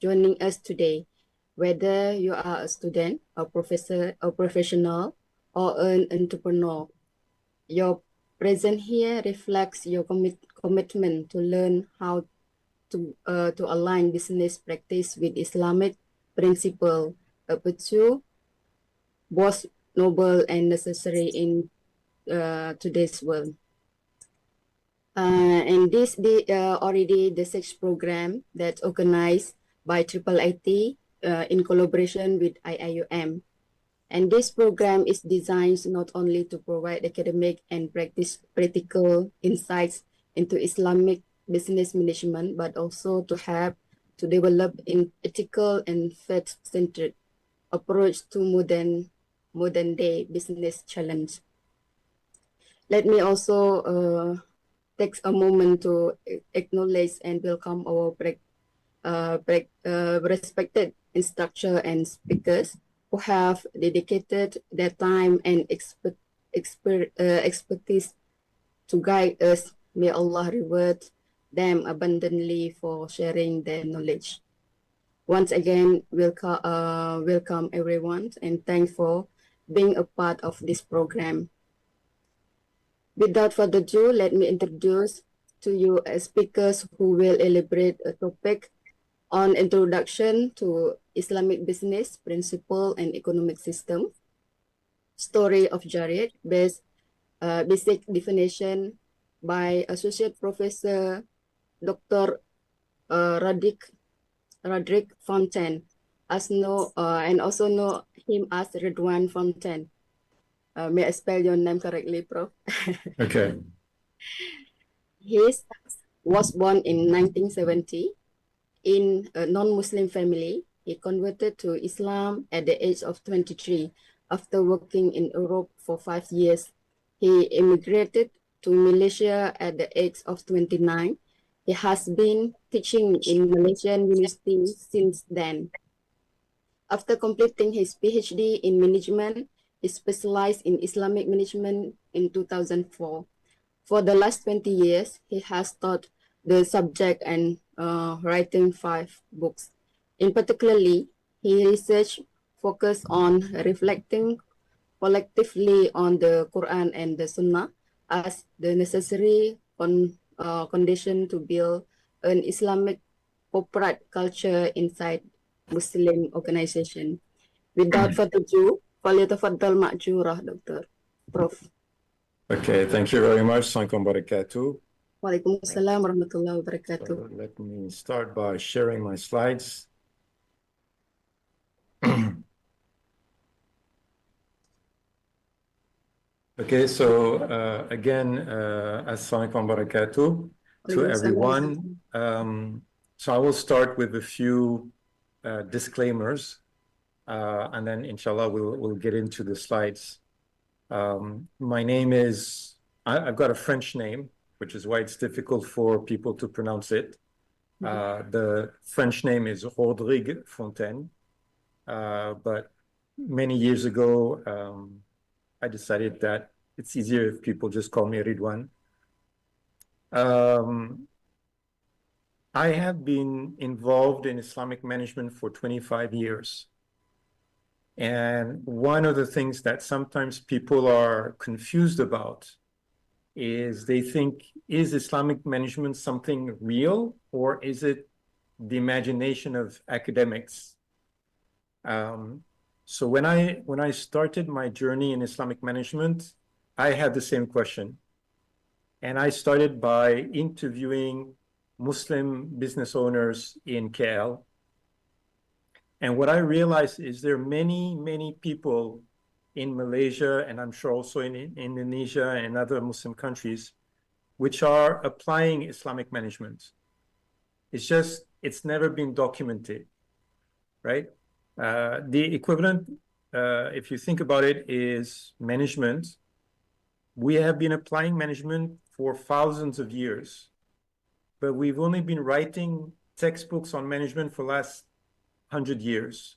joining us today. Whether you are a student, a professor, a professional, or an entrepreneur, your presence here reflects your commitment to learn how to align business practice with Islamic principle, a pursuit both noble and necessary in today's world. And this already the sixth program that's organized by IIIT in collaboration with IIUM. And this program is designed not only to provide academic and practical insights into Islamic business management, but also to help to develop an ethical and faith-centered approach to modern day business challenge. Let me also take a moment to acknowledge and welcome our respected instructor and speakers who have dedicated their time and expertise to guide us. May Allah reward them abundantly for sharing their knowledge. Once again, welcome everyone, and thanks for being a part of this program. Without further ado, let me introduce to you speakers who will elaborate a topic on introduction to Islamic business principle and economic system, story of Jarir, basic definition by Associate Professor Dr. Rodrigue Fontaine, and also know him as Ridwan Fontaine. May I spell your name correctly, Prof? Okay. He was born in 1970 in a non-Muslim family. He converted to Islam at the age of 23 after working in Europe for 5 years. He immigrated to Malaysia at the age of 29. He has been teaching in Malaysian university since then. After completing his PhD in management, he specialized in Islamic management in 2004. For the last 20 years, he has taught the subject and writing 5 books. In particularly, he research focused on reflecting collectively on the Quran and the Sunnah as the necessary condition to build an Islamic corporate culture inside Muslim organization. Without further ado, falyatafaddal ma'jurah, Dr. Prof. Okay, thank you very much. Assalamualaikum wabarakatuh. Waalaikumsalam warahmatullahi wabarakatuh. So let me start by sharing my slides. Okay, so again, assalamualaikum wabarakatuh to everyone. So I will start with a few disclaimers, and then inshallah we'll get into the slides. My name is, I've got a French name, which is why it's difficult for people to pronounce it. The French name is Rodrigue Fontaine, but many years ago, I decided that it's easier if people just call me Ridwan. I have been involved in Islamic management for 25 years. And one of the things that sometimes people are confused about is they think, is Islamic management something real, or is it the imagination of academics? So when I started my journey in Islamic management, I had the same question. And I started by interviewing Muslim business owners in KL. And what I realized is there are many, many people in Malaysia, and I'm sure also in Indonesia and other Muslim countries, which are applying Islamic management. It's just, it's never been documented, right? The equivalent, if you think about it, is management. We have been applying management for thousands of years, but we've only been writing textbooks on management for the last 100 years,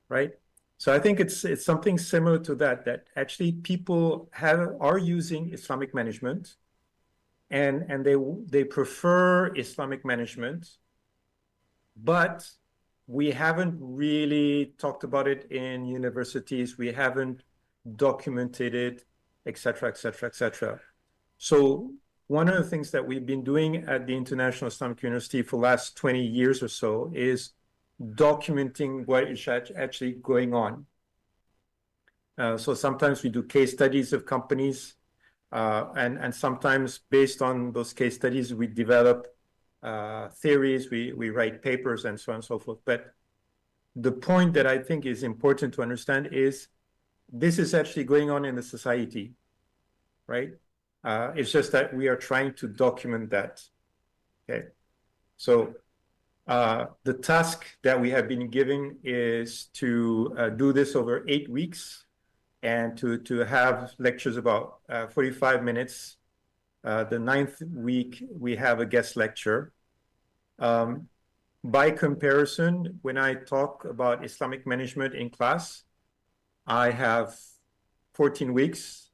right? So I think it's something similar to that actually people are using Islamic management, and they prefer Islamic management, but we haven't really talked about it in universities. We haven't documented it, et cetera, et cetera, et cetera. So one of the things that we've been doing at the International Islamic University for the last 20 years or so is documenting what is actually going on. So sometimes we do case studies of companies, and sometimes based on those case studies, we develop theories, we write papers, and so on and so forth. But the point that I think is important to understand is this is actually going on in the society, right? It's just that we are trying to document that, okay? So the task that we have been giving is to do this over 8 weeks and to have lectures about 45 minutes. The 9th week, we have a guest lecture. By comparison, when I talk about Islamic management in class, I have 14 weeks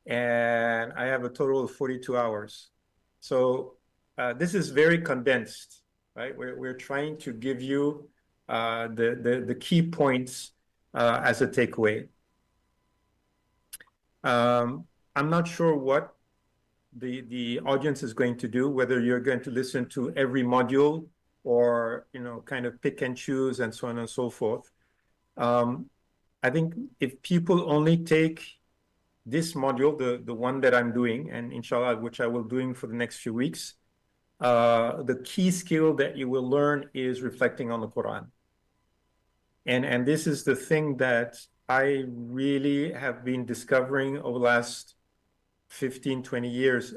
and I have a total of 42 hours. So this is very condensed, right? We're trying to give you the key points as a takeaway. I'm not sure what the audience is going to do, whether you're going to listen to every module or, you know, kind of pick and choose and so on and so forth. I think if people only take this module, the one that I'm doing, and inshallah, which I will doing for the next few weeks, the key skill that you will learn is reflecting on the Quran. And this is the thing that I really have been discovering over the last 15, 20 years.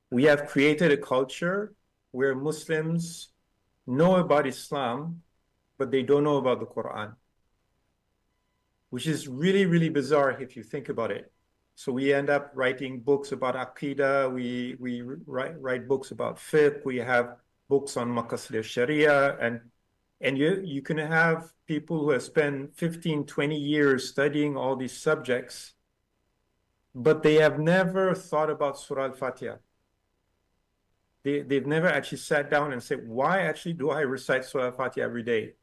We have created a culture where Muslims know about Islam, but they don't know about the Quran, which is really, really bizarre if you think about it. So we end up writing books about Aqidah, we write books about fiqh, we have books on Maqasid al-Sharia, and you can have people who have spent 15, 20 years studying all these subjects, but they have never thought about Surah Al-Fatiha. They've never actually sat down and said, why actually do I recite Surah Al-Fatiha every day,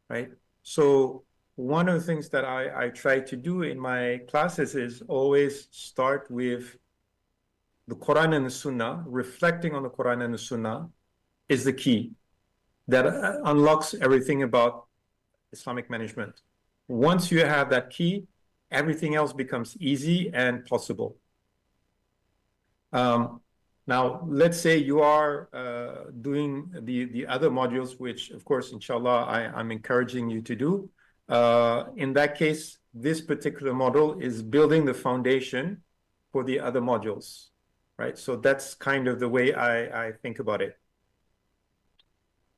right? So one of the things that I try to do in my classes is always start with the Quran and the Sunnah. Reflecting on the Quran and the Sunnah is the key that unlocks everything about Islamic management. Once you have that key, everything else becomes easy and possible. Now, let's say you are doing the other modules, which, of course, inshallah, I'm encouraging you to do. In that case, this particular model is building the foundation for the other modules, right? So that's kind of the way I think about it.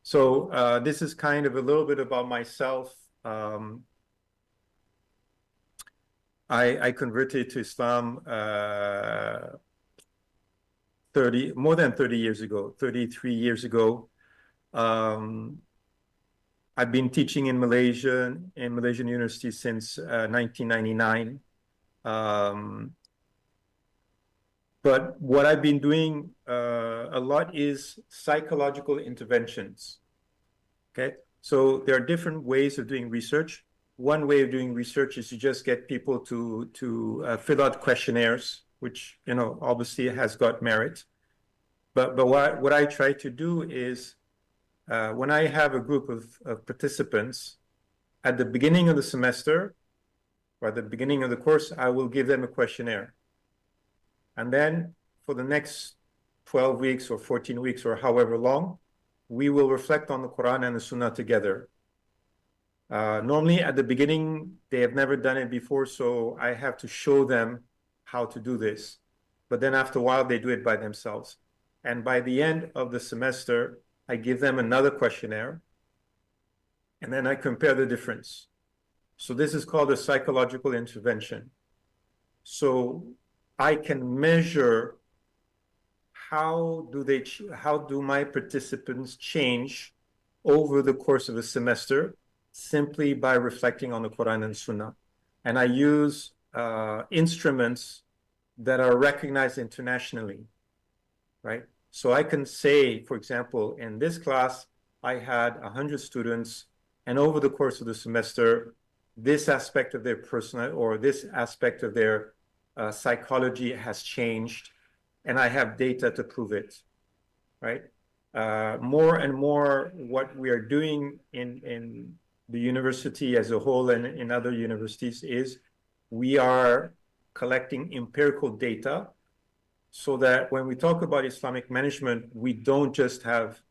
So this is kind of a little bit about myself. I converted to Islam more than 30 years ago, 33 years ago. I've been teaching in Malaysian university since 1999. But what I've been doing a lot is psychological interventions. Okay, so there are different ways of doing research. One way of doing research is to just get people to fill out questionnaires, which, you know, obviously has got merit. But what I try to do is when I have a group of participants, at the beginning of the semester or at the beginning of the course, I will give them a questionnaire. And then for the next 12 weeks or 14 weeks or however long, we will reflect on the Quran and the Sunnah together. Normally at the beginning, they have never done it before, so I have to show them how to do this. But then after a while, they do it by themselves. And by the end of the semester, I give them another questionnaire, and then I compare the difference. So this is called a psychological intervention. So I can measure how do my participants change over the course of a semester simply by reflecting on the Quran and Sunnah. And I use instruments that are recognized internationally, right? So I can say, for example, in this class, I had 100 students, and over the course of the semester, this aspect of their personal or this aspect of their psychology has changed, and I have data to prove it, right? More and more what we are doing in the university as a whole and in other universities is we are collecting empirical data so that when we talk about Islamic management, we don't just have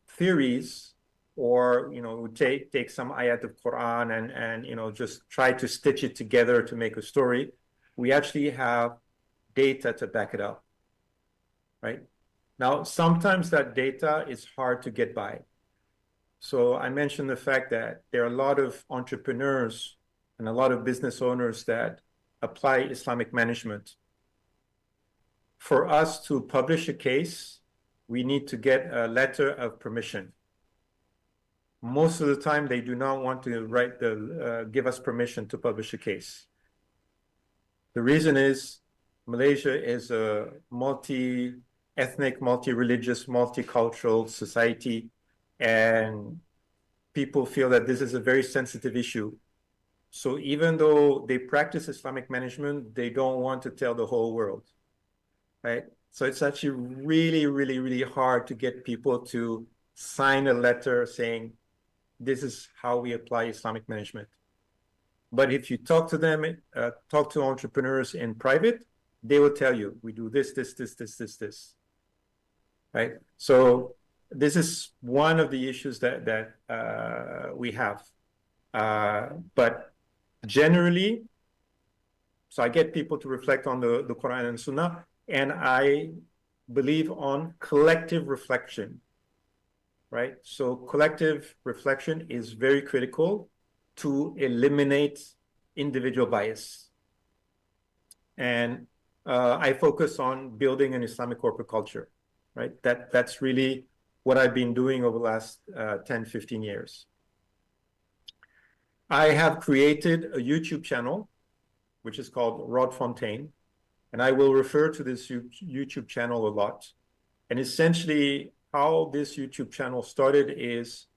theories or take some ayat of Quran and just try to stitch it together to make a story. We actually have data to back it up, right? Now, sometimes that data is hard to get by. So I mentioned the fact that there are a lot of entrepreneurs and a lot of business owners that apply Islamic management. For us to publish a case, we need to get a letter of permission. Most of the time, they do not want to give us permission to publish a case. The reason is Malaysia is a multi-ethnic, multi-religious, multicultural society, and people feel that this is a very sensitive issue. So even though they practice Islamic management, they don't want to tell the whole world, right? So it's actually really, really, really hard to get people to sign a letter saying, this is how we apply Islamic management. But if you talk to them, talk to entrepreneurs in private, they will tell you, we do this, right? So this is one of the issues that we have. But generally, so I get people to reflect on the Quran and Sunnah, and I believe on collective reflection, right? So collective reflection is very critical to eliminate individual bias. And I focus on building an Islamic corporate culture, right? That's really what I've been doing over the last 10, 15 years. I have created a YouTube channel, which is called Rod Fontaine, and I will refer to this YouTube channel a lot. And essentially, how this YouTube channel started is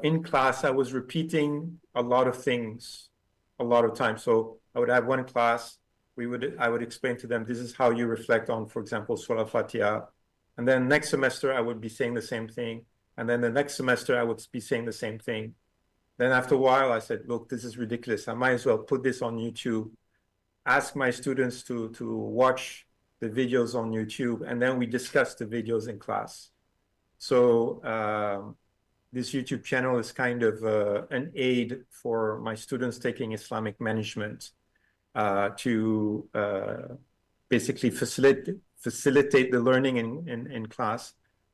in class, I was repeating a lot of things a lot of times. So I would have one class, I would explain to them, this is how you reflect on, for example, Surah Fatiha. And then next semester, I would be saying the same thing. And then the next semester, I would be saying the same thing. Then after a while, I said, look, this is ridiculous. I might as well put this on YouTube, ask my students to watch the videos on YouTube, and then we discuss the videos in class. So this YouTube channel is kind of an aid for my students taking Islamic management to basically facilitate the learning in class.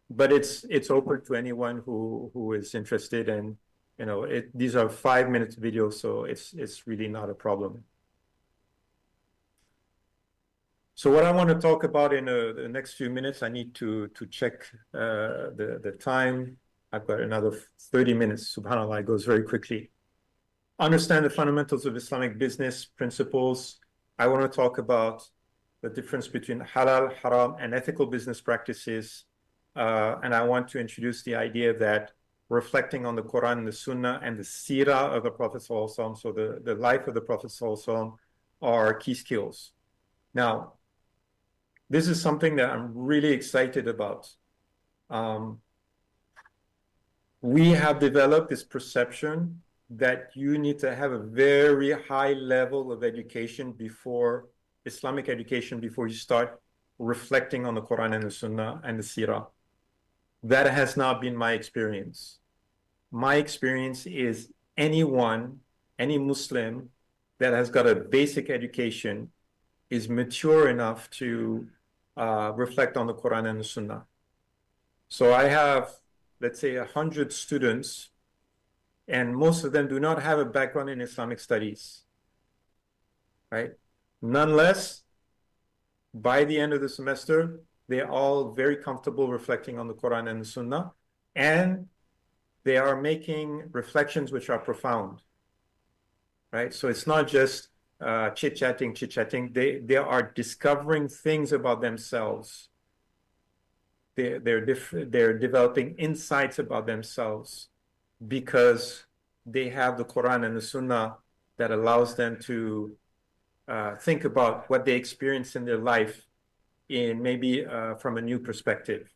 But it's open to anyone who is interested, and these are 5-minute videos, so it's really not a problem. So what I want to talk about in the next few minutes, I need to check the time. I've got another 30 minutes. SubhanAllah, it goes very quickly. Understand the fundamentals of Islamic business principles. I want to talk about the difference between halal, haram, and ethical business practices. And I want to introduce the idea that reflecting on the Quran and the Sunnah and the seerah of the Prophet ﷺ, so the life of the Prophet ﷺ, are key skills. Now, this is something that I'm really excited about. We have developed this perception that you need to have a very high level of education Islamic education, before you start reflecting on the Quran and the Sunnah and the seerah. That has not been my experience. My experience is any Muslim that has got a basic education is mature enough to reflect on the Quran and the Sunnah. So I have, let's say, 100 students, and most of them do not have a background in Islamic studies, right? Nonetheless, by the end of the semester, they're all very comfortable reflecting on the Quran and the Sunnah, and they are making reflections which are profound, right? So it's not just chit-chatting. They are discovering things about themselves they're developing insights about themselves because they have the Quran and the Sunnah that allows them to think about what they experience in their life in maybe from a new perspective.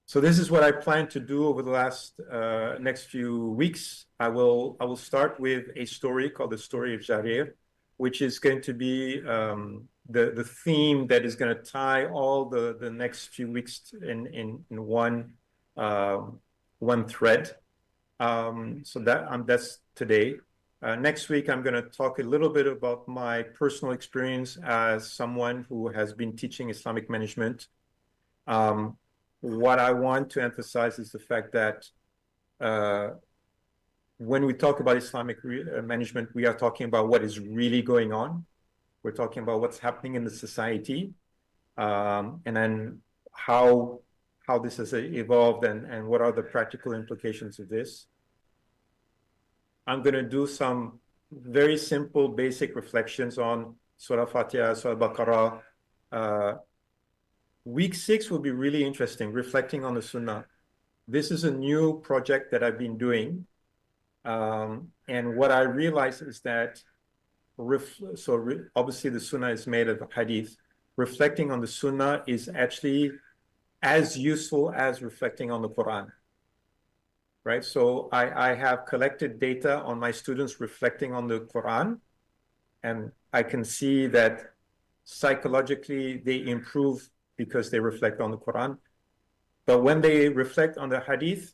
So this is what I plan to do over the next few weeks. I will start with a story called the story of Jarir, which is going to be the theme that is going to tie all the next few weeks in one thread. So that's today. Next week, I'm going to talk a little bit about my personal experience as someone who has been teaching Islamic management. What I want to emphasize is the fact that when we talk about Islamic management, we are talking about what is really going on. We're talking about what's happening in the society, and then how this has evolved and what are the practical implications of this. I'm going to do some very simple, basic reflections on Surah Fatiha, Surah Baqarah. Week 6 will be really interesting, reflecting on the Sunnah. This is a new project that I've been doing. And what I realized is that, obviously the Sunnah is made of Hadith. Reflecting on the Sunnah is actually as useful as reflecting on the Quran. Right? So I have collected data on my students reflecting on the Quran, and I can see that psychologically they improve because they reflect on the Quran. But when they reflect on the Hadith,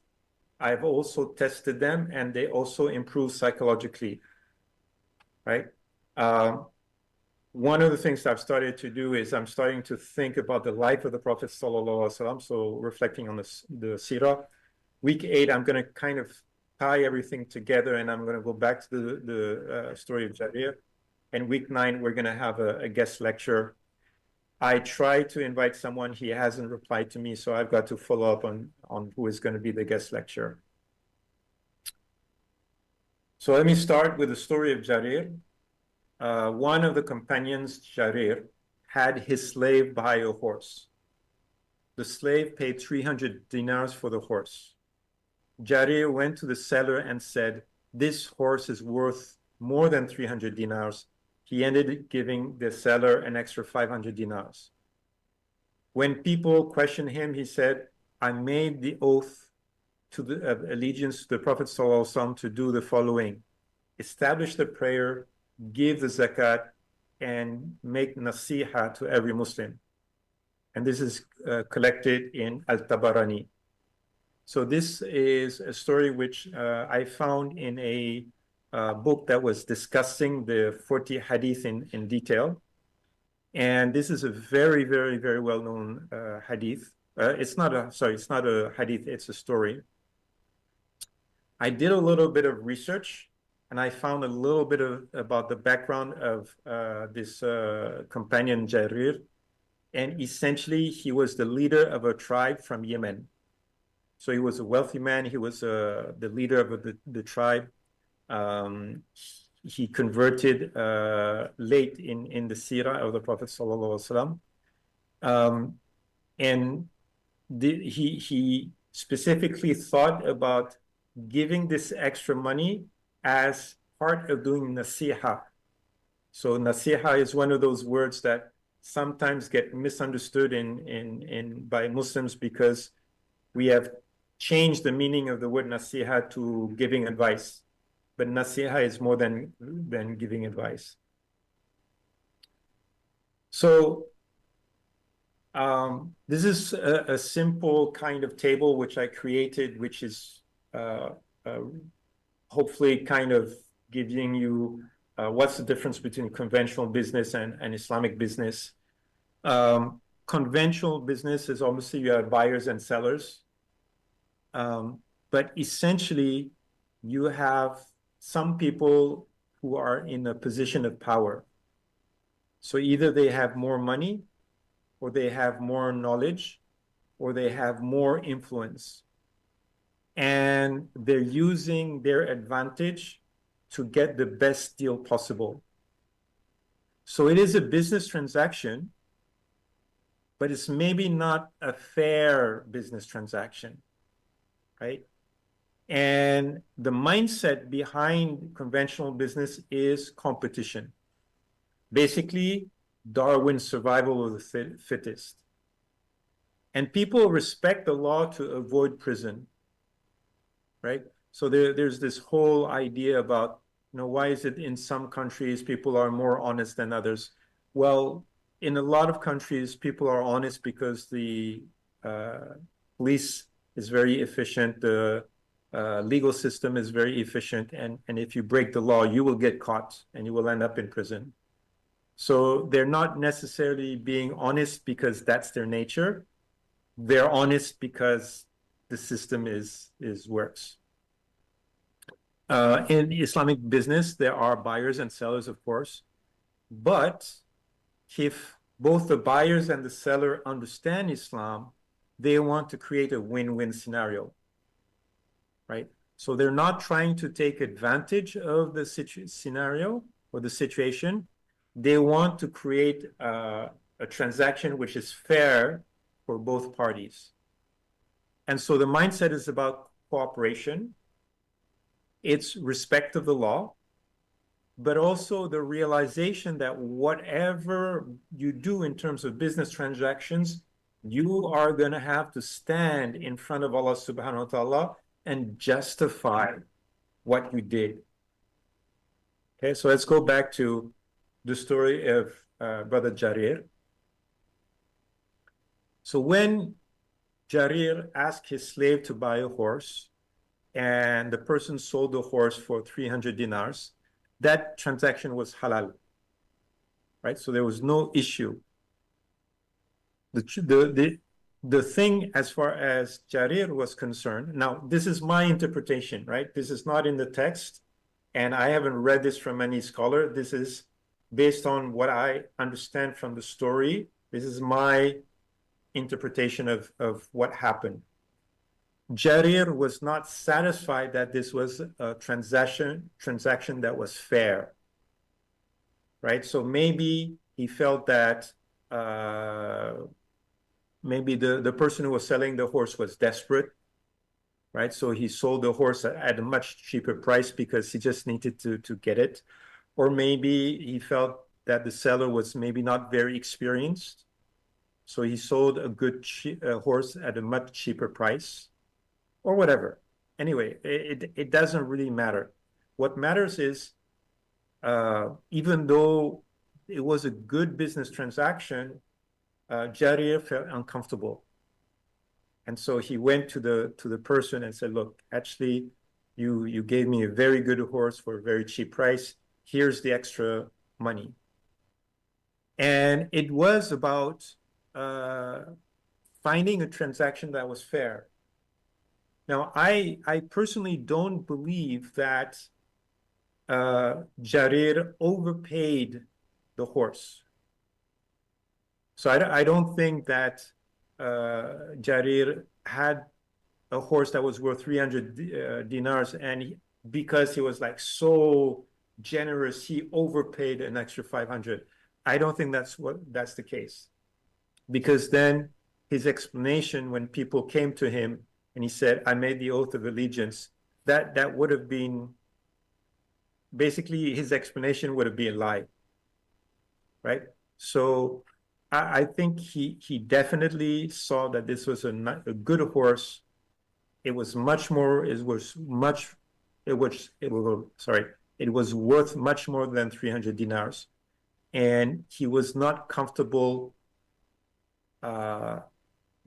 I've also tested them and they also improve psychologically, right? One of the things I've started to do is I'm starting to think about the life of the Prophet ﷺ, so reflecting on the Sirah. Week 8, I'm going to kind of tie everything together and I'm going to go back to the story of Jarir. And week 9, we're going to have a guest lecture. I tried to invite someone, he hasn't replied to me, so I've got to follow up on who is going to be the guest lecturer. So let me start with the story of Jarir. One of the companions, Jarir, had his slave buy a horse. The slave paid 300 dinars for the horse. Jarir went to the seller and said, "This horse is worth more than 300 dinars. He ended up giving the seller an extra 500 dinars. When people questioned him, he said, "I made the oath to the allegiance to the Prophet ﷺ to do the following: establish the prayer, give the zakat, and make nasiha to every Muslim." And this is collected in Al-Tabarani. So this is a story which I found in a book that was discussing the 40 hadith in detail. And this is a very, very, very well-known hadith. It's not a hadith, it's a story. I did a little bit of research and I found a little bit about the background of this companion Jarir. And essentially, he was the leader of a tribe from Yemen. So he was a wealthy man. He was the leader of the tribe. He converted late in the seerah of the Prophet ﷺ. And he specifically thought about giving this extra money as part of doing nasiha. So nasiha is one of those words that sometimes get misunderstood by Muslims because we have changed the meaning of the word nasiha to giving advice. But nasiha is more than giving advice. So this is a simple kind of table which I created, which is hopefully kind of giving you what's the difference between conventional business and Islamic business. Conventional business is obviously you have buyers and sellers. But essentially, you have some people who are in a position of power. So either they have more money, or they have more knowledge, or they have more influence. And they're using their advantage to get the best deal possible. So it is a business transaction, but it's maybe not a fair business transaction, right? And the mindset behind conventional business is competition. Basically, Darwin's survival of the fittest. And people respect the law to avoid prison, right? So there's this whole idea about, why is it in some countries people are more honest than others? Well, in a lot of countries, people are honest because the police is very efficient, the legal system is very efficient, and if you break the law, you will get caught and you will end up in prison. So they're not necessarily being honest because that's their nature. They're honest because the system works. In Islamic business, there are buyers and sellers, of course, but if both the buyers and the seller understand Islam, they want to create a win-win scenario, right? So they're not trying to take advantage of the scenario or the situation. They want to create a transaction which is fair for both parties. And so the mindset is about cooperation. It's respect of the law, but also the realization that whatever you do in terms of business transactions, you are going to have to stand in front of Allah subhanahu wa ta'ala and justify what you did. Okay, so let's go back to the story of Brother Jarir. So when Jarir asked his slave to buy a horse, and the person sold the horse for 300 dinars, that transaction was halal, right? So there was no issue. The thing as far as Jarir was concerned, now this is my interpretation, right? This is not in the text, and I haven't read this from any scholar. This is based on what I understand from the story. This is my interpretation of what happened. Jarir was not satisfied that this was a transaction that was fair, right? So maybe he felt that maybe the person who was selling the horse was desperate, right? So he sold the horse at a much cheaper price because he just needed to get it. Or maybe he felt that the seller was maybe not very experienced. So he sold a good horse at a much cheaper price, or whatever. Anyway, it doesn't really matter. What matters is, even though it was a good business transaction, Jarir felt uncomfortable. And so he went to the person and said, look, actually, you gave me a very good horse for a very cheap price. Here's the extra money. And it was about finding a transaction that was fair. Now, I personally don't believe that Jarir overpaid the horse. So I don't think that Jarir had a horse that was worth 300 dinars, and because he was like so generous, he overpaid an extra 500. I don't think that's the case, because then his explanation when people came to him and he said, I made the oath of allegiance, that would have been, basically his explanation would have been a lie, right? So I think he definitely saw that this was a good horse. It was worth much more than 300 dinars. And he was not comfortable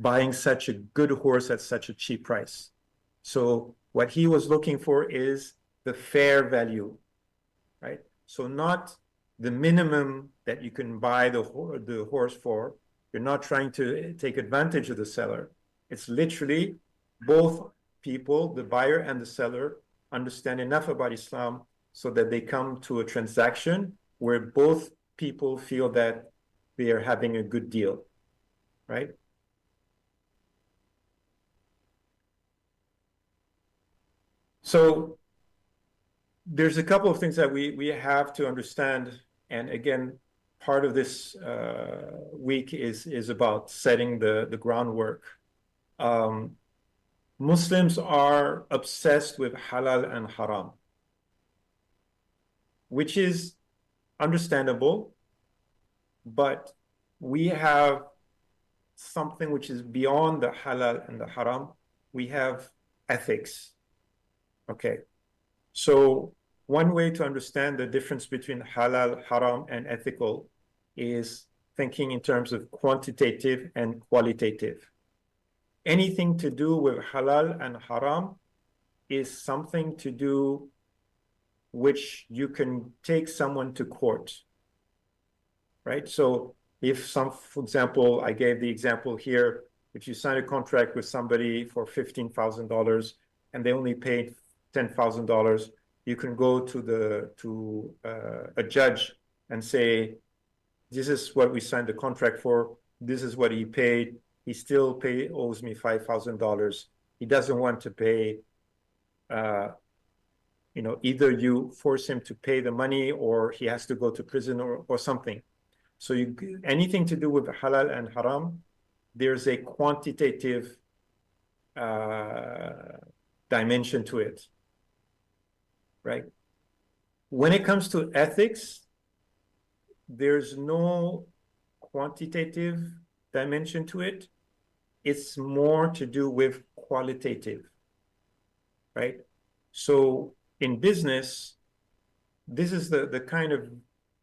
buying such a good horse at such a cheap price. So what he was looking for is the fair value, right? So not the minimum that you can buy the horse for. You're not trying to take advantage of the seller. It's literally both people, the buyer and the seller, understand enough about Islam so that they come to a transaction where both people feel that they are having a good deal, right? So there's a couple of things that we have to understand. And again, part of this week is about setting the groundwork. Muslims are obsessed with halal and haram, which is understandable, but we have something which is beyond the halal and the haram. We have ethics. Okay. So one way to understand the difference between halal, haram, and ethical is thinking in terms of quantitative and qualitative. Anything to do with halal and haram is something to do which you can take someone to court, right? So if for example, I gave the example here, if you sign a contract with somebody for $15,000 and they only paid $10,000, you can go to a judge and say, this is what we signed the contract for. This is what he paid. He still owes me $5,000. He doesn't want to pay. Either you force him to pay the money or he has to go to prison or something. So anything to do with halal and haram, there's a quantitative dimension to it, right? When it comes to ethics, there's no quantitative dimension to it. It's more to do with qualitative, right? So in business, this is the kind of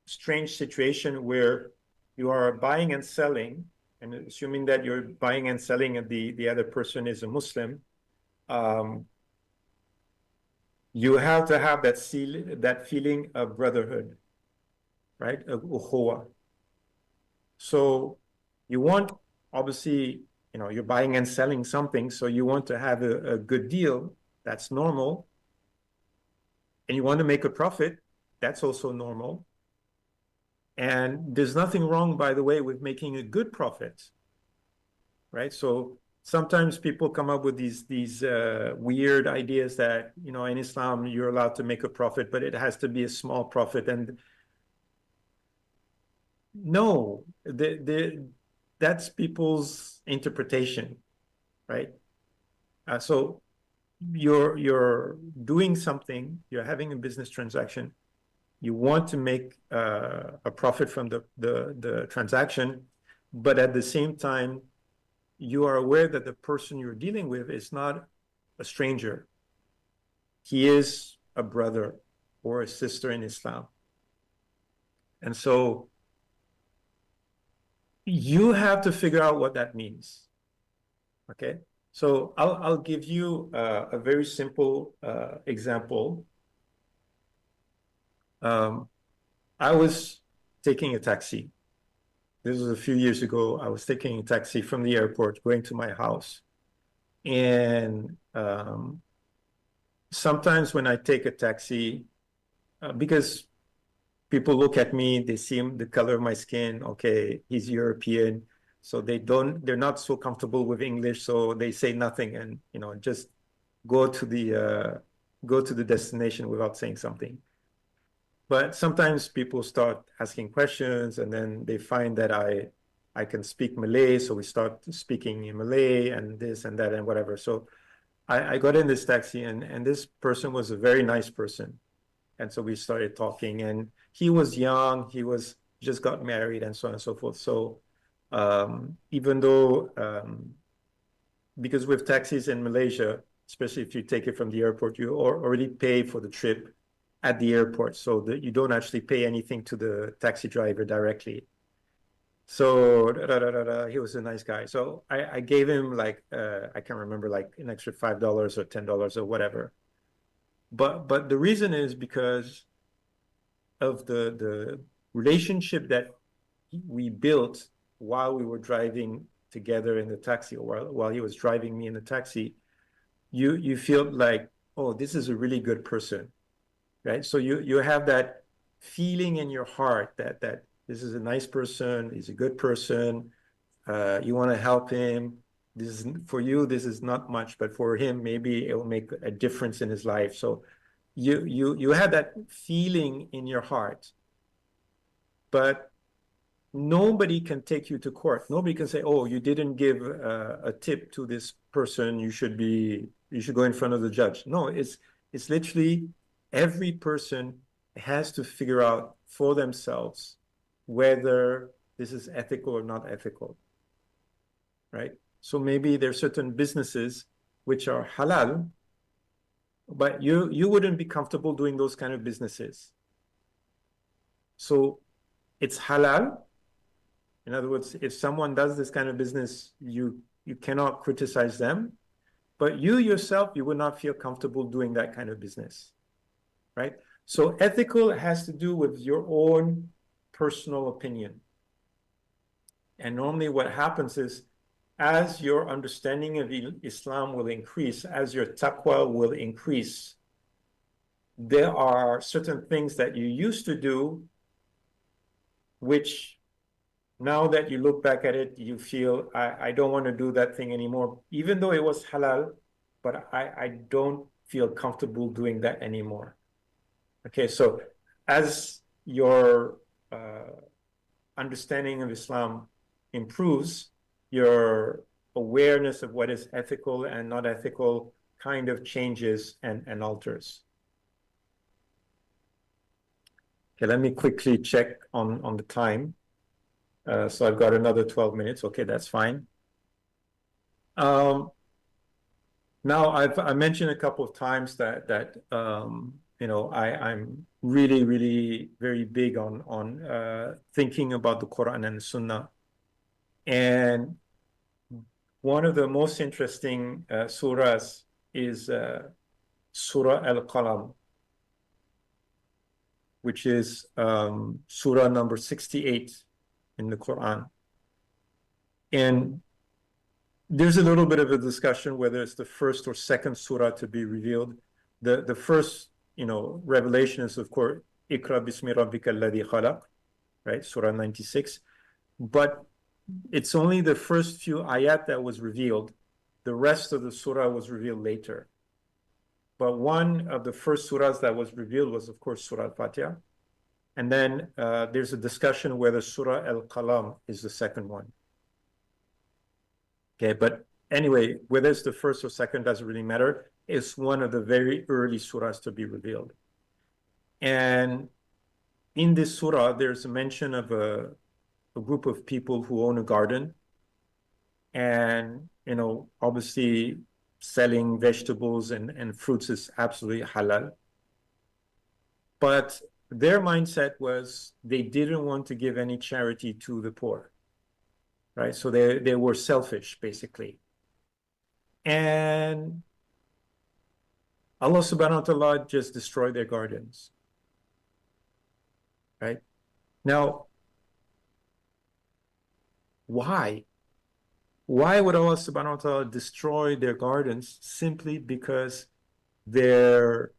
strange situation where you are buying and selling, and assuming that you're buying and selling and the other person is a Muslim, you have to have that feeling of brotherhood, right? Of ukhuwah. So you want, obviously, you're buying and selling something, so you want to have a good deal. That's normal. And you want to make a profit. That's also normal. And there's nothing wrong, by the way, with making a good profit, right? So sometimes people come up with these weird ideas that, in Islam, you're allowed to make a profit, but it has to be a small profit. And no, that's people's interpretation, right? So you're doing something, you're having a business transaction, you want to make a profit from the transaction, but at the same time, you are aware that the person you're dealing with is not a stranger. He is a brother or a sister in Islam. And so you have to figure out what that means. Okay? So I'll give you a very simple example. I was taking a taxi. This was a few years ago. I was taking a taxi from the airport going to my house. And sometimes when I take a taxi, because people look at me, they see the color of my skin, okay, he's European. So they're not so comfortable with English, so they say nothing and, just go to the destination without saying something. But sometimes people start asking questions and then they find that I can speak Malay. So we start speaking in Malay and this and that and whatever. So I got in this taxi and this person was a very nice person. And so we started talking and he was young, he just got married and so on and so forth. So even though, because with taxis in Malaysia, especially if you take it from the airport, you already pay for the trip at the airport, so that you don't actually pay anything to the taxi driver directly. So he was a nice guy. So I gave him I can't remember, like an extra $5 or $10 or whatever. But the reason is because of the relationship that we built while we were driving together in the taxi, or while he was driving me in the taxi. You feel like, oh, this is a really good person. Right? So you have that feeling in your heart that this is a nice person, he's a good person, you want to help him. This is, for you, this is not much, but for him, maybe it will make a difference in his life. So you have that feeling in your heart. But nobody can take you to court. Nobody can say, oh, you didn't give a tip to this person, you should go in front of the judge. No, it's literally every person has to figure out for themselves whether this is ethical or not ethical, right? So maybe there are certain businesses which are halal, but you wouldn't be comfortable doing those kind of businesses. So it's halal. In other words, if someone does this kind of business, you cannot criticize them, but you yourself, you would not feel comfortable doing that kind of business, right? So ethical has to do with your own personal opinion. And normally what happens is, as your understanding of Islam will increase, as your taqwa will increase, there are certain things that you used to do, which now that you look back at it, you feel, I don't want to do that thing anymore, even though it was halal, but I don't feel comfortable doing that anymore. Okay, so as your understanding of Islam improves, your awareness of what is ethical and not ethical kind of changes and alters. Okay, let me quickly check on the time. So I've got another 12 minutes. Okay, that's fine. Now I mentioned a couple of times that you know, I'm really very big on thinking about the Quran and the Sunnah. And one of the most interesting surahs is Surah Al-Qalam, which is surah number 68 in the Quran. And there's a little bit of a discussion whether it's the first or second surah to be revealed. The first, you know, revelation is, of course, Iqra bismi rabbika alladhi khalaq, right? Surah 96. But it's only the first few ayat that was revealed. The rest of the surah was revealed later. But one of the first surahs that was revealed was, of course, Surah Al-Fatiha. And then there's a discussion whether Surah Al-Qalam is the second one. Okay, but anyway, whether it's the first or second doesn't really matter. It's one of the very early surahs to be revealed. And in this surah, there's a mention of a group of people who own a garden. And, you know, obviously selling vegetables and fruits is absolutely halal. But their mindset was they didn't want to give any charity to the poor, right? So they were selfish, basically. And Allah subhanahu wa ta'ala just destroyed their gardens, right? Now, why? Why would Allah subhanahu wa ta'ala destroy their gardens? Simply because their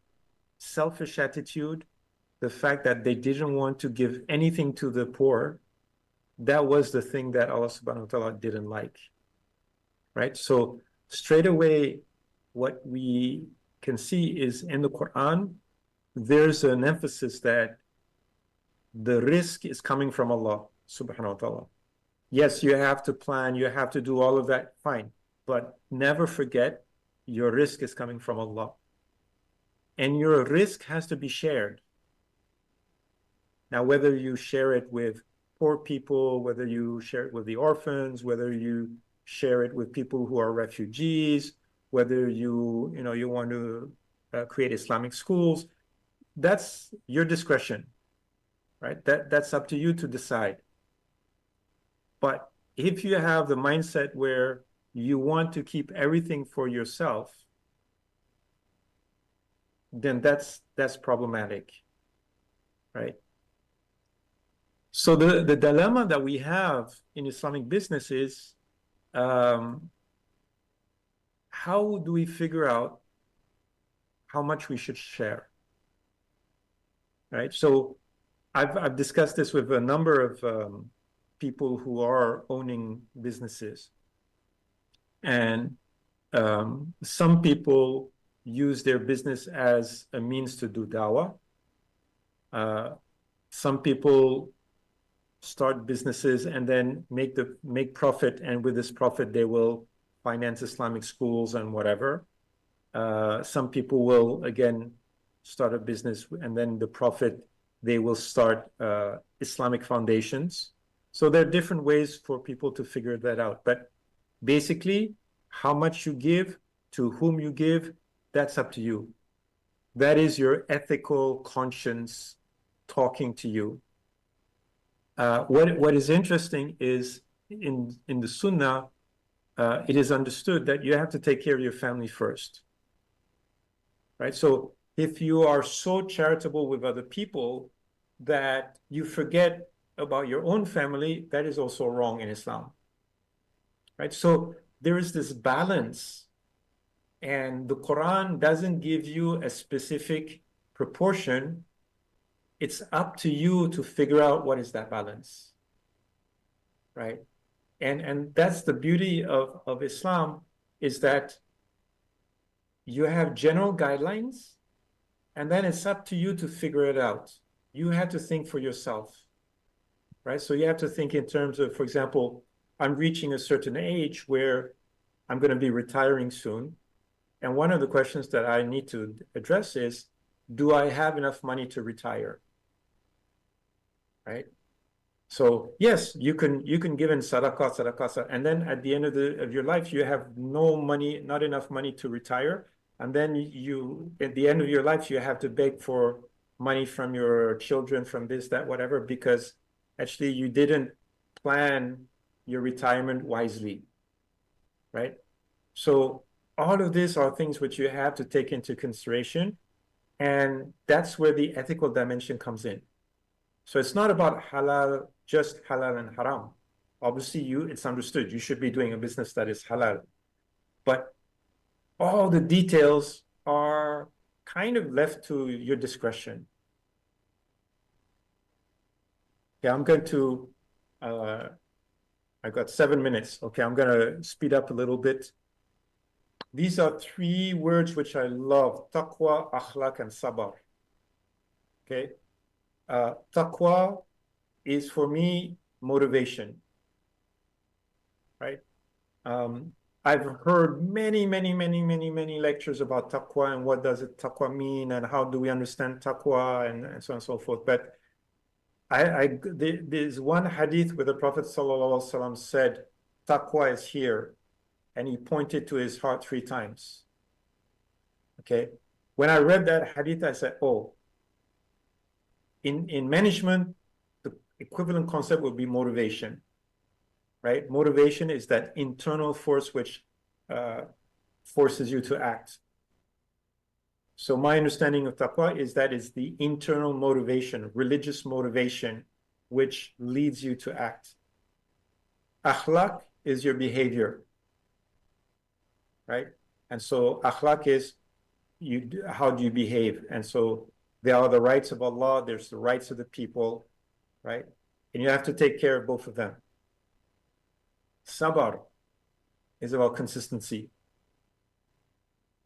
selfish attitude, the fact that they didn't want to give anything to the poor, that was the thing that Allah subhanahu wa ta'ala didn't like, right? So straight away, what we can see is in the Quran, there's an emphasis that the risk is coming from Allah subhanahu wa ta'ala. Yes, you have to plan, you have to do all of that, fine. But never forget, your risk is coming from Allah. And your risk has to be shared. Now, whether you share it with poor people, whether you share it with the orphans, whether you share it with people who are refugees, whether you want to create Islamic schools, that's your discretion, right? That's up to you to decide. But if you have the mindset where you want to keep everything for yourself, then that's problematic, right? So the dilemma that we have in Islamic business is, how do we figure out how much we should share, right? So I've discussed this with a number of people who are owning businesses. And some people use their business as a means to do dawah. Some people start businesses and then make profit, and with this profit they will finance Islamic schools and whatever. Some people will again start a business, and then the profit they will start Islamic foundations. So there are different ways for people to figure that out. But basically, how much you give, to whom you give, that's up to you. That is your ethical conscience talking to you. What is interesting is in the Sunnah, it is understood that you have to take care of your family first, right? So if you are so charitable with other people that you forget about your own family, that is also wrong in Islam, right? So there is this balance, and the Quran doesn't give you a specific proportion. It's up to you to figure out what is that balance, right? And that's the beauty of Islam, is that you have general guidelines, and then it's up to you to figure it out. You have to think for yourself, right? So you have to think in terms of, for example, I'm reaching a certain age where I'm going to be retiring soon. And one of the questions that I need to address is, do I have enough money to retire? Right? So yes, you can give in sadaqah, and then at the end of your life, you have no money, not enough money to retire. And then you, at the end of your life, you have to beg for money from your children, from this, that, whatever, because actually you didn't plan your retirement wisely, right? So all of these are things which you have to take into consideration, and that's where the ethical dimension comes in. So it's not about halal, just halal and haram. Obviously, it's understood you should be doing a business that is halal, but all the details are kind of left to your discretion. Okay, I'm going to, I've got 7 minutes. Okay, I'm going to speed up a little bit. These are 3 words which I love: taqwa, akhlaq, and sabr. Okay, taqwa is for me motivation, right? I've heard many lectures about taqwa and what does taqwa mean and how do we understand taqwa and so on and so forth. But there's one hadith where the Prophet ﷺ said, taqwa is here, and he pointed to his heart 3 times. Okay, when I read that hadith, I said, oh, in management, the equivalent concept would be motivation, right? Motivation is that internal force which forces you to act. So my understanding of taqwa is that it's the internal motivation, religious motivation, which leads you to act. Akhlaq is your behavior, right? And so akhlaq is how do you behave? And so there are the rights of Allah, there's the rights of the people, right? And you have to take care of both of them. Sabr is about consistency.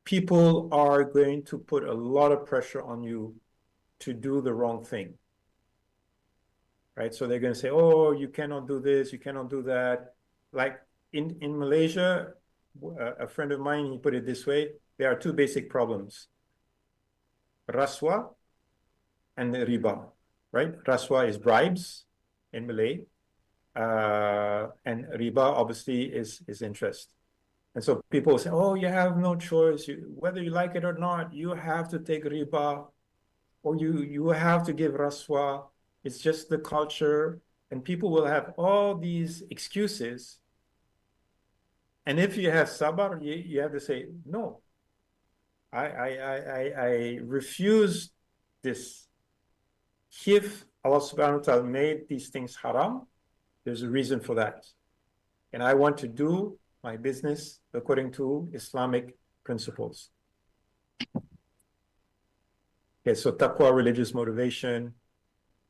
People are going to put a lot of pressure on you to do the wrong thing, right? So they're going to say, oh, you cannot do this, you cannot do that. Like in Malaysia, a friend of mine, he put it this way: there are 2 basic problems: raswa and riba, right? Raswa is bribes in Malay, and riba obviously is interest. And so people say, oh, you have no choice. Whether you like it or not, you have to take riba, or you have to give raswa. It's just the culture. And people will have all these excuses. And if you have sabr, you have to say, no, I refuse this. If Allah subhanahu wa ta'ala made these things haram, there's a reason for that. And I want to do my business according to Islamic principles. Okay, so taqwa, religious motivation,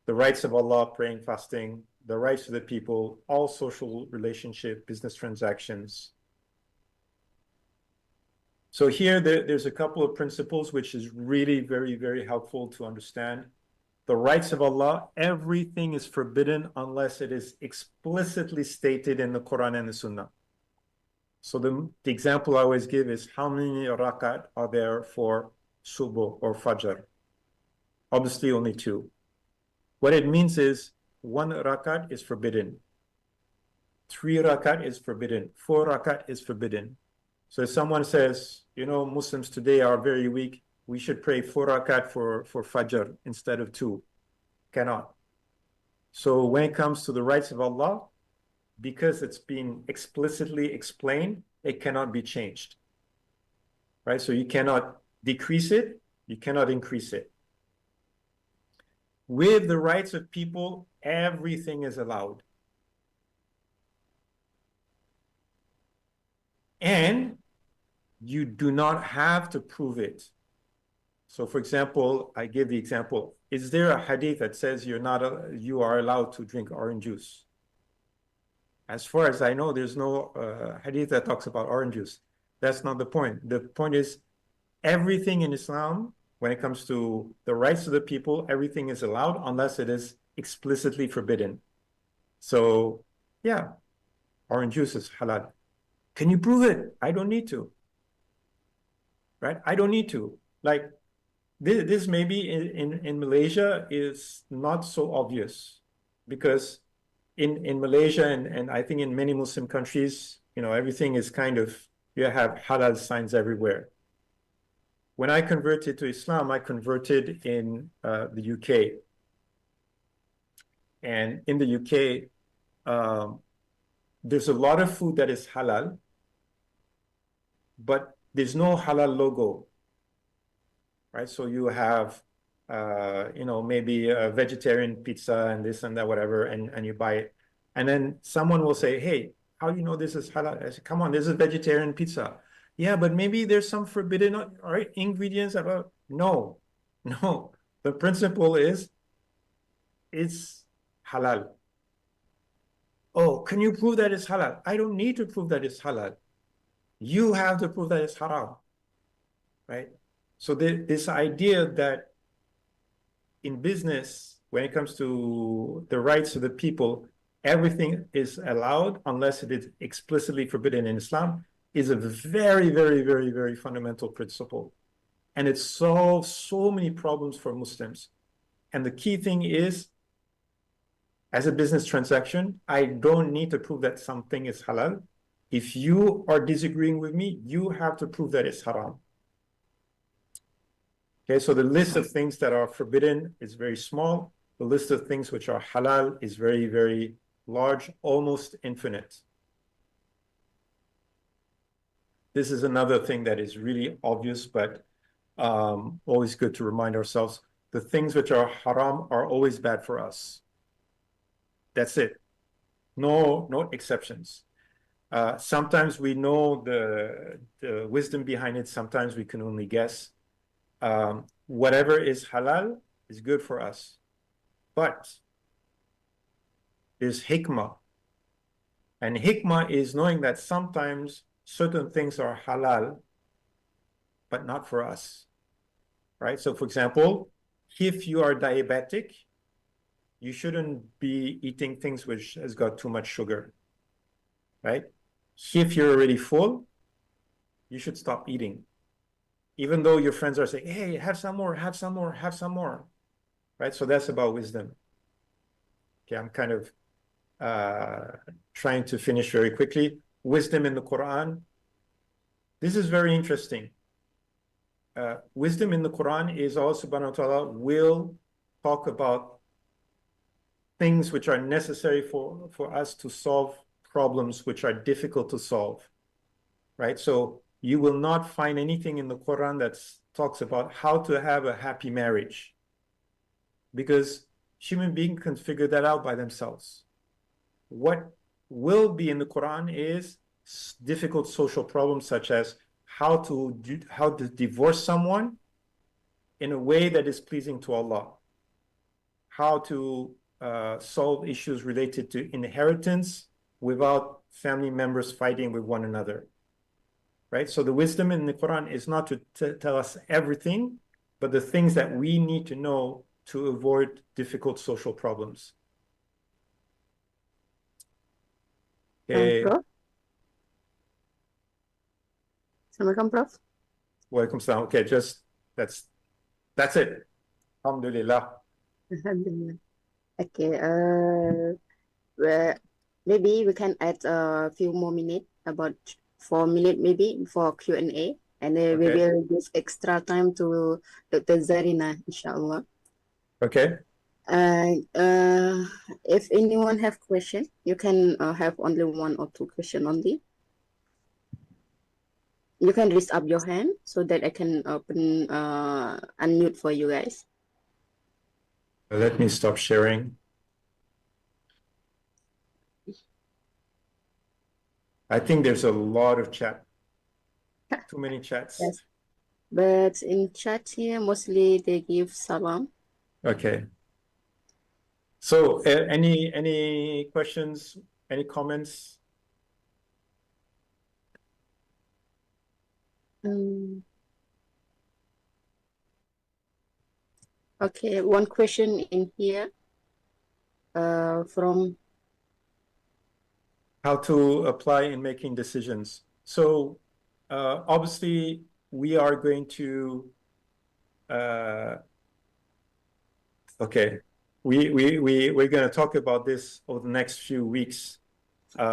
the rights of Allah, praying, fasting, the rights of the people, all social relationship, business transactions. So here, there's a couple of principles which is really very helpful to understand. the rights of Allah, everything is forbidden unless it is explicitly stated in the Quran and the Sunnah. So the example I always give is how many rakat are there for subuh or fajr? Obviously only two. What it means is 1 rakat is forbidden. 3 rakat is forbidden. 4 rakat is forbidden. So if someone says, you know, Muslims today are very weak, we should pray 4 rakat for fajr instead of 2. Cannot. So when it comes to the rights of Allah, because it's been explicitly explained, it cannot be changed. Right? So you cannot decrease it, you cannot increase it. With the rights of people, everything is allowed. And you do not have to prove it. So for example, I give the example, is there a hadith that says you are allowed to drink orange juice? As far as I know, there's no hadith that talks about orange juice. That's not the point. The point is everything in Islam, when it comes to the rights of the people, everything is allowed unless it is explicitly forbidden. So yeah, orange juice is halal. Can you prove it? I don't need to. Right? I don't need to. Like this maybe in Malaysia is not so obvious because in Malaysia and I think in many Muslim countries, you know, everything is kind of, you have halal signs everywhere. When I converted to Islam, I converted in the UK. And in the UK, there's a lot of food that is halal, but there's no halal logo, right? So you have, you know, maybe a vegetarian pizza and this and that, whatever, and you buy it. And then someone will say, hey, how do you know this is halal? I say, come on, this is vegetarian pizza. Yeah, but maybe there's some forbidden ingredients about. No. The principle is it's halal. Oh, can you prove that it's halal? I don't need to prove that it's halal. You have to prove that it's haram, right? So this idea that in business, when it comes to the rights of the people, everything is allowed unless it is explicitly forbidden in Islam is a very, very, very, very fundamental principle. And it solves so many problems for Muslims. And the key thing is, as a business transaction, I don't need to prove that something is halal. If you are disagreeing with me, you have to prove that it's haram. Okay, so the list of things that are forbidden is very small. The list of things which are halal is very, very large, almost infinite. This is another thing that is really obvious, but always good to remind ourselves. The things which are haram are always bad for us. That's it. No exceptions. Sometimes we know the wisdom behind it. Sometimes we can only guess. Whatever is halal is good for us. But there's hikmah. And hikmah is knowing that sometimes certain things are halal, but not for us, right? So for example, if you are diabetic, you shouldn't be eating things which has got too much sugar, right? If you're already full, you should stop eating. Even though your friends are saying, hey, have some more, have some more, have some more, right? So that's about wisdom. Okay, I'm kind of trying to finish very quickly. Wisdom in the Quran. This is very interesting. Wisdom in the Quran is Allah subhanahu wa ta'ala will talk about things which are necessary for us to solve problems which are difficult to solve, right? So you will not find anything in the Quran that talks about how to have a happy marriage, because human beings can figure that out by themselves. What will be in the Quran is difficult social problems such as how to divorce someone in a way that is pleasing to Allah, how to solve issues related to inheritance without family members fighting with one another, right? So the wisdom in the Quran is not to tell us everything, but the things that we need to know to avoid difficult social problems. Okay. Prof? Assalamualaikum, Prof. Welcome, salam. Okay, just that's it. Alhamdulillah. Alhamdulillah. Okay. Well, maybe we can add a few more minutes, about 4 minutes maybe, for Q&A, and then we Okay. will give extra time to Dr. Zaireena, inshallah. Okay. If anyone have question, you can have only 1 or 2 question only. You can raise up your hand so that I can open unmute for you guys. Let me stop sharing. I think there's a lot of chat. Too many chats. Yes. But in chat here, mostly they give salam. Okay. So any questions, any comments? Okay, one question in here from How to apply in making decisions. So obviously we are going to okay, we're going to talk about this over the next few weeks. Wait,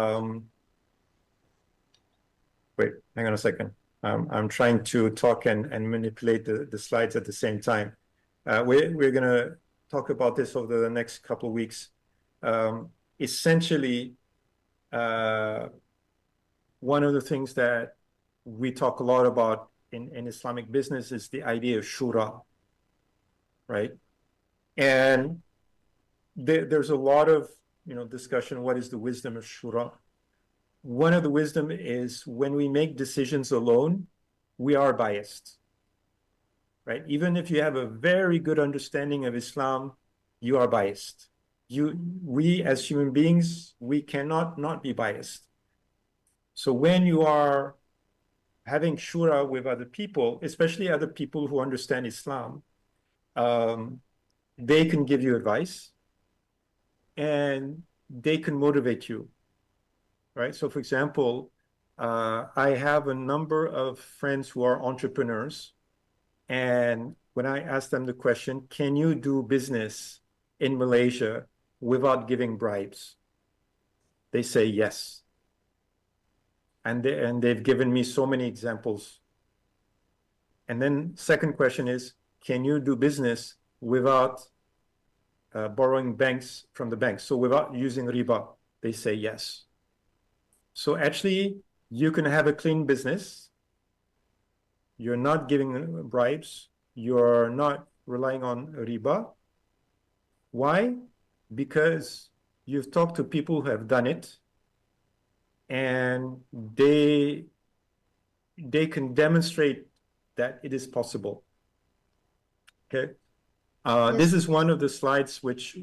hang on a second. I'm trying to talk and manipulate the slides at the same time. We're going to talk about this over the next couple of weeks. Essentially, one of the things that we talk a lot about in Islamic business is the idea of shura, right? And there's a lot of discussion. What is the wisdom of shura? One of the wisdom is when we make decisions alone, we are biased, right? Even if you have a very good understanding of Islam, you are biased. We as human beings, we cannot not be biased. So when you are having shura with other people, especially other people who understand Islam, they can give you advice and they can motivate you, right? So for example, I have a number of friends who are entrepreneurs, and when I ask them the question, can you do business in Malaysia without giving bribes? They say yes. And they've given me so many examples. And then second question is, can you do business without borrowing banks from the banks? So without using riba? They say yes. So actually, you can have a clean business. You're not giving bribes. You're not relying on riba. Why? Because you've talked to people who have done it, and they can demonstrate that it is possible. Okay. Yes. This is one of the slides which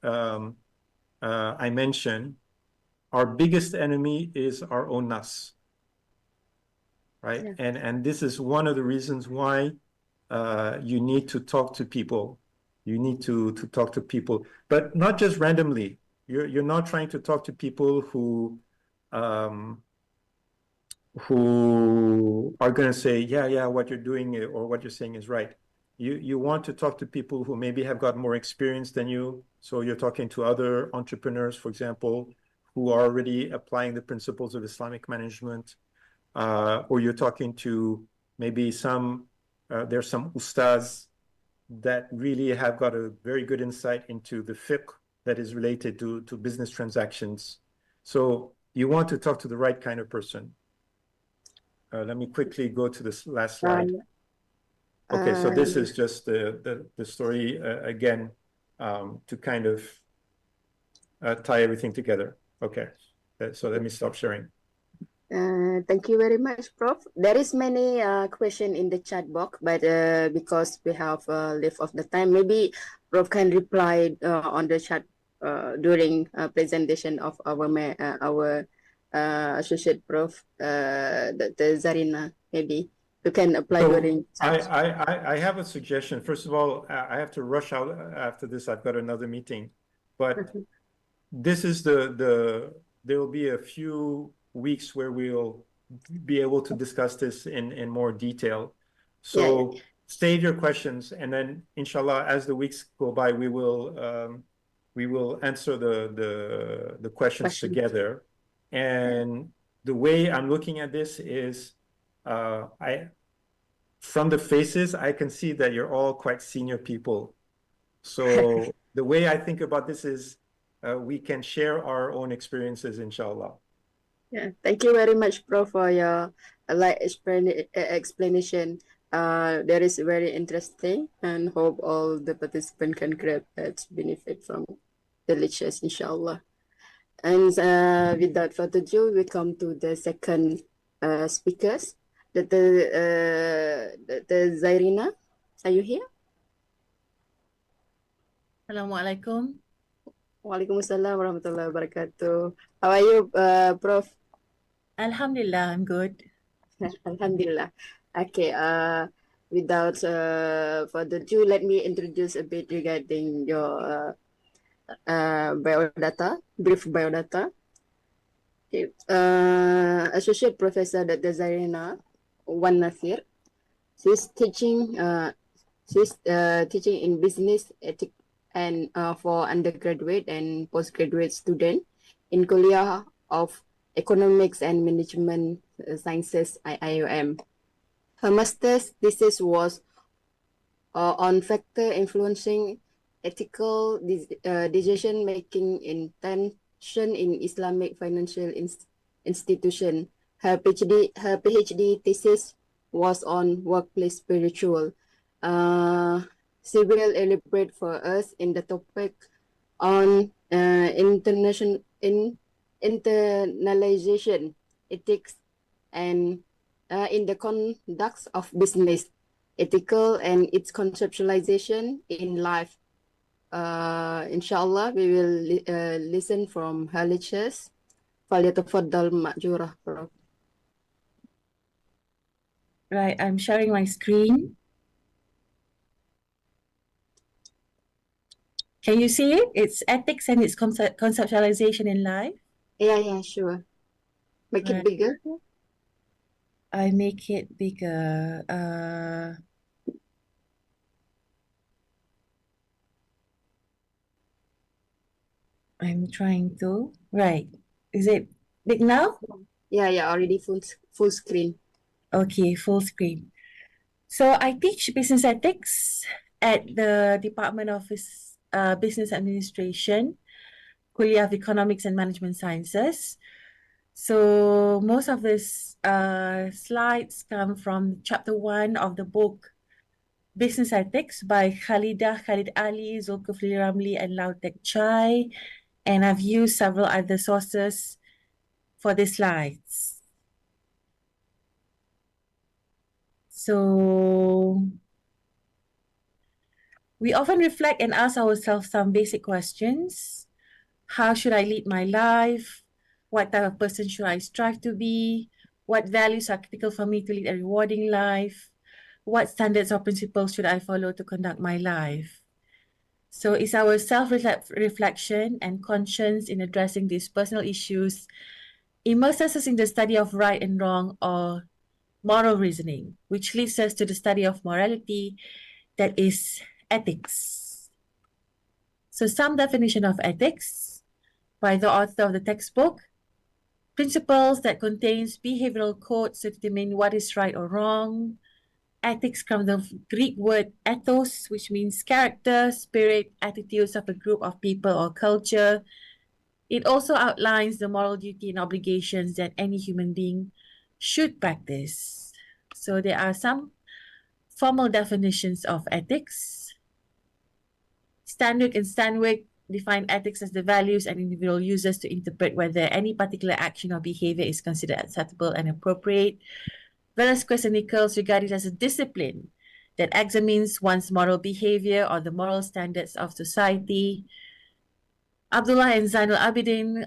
I mentioned. Our biggest enemy is our own nas, right? Yeah. And this is one of the reasons why you need to talk to people. You need to talk to people, but not just randomly. You're not trying to talk to people who are going to say, yeah, what you're doing or what you're saying is right. You want to talk to people who maybe have got more experience than you. So you're talking to other entrepreneurs, for example, who are already applying the principles of Islamic management, or you're talking to maybe there's some ustaz that really have got a very good insight into the fiqh that is related to business transactions. So you want to talk to the right kind of person. Let me quickly go to this last slide. Okay, so this is just the story again, to kind of tie everything together. Okay, so let me stop sharing. Thank you very much, Prof. There is many question in the chat box, but because we have left of the time, maybe Prof can reply on the chat during presentation of our associate Prof, Dr. Zaireena, maybe. you can apply So during such. I have a suggestion. First of all, I have to rush out after this. I've got another meeting, but Mhm. this is there will be a few weeks where we'll be able to discuss this in more detail. Yeah, yeah, So save your questions, and then inshallah, as the weeks go by, we will answer the questions question. together. And the way I'm looking at this is, I from the faces, I can see that you're all quite senior people. So the way I think about this is, we can share our own experiences, inshallah. Yeah, thank you very much, Prof, for your explanation. That is very interesting, and hope all the participants can grab that benefit from the lectures, inshallah. And without further ado, we come to the second speakers. The Zaireena, are you here? Assalamualaikum. Waalaikumsalam warahmatullahi wabarakatuh. How are you, Prof? Alhamdulillah, I'm good. Alhamdulillah. Okay, without further ado, let me introduce a bit regarding your biodata, brief biodata. Okay. Associate Professor Dr. Zaireena Wan Nasir. She's teaching teaching in business ethics and for undergraduate and postgraduate student in Kuliah of Economics and Management Sciences IIUM. Her master's thesis was on factor influencing ethical decision making in tension in Islamic financial institution. Her PhD thesis was on workplace spiritual. She will elaborate for us in the topic on internalization, ethics, and in the conduct of business, ethical and its conceptualization in life. Inshallah, we will listen from her lectures. فليتفضل مأجورة. Right, I'm sharing my screen. Can you see it? It's ethics and its conceptualization in life. Yeah, sure. Make it Right. bigger. I make it bigger. I'm trying to. Right. Is it big now? Yeah, already full screen. Okay, full screen. So I teach business ethics at the Department of Business Administration, Kuliah of Economics and Management Sciences. So most of these slides come from chapter 1 of the book Business Ethics by Khalid Ali, Zulkifli Ramli, and Lautek Chai. And I've used several other sources for these slides. So we often reflect and ask ourselves some basic questions. How should I lead my life? What type of person should I strive to be? What values are critical for me to lead a rewarding life? What standards or principles should I follow to conduct my life? So it's our self-reflection and conscience in addressing these personal issues immerses us in the study of right and wrong or moral reasoning, which leads us to the study of morality, that is ethics. So some definition of ethics by the author of the textbook: principles that contains behavioral codes to determine what is right or wrong. Ethics from the Greek word ethos, which means character, spirit, attitudes of a group of people or culture. It also outlines the moral duty and obligations that any human being should practice. So there are some formal definitions of ethics. Stanwyck and Stanwyck define ethics as the values an individual uses to interpret whether any particular action or behavior is considered acceptable and appropriate. Velasquez and Nichols regard it as a discipline that examines one's moral behavior or the moral standards of society. Abdullah and Zainul Abidin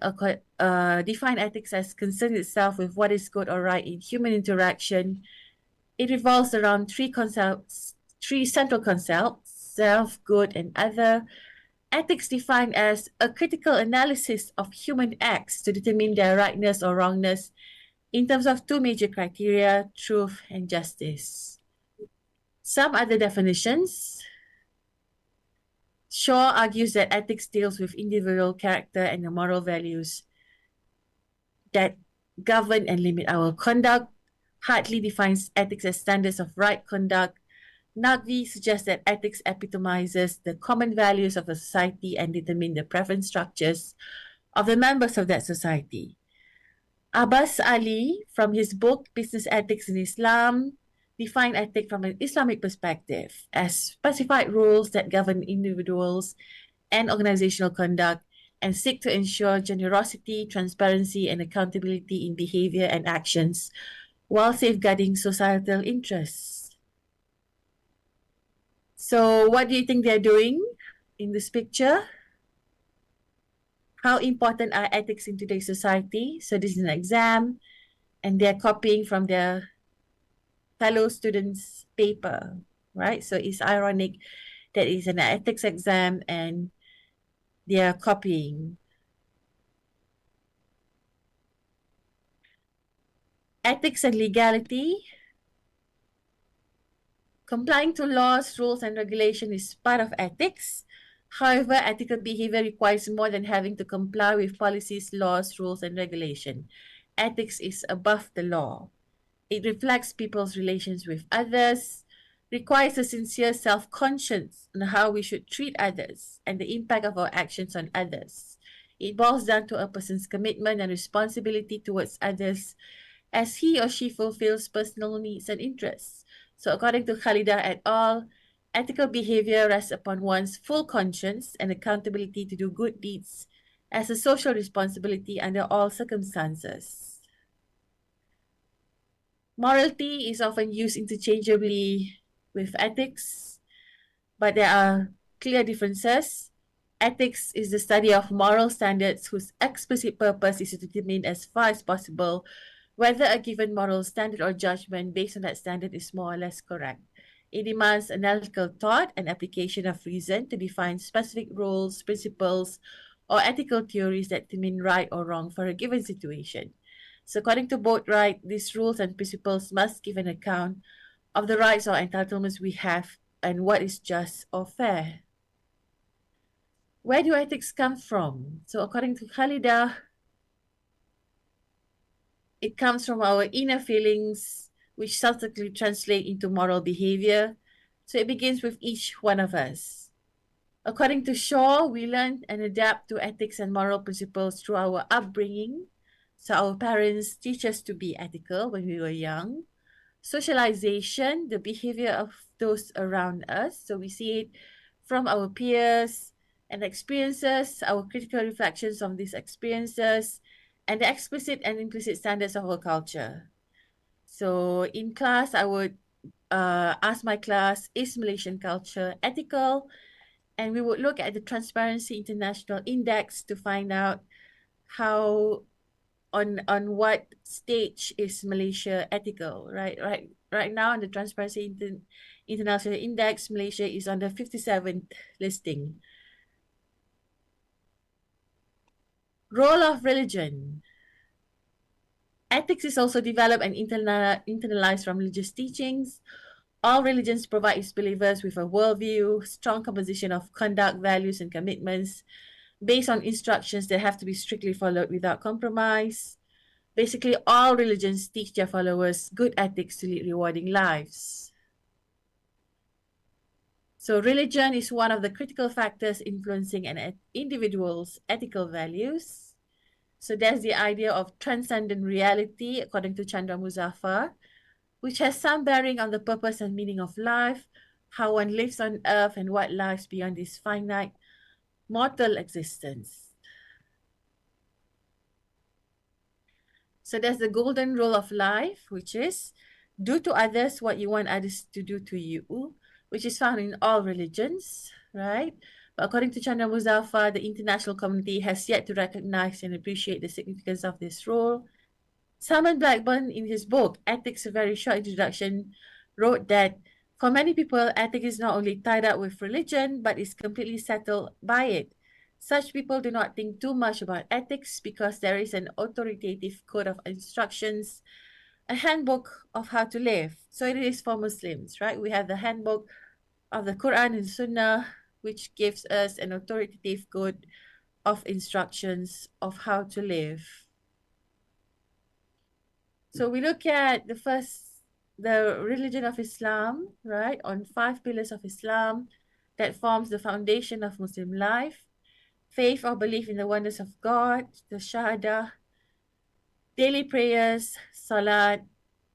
define ethics as concern itself with what is good or right in human interaction It revolves around three central concepts: self, good, and other. Ethics defined as a critical analysis of human acts to determine their rightness or wrongness in terms of two major criteria: truth and justice. Some other definitions. Shaw argues that ethics deals with individual character and the moral values that govern and limit our conduct. Hartley defines ethics as standards of right conduct. Naqvi suggests that ethics epitomizes the common values of a society and determine the preference structures of the members of that society. Abbas Ali, from his book Business Ethics in Islam, defined ethics from an Islamic perspective as specified rules that govern individuals and organizational conduct and seek to ensure generosity, transparency, and accountability in behavior and actions while safeguarding societal interests. So what do you think they're doing in this picture? How important are ethics in today's society? So this is an exam, and they're copying from their fellow students' paper, right? So it's ironic that it's an ethics exam and they are copying. Ethics and legality. Complying to laws, rules, and regulation is part of ethics. However, ethical behavior requires more than having to comply with policies, laws, rules, and regulation. Ethics is above the law. It reflects people's relations with others, requires a sincere self-conscience on how we should treat others and the impact of our actions on others. It boils down to a person's commitment and responsibility towards others as he or she fulfills personal needs and interests. So according to Khalida et al., ethical behavior rests upon one's full conscience and accountability to do good deeds as a social responsibility under all circumstances. Morality is often used interchangeably with ethics, but there are clear differences. Ethics is the study of moral standards whose explicit purpose is to determine as far as possible whether a given moral standard or judgment based on that standard is more or less correct. It demands analytical thought and application of reason to define specific rules, principles, or ethical theories that determine right or wrong for a given situation. So according to Boatwright, these rules and principles must give an account of the rights or entitlements we have and what is just or fair. Where do ethics come from? So according to Khalida, it comes from our inner feelings, which subsequently translate into moral behavior. So it begins with each one of us. According to Shaw, we learn and adapt to ethics and moral principles through our upbringing. So our parents teach us to be ethical when we were young. Socialization, the behavior of those around us. So we see it from our peers and experiences, our critical reflections on these experiences, and the explicit and implicit standards of our culture. So in class, I would ask my class, is Malaysian culture ethical? And we would look at the Transparency International Index to find out how on what stage is Malaysia ethical, right? Right now on the Transparency International Index, Malaysia is on the 57th listing. Role of religion. Ethics is also developed and internalized from religious teachings. All religions provide its believers with a worldview, strong composition of conduct, values, and commitments based on instructions that have to be strictly followed without compromise. Basically, all religions teach their followers good ethics to lead rewarding lives. So religion is one of the critical factors influencing an individual's ethical values. So there's the idea of transcendent reality, according to Chandra Muzaffar, which has some bearing on the purpose and meaning of life, how one lives on earth, and what lies beyond this finite mortal existence. So there's the golden rule of life, which is do to others what you want others to do to you, which is found in all religions, right? But according to Chandra Muzaffar, the international community has yet to recognize and appreciate the significance of this rule. Simon Blackburn, in his book, Ethics, a Very Short Introduction, wrote that for many people, ethics is not only tied up with religion, but is completely settled by it. Such people do not think too much about ethics because there is an authoritative code of instructions, a handbook of how to live. So it is for Muslims, right? We have the handbook of the Quran and Sunnah, which gives us an authoritative code of instructions of how to live. So we look at the religion of Islam, right, on 5 pillars of Islam that forms the foundation of Muslim life: faith or belief in the oneness of God, the Shahada, daily prayers, salat,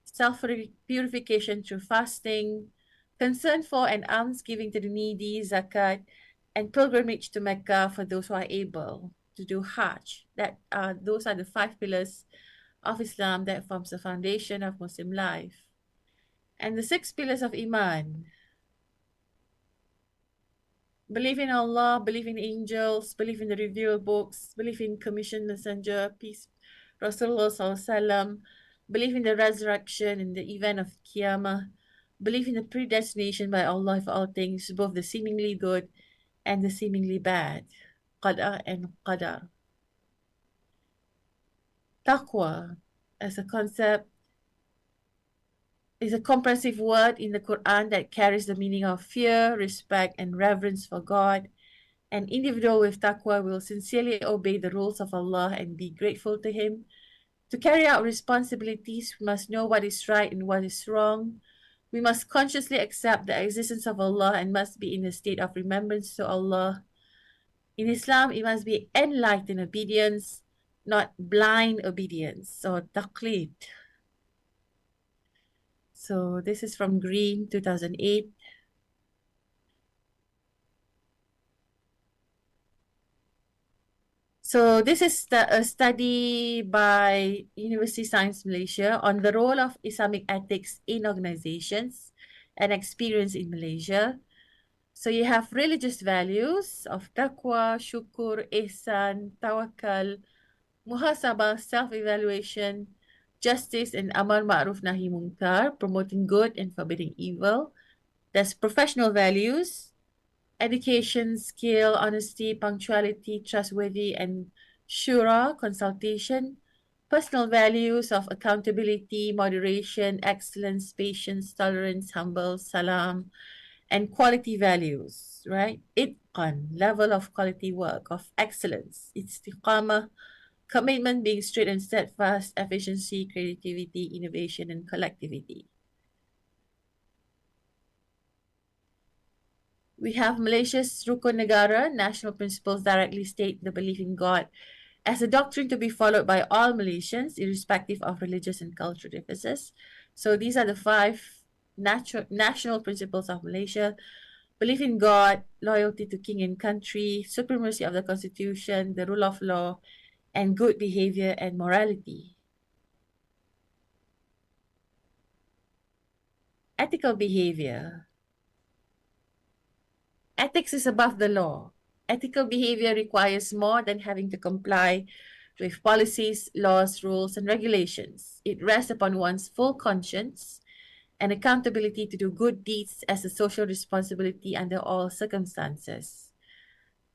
self-purification through fasting, concern for and almsgiving to the needy, zakat, and pilgrimage to Mecca for those who are able to do Hajj. Those are the 5 pillars of Islam that forms the foundation of Muslim life. And the 6 pillars of Iman: believe in Allah, believe in angels, believe in the revealed books, believe in commissioned messenger, peace, Rasulullah SAW, believe in the resurrection and the event of Qiyamah, believe in the predestination by Allah for all things, both the seemingly good and the seemingly bad, qada and qadar. Taqwa as a concept is a comprehensive word in the Quran that carries the meaning of fear, respect, and reverence for God. An individual with taqwa will sincerely obey the rules of Allah and be grateful to Him. To carry out responsibilities, we must know what is right and what is wrong. We must consciously accept the existence of Allah and must be in a state of remembrance to Allah. In Islam, it must be enlightened obedience, not blind obedience or taqlid. So this is from Green, 2008. So this is a study by University of Science Malaysia on the role of Islamic ethics in organizations and experience in Malaysia. So you have religious values of taqwa, syukur, ihsan, tawakal, muhasabah, self-evaluation, justice, and amar ma'ruf nahi munkar, promoting good and forbidding evil. There's professional values: education, skill, honesty, punctuality, trustworthy, and shura, consultation. Personal values of accountability, moderation, excellence, patience, tolerance, humble, salam, and quality values, right? Itqan, level of quality work, of excellence. Istiqamah, commitment, being straight and steadfast, efficiency, creativity, innovation, and collectivity. We have Malaysia's Rukun Negara. National principles directly state the belief in God as a doctrine to be followed by all Malaysians, irrespective of religious and cultural differences. So these are the 5 national principles of Malaysia: belief in God, loyalty to king and country, supremacy of the constitution, the rule of law, and good behavior and morality. Ethical behavior. Ethics is above the law. Ethical behavior requires more than having to comply with policies, laws, rules, and regulations. It rests upon one's full conscience and accountability to do good deeds as a social responsibility under all circumstances.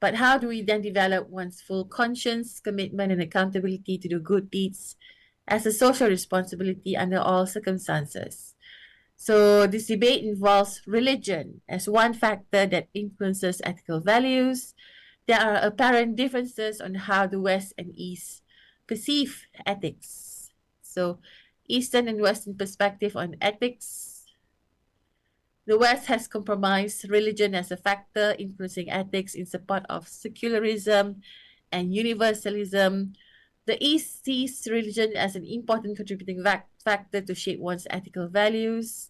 But how do we then develop one's full conscience, commitment, and accountability to do good deeds as a social responsibility under all circumstances? So this debate involves religion as one factor that influences ethical values. There are apparent differences on how the West and East perceive ethics. So Eastern and Western perspective on ethics. The West has compromised religion as a factor influencing ethics in support of secularism and universalism. The East sees religion as an important contributing factor to shape one's ethical values.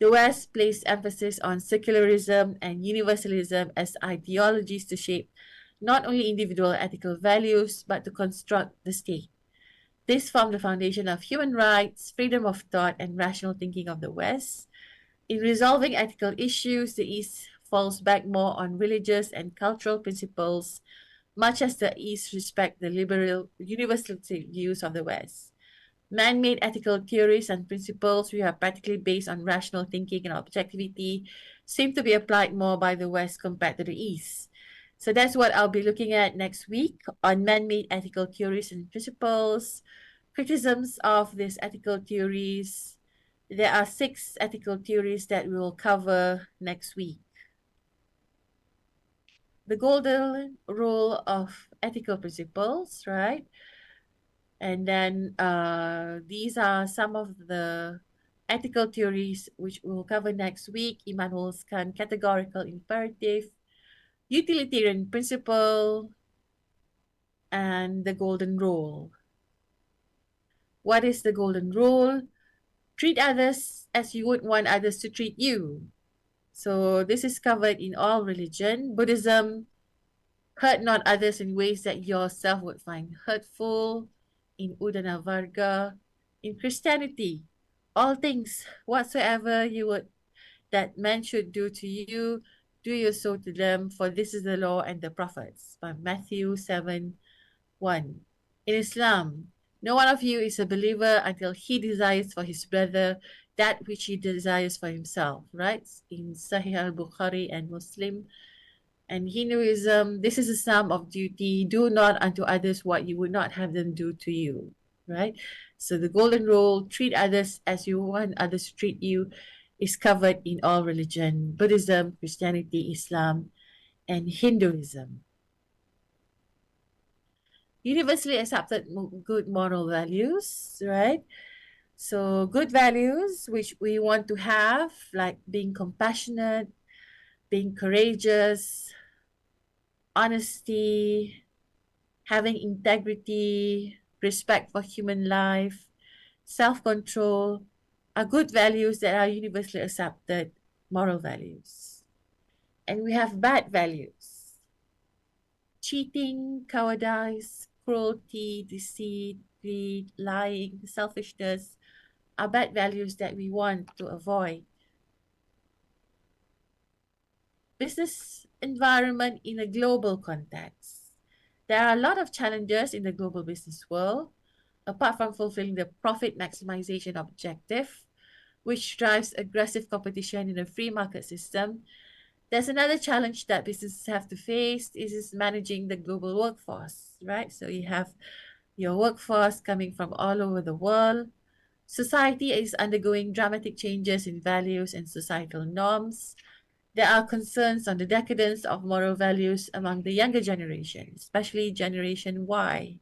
The West placed emphasis on secularism and universalism as ideologies to shape not only individual ethical values, but to construct the state. This formed the foundation of human rights, freedom of thought, and rational thinking of the West. In resolving ethical issues, the East falls back more on religious and cultural principles, much as the East respect the liberal universalist views of the West. Man-made ethical theories and principles, which are practically based on rational thinking and objectivity, seem to be applied more by the West compared to the East. So that's what I'll be looking at next week on man-made ethical theories and principles, criticisms of these ethical theories. There are 6 ethical theories that we will cover next week. The golden rule of ethical principles, right? And then these are some of the ethical theories which we'll cover next week. Immanuel's Kant categorical imperative, utilitarian principle, and the golden rule. What is the golden rule? Treat others as you would want others to treat you. So this is covered in all religion. Buddhism, hurt not others in ways that yourself would find hurtful. In Udana Varga, in Christianity, all things whatsoever you would that men should do to you, do you so to them, for this is the law and the prophets. By Matthew 7:1. In Islam, no one of you is a believer until he desires for his brother that which he desires for himself, right? In Sahih al-Bukhari and Muslim. And Hinduism, this is a sum of duty. Do not unto others what you would not have them do to you, right? So the golden rule, treat others as you want others to treat you, is covered in all religion: Buddhism, Christianity, Islam, and Hinduism. Universally accepted good moral values, right? So good values which we want to have, like being compassionate, being courageous, honesty, having integrity, respect for human life, self-control, are good values that are universally accepted moral values. And we have bad values: cheating, cowardice, cruelty, deceit, greed, lying, selfishness are bad values that we want to avoid. Business environment in a global context. There are a lot of challenges in the global business world. Apart from fulfilling the profit maximization objective, which drives aggressive competition in a free market system, there's another challenge that businesses have to face is managing the global workforce, right? So you have your workforce coming from all over the world. Society is undergoing dramatic changes in values and societal norms. There are concerns on the decadence of moral values among the younger generation, especially Generation Y.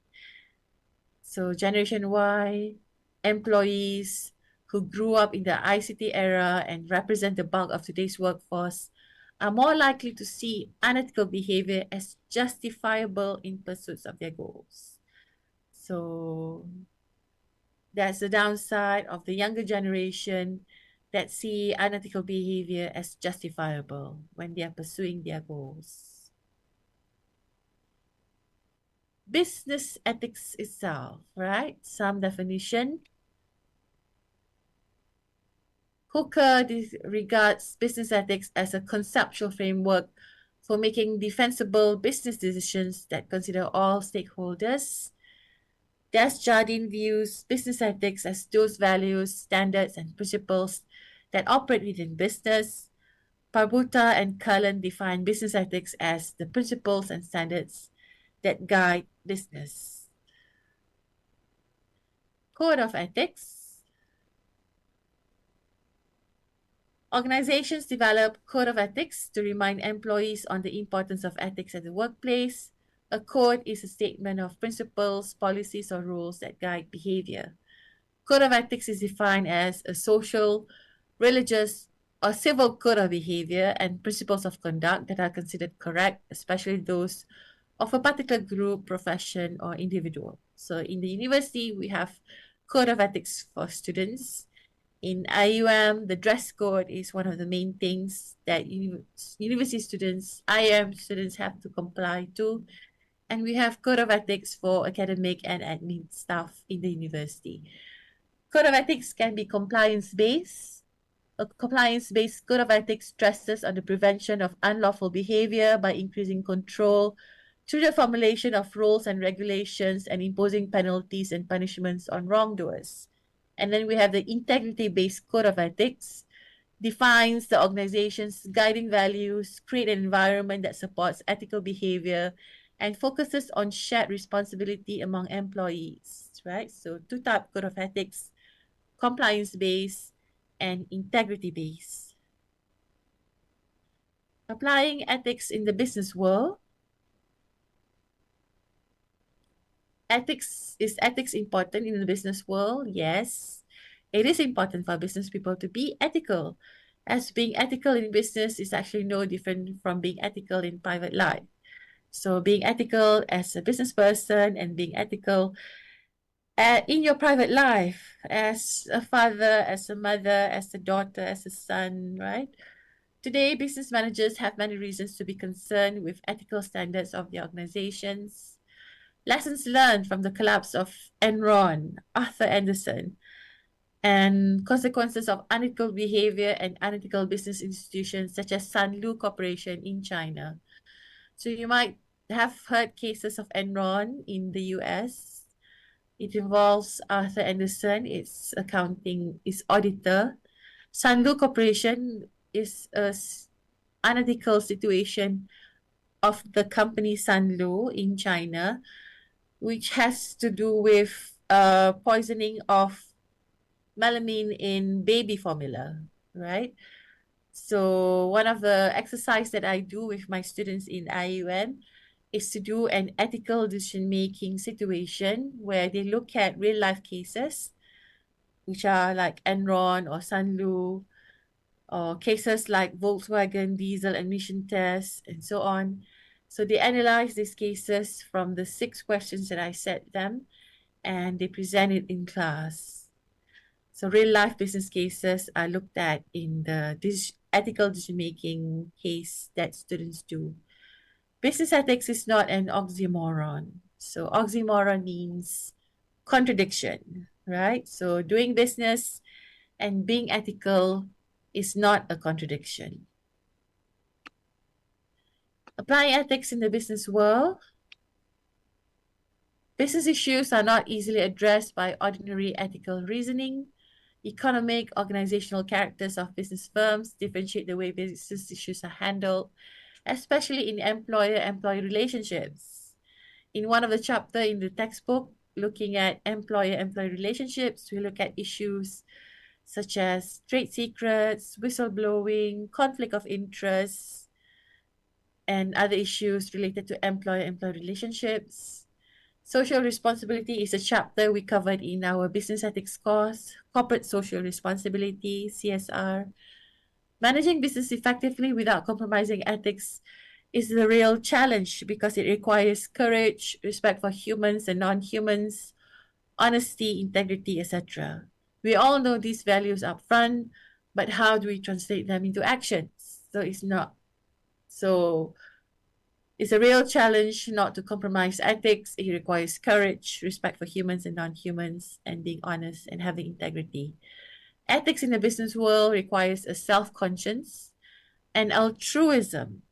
So Generation Y, employees who grew up in the ICT era and represent the bulk of today's workforce, are more likely to see unethical behavior as justifiable in pursuits of their goals. So that's the downside of the younger generation that see unethical behavior as justifiable when they are pursuing their goals. Business ethics itself, right? Some definition. Hooker regards business ethics as a conceptual framework for making defensible business decisions that consider all stakeholders. Jardine views business ethics as those values, standards, and principles that operate within business. Parbuta and Cullen define business ethics as the principles and standards that guide business. Code of ethics. Organizations develop code of ethics to remind employees on the importance of ethics at the workplace. A code is a statement of principles, policies, or rules that guide behavior. Code of ethics is defined as a social, religious, or civil code of behavior and principles of conduct that are considered correct, especially those of a particular group, profession, or individual. So in the university, we have code of ethics for students. In IUM, the dress code is one of the main things that university students, IUM students have to comply to. And we have code of ethics for academic and admin staff in the university. Code of ethics can be compliance-based. A compliance-based code of ethics stresses on the prevention of unlawful behavior by increasing control, through the formulation of rules and regulations and imposing penalties and punishments on wrongdoers. And then we have the integrity-based code of ethics, defines the organization's guiding values, create an environment that supports ethical behavior, and focuses on shared responsibility among employees, right? So two-type code of ethics, compliance-based and integrity-based. Applying ethics in the business world. Is ethics important in the business world? Yes. It is important for business people to be ethical, as being ethical in business is actually no different from being ethical in private life. So being ethical as a business person and being ethical in your private life as a father, as a mother, as a daughter, as a son, right? Today, business managers have many reasons to be concerned with ethical standards of their organizations. Lessons learned from the collapse of Enron, Arthur Andersen, and consequences of unethical behavior and unethical business institutions such as Sanlu Corporation in China. So you might have heard cases of Enron in the US. It involves Arthur Andersen, its auditor. Sanlu Corporation is a unethical situation of the company Sanlu in China, which has to do with poisoning of melamine in baby formula, right? So one of the exercise that I do with my students in IUN is to do an ethical decision-making situation where they look at real-life cases, which are like Enron or Sanlu, or cases like Volkswagen diesel emission tests and so on. So they analyze these cases from the 6 questions that I set them, and they present it in class. So real life business cases are looked at in the ethical decision-making case that students do. Business ethics is not an oxymoron. So oxymoron means contradiction, right? So doing business and being ethical is not a contradiction. Applying ethics in the business world. Business issues are not easily addressed by ordinary ethical reasoning. Economic, organizational characters of business firms differentiate the way business issues are handled, especially in employer-employee relationships. In one of the chapters in the textbook, looking at employer-employee relationships, we look at issues such as trade secrets, whistleblowing, conflict of interest, and other issues related to employer-employee relationships. Social responsibility is a chapter we covered in our business ethics course, corporate social responsibility, CSR. Managing business effectively without compromising ethics is the real challenge because it requires courage, respect for humans and non-humans, honesty, integrity, etc. We all know these values up front, but how do we translate them into actions? It's a real challenge not to compromise ethics. It requires courage, respect for humans and non-humans, and being honest and having integrity. Ethics in the business world requires a self-conscience and altruism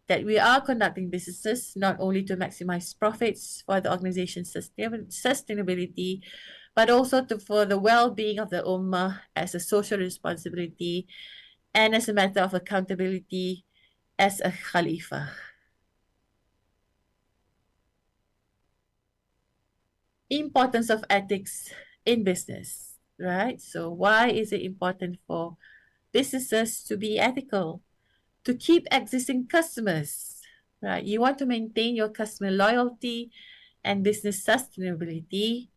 that we are conducting businesses not only to maximize profits for the organization's sustainability, but also for the well-being of the Ummah as a social responsibility and as a matter of accountability as a Khalifa. Importance of ethics in business, right? So why is it important for businesses to be ethical? To keep existing customers, right? You want to maintain your customer loyalty and business sustainability,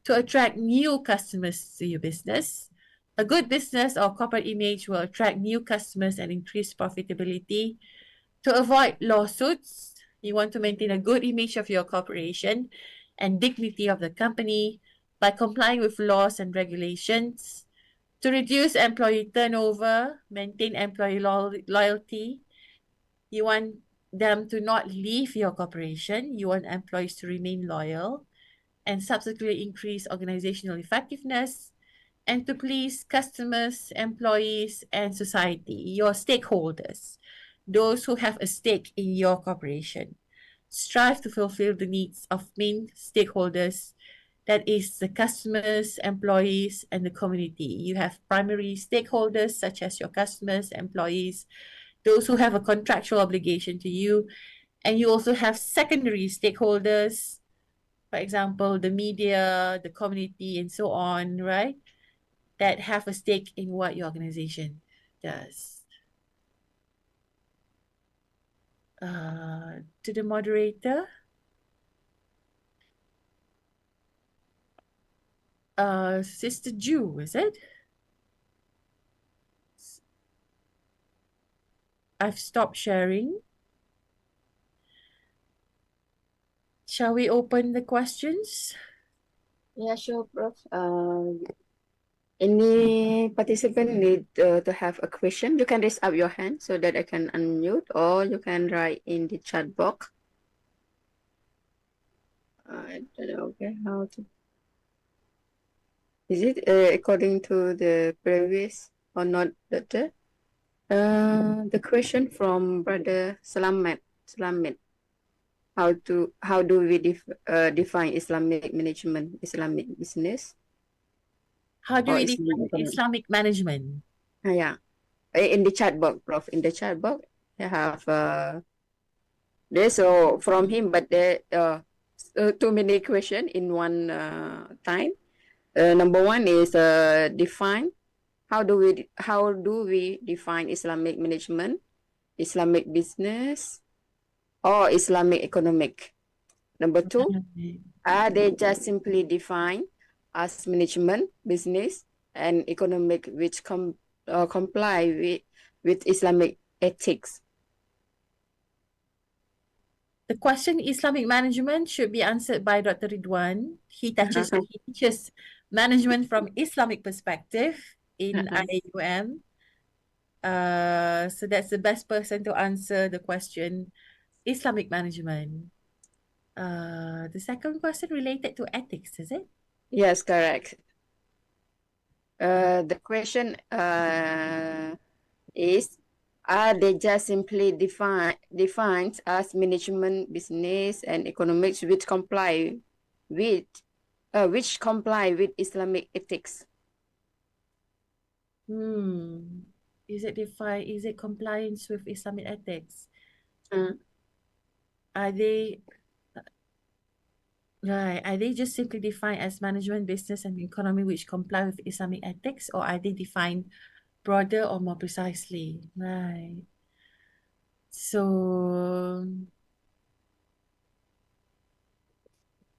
to attract new customers to your business. A good business or corporate image will attract new customers and increase profitability. To avoid lawsuits, you want to maintain a good image of your corporation and dignity of the company by complying with laws and regulations. To reduce employee turnover, maintain employee loyalty. You want them to not leave your corporation. You want employees to remain loyal and subsequently increase organizational effectiveness, and to please customers, employees, and society, your stakeholders, those who have a stake in your corporation. strive to fulfill the needs of main stakeholders, that is the customers, employees, and the community. You have primary stakeholders such as your customers, employees, those who have a contractual obligation to you, and you also have secondary stakeholders, for example, the media, the community, and so on, right? That have a stake in what your organization does. To the moderator, Sister Ju, is it? I've stopped sharing. Shall we open the questions? Yeah, sure, Prof. Any participant need to have a question? You can raise up your hand so that I can unmute, or you can write in the chat box. I don't know, okay, how to. Is it according to the previous or not, Doctor? The question from Brother Slamet. How do we define Islamic management, Islamic business? How do or we Islamic define economy? Islamic management? Yeah, in the chat box, Prof. In the chat box, I have there's so from him, but there too many questions in one time. Number one is define. How do we define Islamic management, Islamic business, or Islamic economic? Number two, are they just simply defined as management, business, and economic which comply with Islamic ethics? The question Islamic management should be answered by Dr. Ridwan. He teaches management from Islamic perspective in IIUM. So that's the best person to answer the question Islamic management. The second question related to ethics, is it? Yes, correct. The question is, are they just simply defined as management, business, and economics which comply with Islamic ethics? Is it compliance with Islamic ethics? Mm. Are they just simply defined as management, business, and economy which comply with Islamic ethics, or are they defined broader or more precisely? Right. So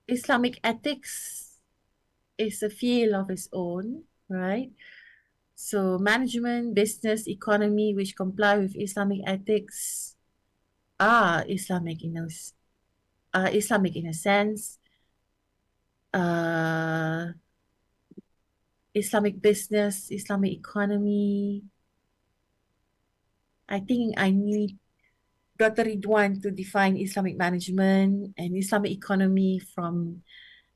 Islamic ethics is a field of its own, right? So management, business, economy which comply with Islamic ethics are Islamic in a sense. Islamic business, Islamic economy. I think I need Dr. Ridwan to define Islamic management and Islamic economy from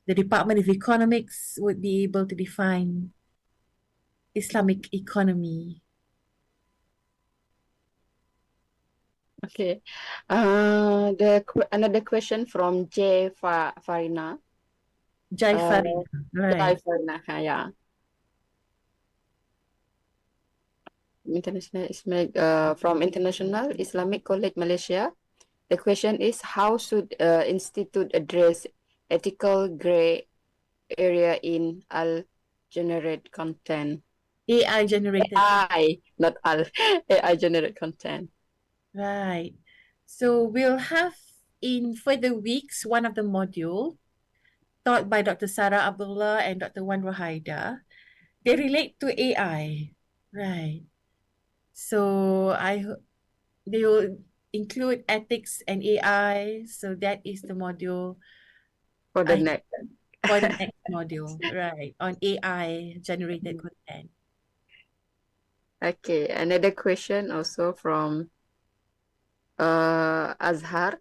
the Department of Economics would be able to define Islamic economy. Okay. Another question from Farina. Farina, right. Farina, yeah. From International Islamic College Malaysia. The question is, how should institute address ethical gray area in generate content? AI generated. AI, not AI generated content. Right. So we'll have in further weeks one of the module taught by Dr. Sarah Abdullah and Dr. Wan Rohaida. They relate to AI, right? So they will include ethics and AI. So that is the module For the next. For the next module, right? On AI generated content. Okay, another question also from Azhar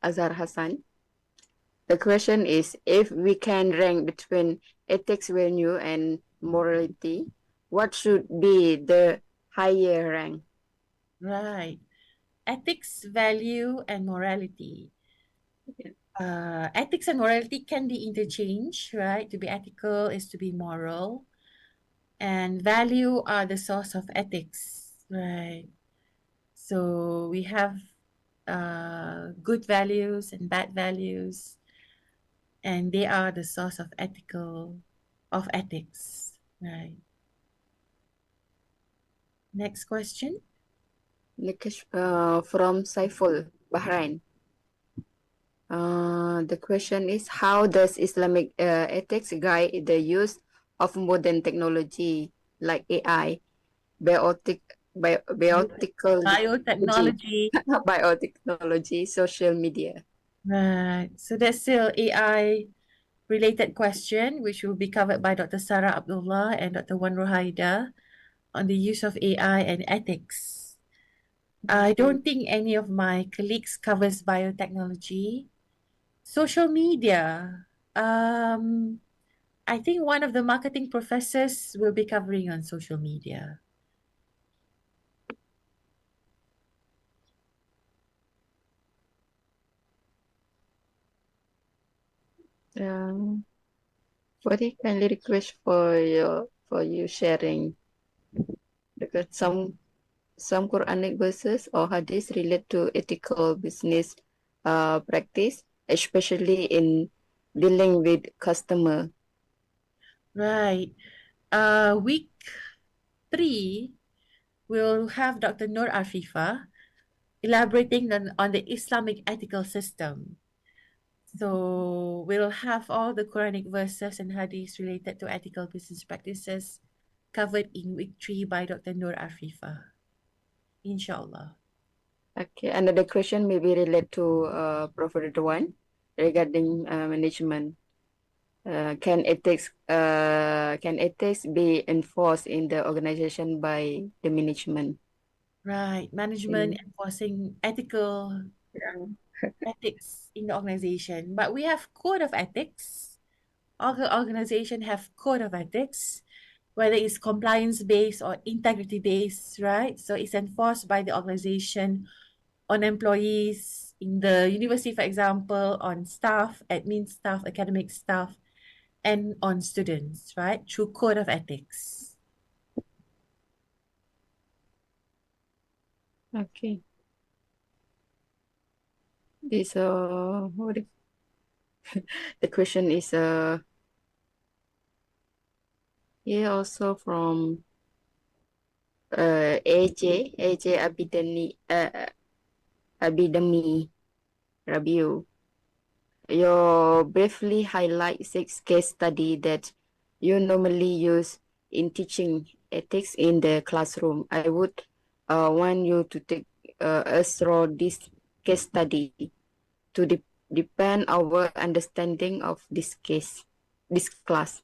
Hassan. The question is, if we can rank between ethics, value, and morality, what should be the higher rank? Right. Ethics, value, and morality. Ethics and morality can be interchanged, right? To be ethical is to be moral, and value are the source of ethics, right? So we have good values and bad values, and they are the source of ethics, right? Next question. Next, from Saiful, Bahrain. The question is, how does Islamic ethics guide the use of modern technology like AI, biotechnology, Biotechnology. biotechnology, social media? Right. So that's still AI related question, which will be covered by Dr. Sarah Abdullah and Dr. Wan Rohaida on the use of AI and ethics. I don't think any of my colleagues covers biotechnology. Social media. I think one of the marketing professors will be covering on social media. What I kindly request for you sharing, because some Quranic verses or hadiths relate to ethical business practice, especially in dealing with customer. Right. Week 3, we'll have Dr. Nur Afifa elaborating on the Islamic ethical system. So we'll have all the Quranic verses and hadiths related to ethical business practices covered in week 3 by Dr. Nur Afifa. Inshallah. Okay, another question may be related to Prophet Ridwan regarding management. Can ethics be enforced in the organization by the management? Right. Management enforcing ethical ethics in the organization. But we have code of ethics. All the organization have code of ethics, whether it's compliance based or integrity based, right? So it's enforced by the organization on employees in the university, for example, on staff, admin staff, academic staff, and on students, right? Through code of ethics. Okay. This the question is here also from AJ Abidami Rabiu. You briefly highlight 6 case study that you normally use in teaching ethics in the classroom. I would want you to take us through this case study to depend our understanding of this class.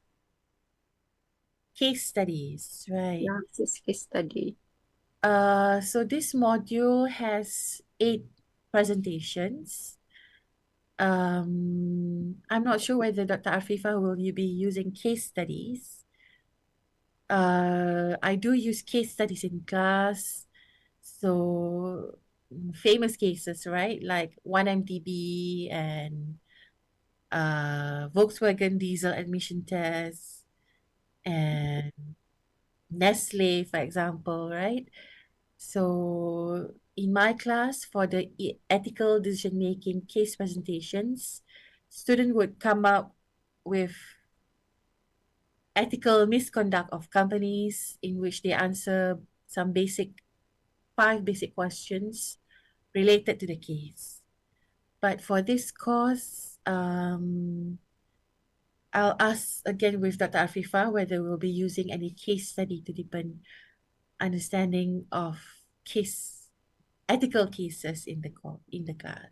Case studies, right? Yeah, this case study. So this module has 8 presentations. I'm not sure whether Dr. Afifa will you be using case studies. I do use case studies in class. So famous cases, right? Like 1MDB and Volkswagen diesel admission test and Nestle, for example, right? So in my class, for the ethical decision-making case presentations, student would come up with ethical misconduct of companies in which they answer some 5 basic questions related to the case. But for this course, I'll ask again with Dr. Afifa whether we'll be using any case study to deepen understanding of ethical cases in the class.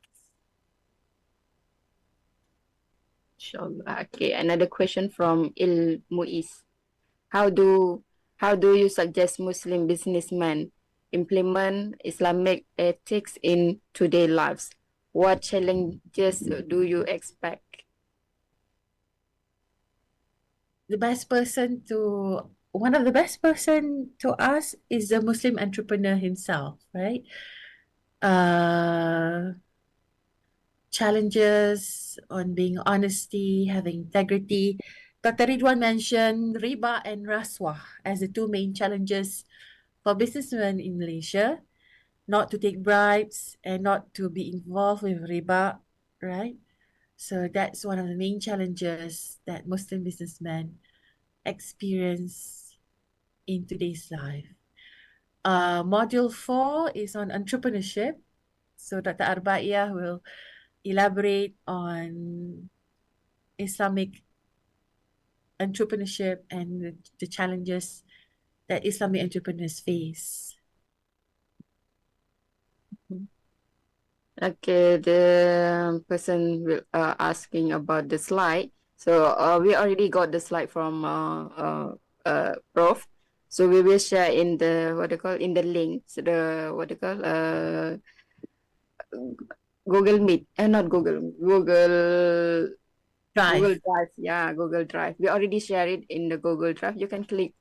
Inshallah. Okay, another question from Il Muiz. How do you suggest Muslim businessmen implement Islamic ethics in today's lives? What challenges do you expect? One of the best person to ask is the Muslim entrepreneur himself, right? challenges on being honesty, having integrity. Dr. Ridwan mentioned riba and raswah as the two main challenges for businessmen in Malaysia, not to take bribes and not to be involved with riba, right? So that's one of the main challenges that Muslim businessmen experience in today's life. Module 4 is on entrepreneurship. So Dr. Arbaiah will elaborate on Islamic entrepreneurship and the challenges that Islamic entrepreneurs face. Okay, the person will asking about the slide. So we already got the slide from Prof. So we will share in the in the links, the Google Meet, not Google Drive. Drive. Yeah, Google Drive. We already share it in the Google Drive. You can click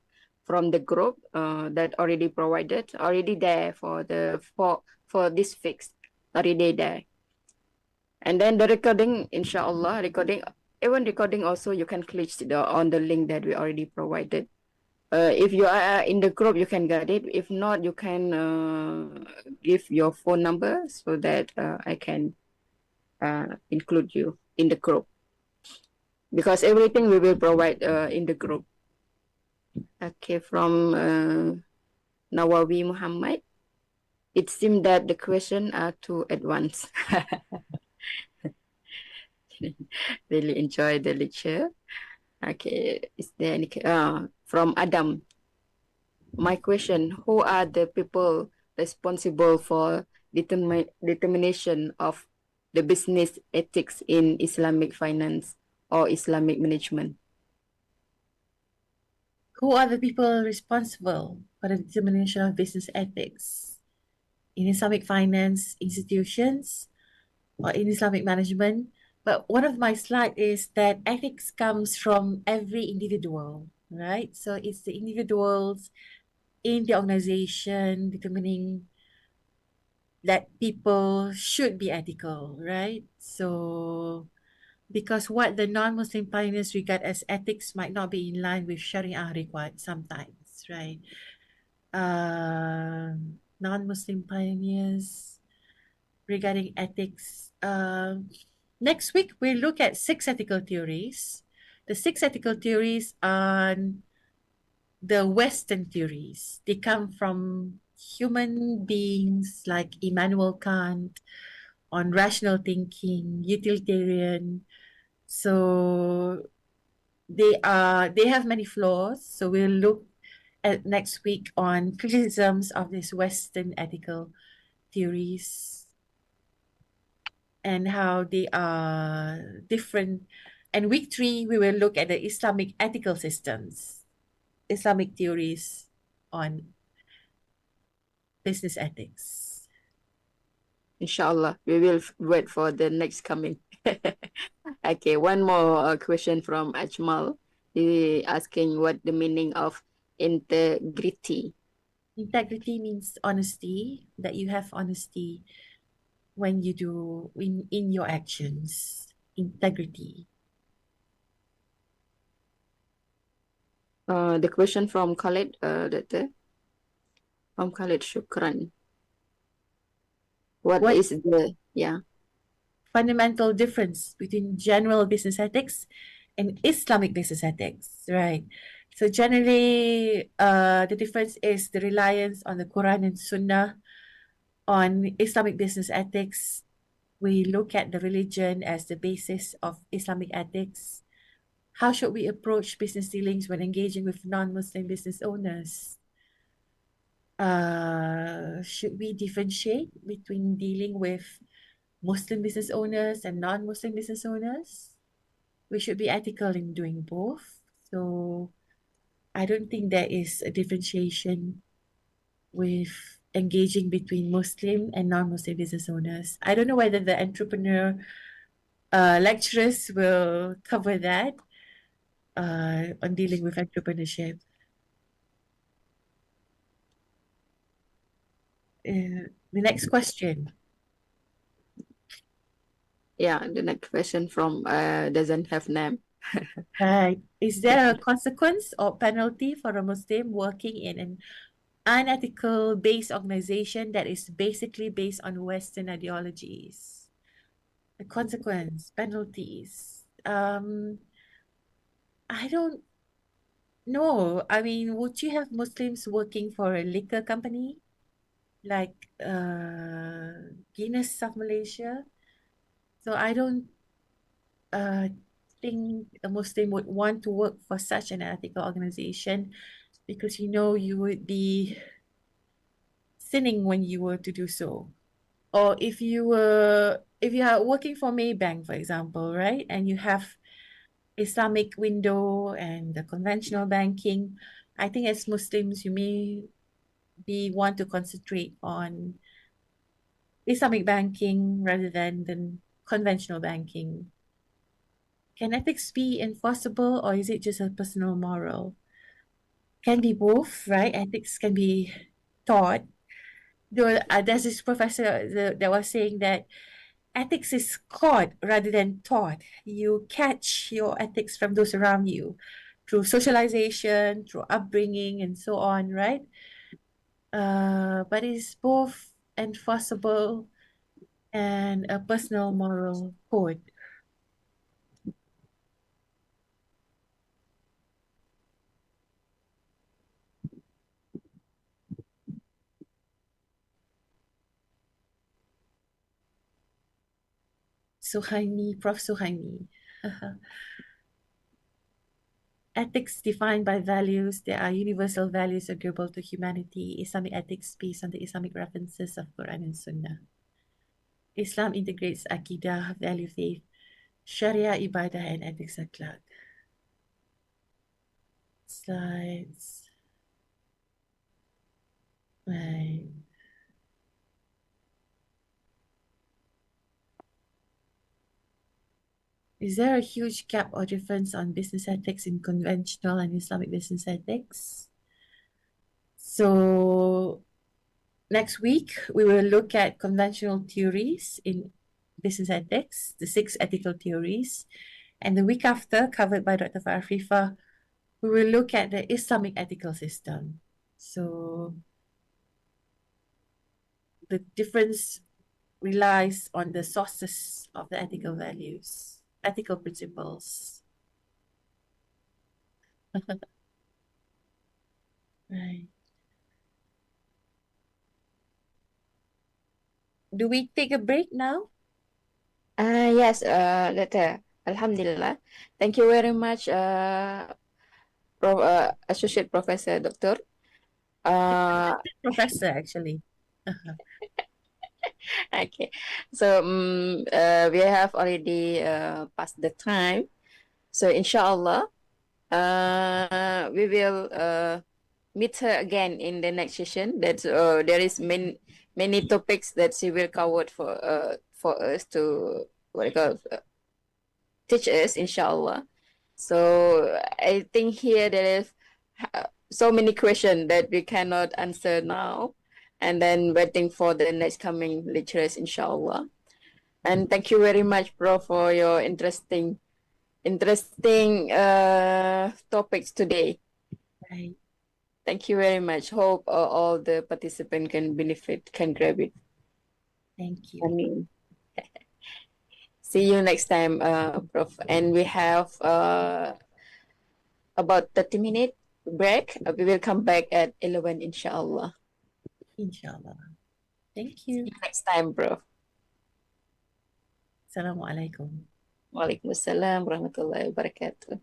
from the group that already provided, already there for this fix, already there. And then the recording, inshallah, even recording also you can click on the link that we already provided. If you are in the group, you can get it. If not, you can give your phone number so that I can include you in the group. Because everything we will provide in the group. Okay, from Nawawi Muhammad. It seems that the questions are too advanced. Really enjoy the lecture. Okay, is there any from Adam? My question: who are the people responsible for determination of the business ethics in Islamic finance or Islamic management? Who are the people responsible for the determination of business ethics in Islamic finance institutions or in Islamic management? But one of my slides is that ethics comes from every individual, right? So it's the individuals in the organization determining that people should be ethical, right? So because what the non-Muslim pioneers regard as ethics might not be in line with Sharia required sometimes, right? Non-Muslim pioneers regarding ethics. Next week, we'll look at 6 ethical theories. The 6 ethical theories are the Western theories. They come from human beings like Immanuel Kant on rational thinking, utilitarian. So they have many flaws. So we'll look at next week on criticisms of these Western ethical theories and how they are different. And week 3, we will look at the Islamic ethical systems, Islamic theories on business ethics. Inshallah, we will wait for the next coming. Okay, one more question from Ajmal. He asking what the meaning of integrity. Integrity means honesty, that you have honesty when you do in your actions. Integrity. The question from Khalid, from Khalid Shukran. What is the fundamental difference between general business ethics and Islamic business ethics, right? So generally, the difference is the reliance on the Quran and Sunnah. On Islamic business ethics, we look at the religion as the basis of Islamic ethics. How should we approach business dealings when engaging with non-Muslim business owners? Should we differentiate between dealing with Muslim business owners and non-Muslim business owners? We should be ethical in doing both. So I don't think there is a differentiation with engaging between Muslim and non-Muslim business owners. I don't know whether the entrepreneur lecturers will cover that on dealing with entrepreneurship. The next question. Yeah, the next question from doesn't have name. Right. Is there a consequence or penalty for a Muslim working in an unethical based organization that is basically based on Western ideologies? The consequence, penalties. I don't know. I mean, would you have Muslims working for a liquor company like Guinness of Malaysia? So I don't uh, think a Muslim would want to work for such an ethical organization because you know you would be sinning when you were to do so. Or if you are working for Maybank, for example, right, and you have Islamic window and the conventional banking, I think as Muslims you may be want to concentrate on Islamic banking rather than the conventional banking. Can ethics be enforceable or is it just a personal moral? Can be both, right? Ethics can be taught. There's this professor that was saying that ethics is caught rather than taught. You catch your ethics from those around you through socialization, through upbringing, and so on, right? But it's both enforceable and a personal moral code. Suhaimi, Prof. Suhaimi. Ethics defined by values, there are universal values agreeable to humanity. Islamic ethics based on the Islamic references of Quran and Sunnah. Islam integrates Aqidah, value faith, Sharia, Ibadah, and ethics akhlaq. Slides. Right. Is there a huge gap or difference on business ethics in conventional and Islamic business ethics? So next week, we will look at conventional theories in business ethics, the 6 ethical theories. And the week after, covered by Dr. Farifa, we will look at the Islamic ethical system. So the difference relies on the sources of the ethical values, ethical principles. Right. Do we take a break now? Yes, Doctor. Alhamdulillah. Thank you very much, Associate Professor Doctor. Professor, actually. Okay, so we have already passed the time. So inshallah, we will meet her again in the next session. That there is many topics that she will cover for us to what you call teach us, inshallah. So I think here there is so many questions that we cannot answer now, and then waiting for the next coming lectures, inshallah. And thank you very much, Prof, for your interesting topics today. Right. Thank you very much. Hope all the participants can benefit, can grab it. Thank I you. mean, see you next time, Prof. And we have about 30-minute break. We will come back at 11, inshallah. Inshallah. Thank See you. you next time, Prof. Assalamualaikum. Waalaikumsalam warahmatullahi wabarakatuh.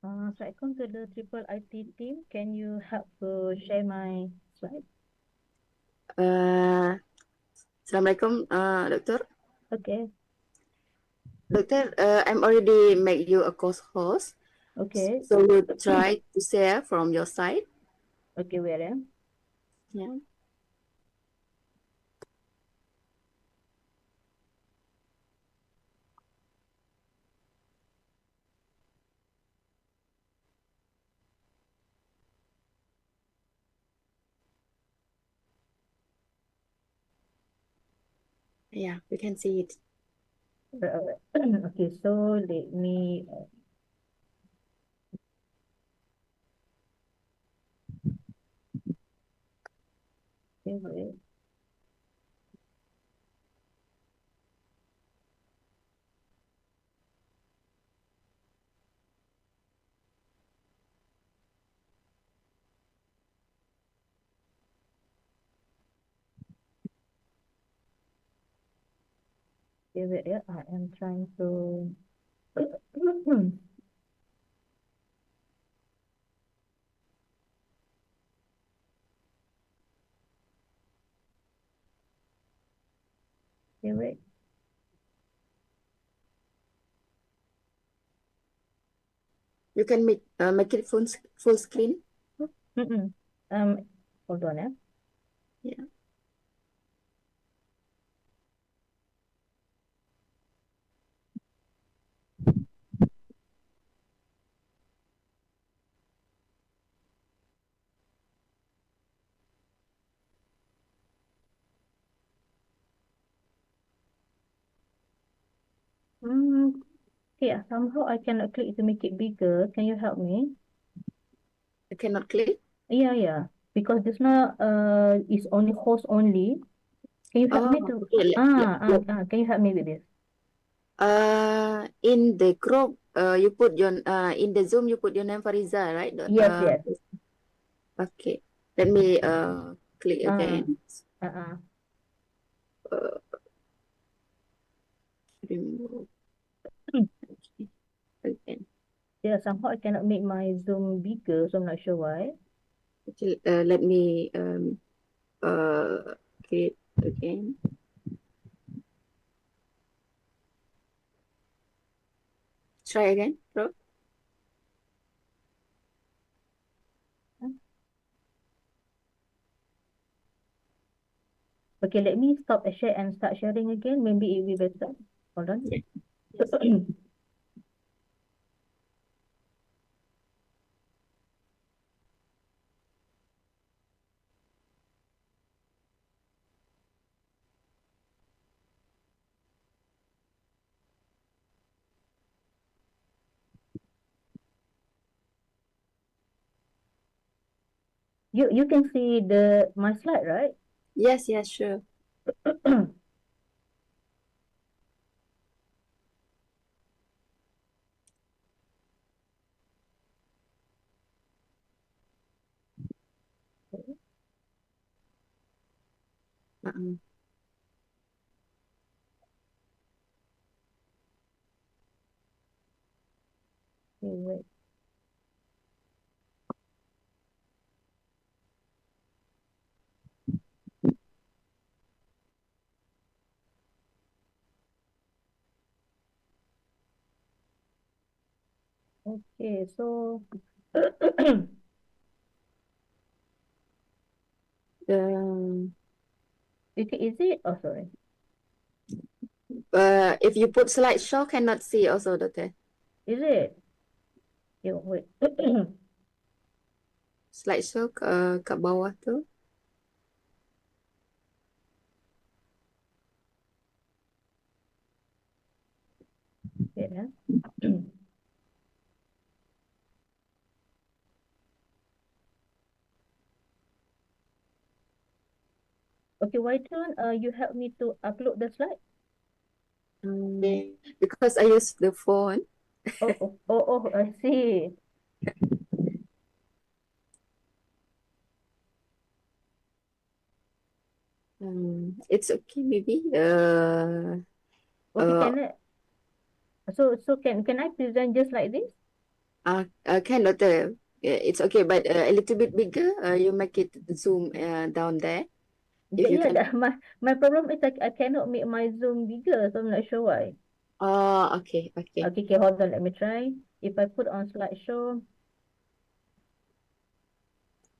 So I come to the IIIT team. Can you help to share my slide? Assalamualaikum, Doctor. Okay. Doctor, I'm already make you a course host. Okay. So you try to share from your side. Okay, where am? Yeah. Yeah, we can see it. Okay, so let me wait. Okay, wait, yeah, I am trying to okay, wait. You can make it full screen. Mm-mm. Hold on, eh? Yeah. Okay, somehow I cannot click to make it bigger. Can you help me? You cannot click. Yeah. Because this now is only host only. Can you help Oh, me to okay. can you help me with this? In the group, you put your in the Zoom, you put your name Fariza, right? Yes. Okay. Let me click Uh, again. uh. Uh, remove again. Yeah, somehow I cannot make my Zoom bigger, so I'm not sure why. Okay, let me create again. Try again, bro. Okay, let me stop a share and start sharing again. Maybe it will be better. Hold on. Yeah. Yes. You can see my slide, right? Yes, sure. Uh-uh. Okay, wait. Okay, so Um, okay, is it? Oh, sorry. if you put slideshow, cannot see also, Doctor. Is it? Yeah, wait. Slideshow kat bawah tu. Wait, eh? Okay, why don't you help me to upload the slide? Because I use the phone. I see. It's okay, maybe. Okay, Uh, can I? So can I present just like this? Can Doctor? It's okay, but a little bit bigger. You make it zoom down there. If you Yeah, can. my problem is I cannot make my Zoom bigger, so I'm not sure why. Oh, okay, okay. Okay, hold on, let me try. If I put on slideshow,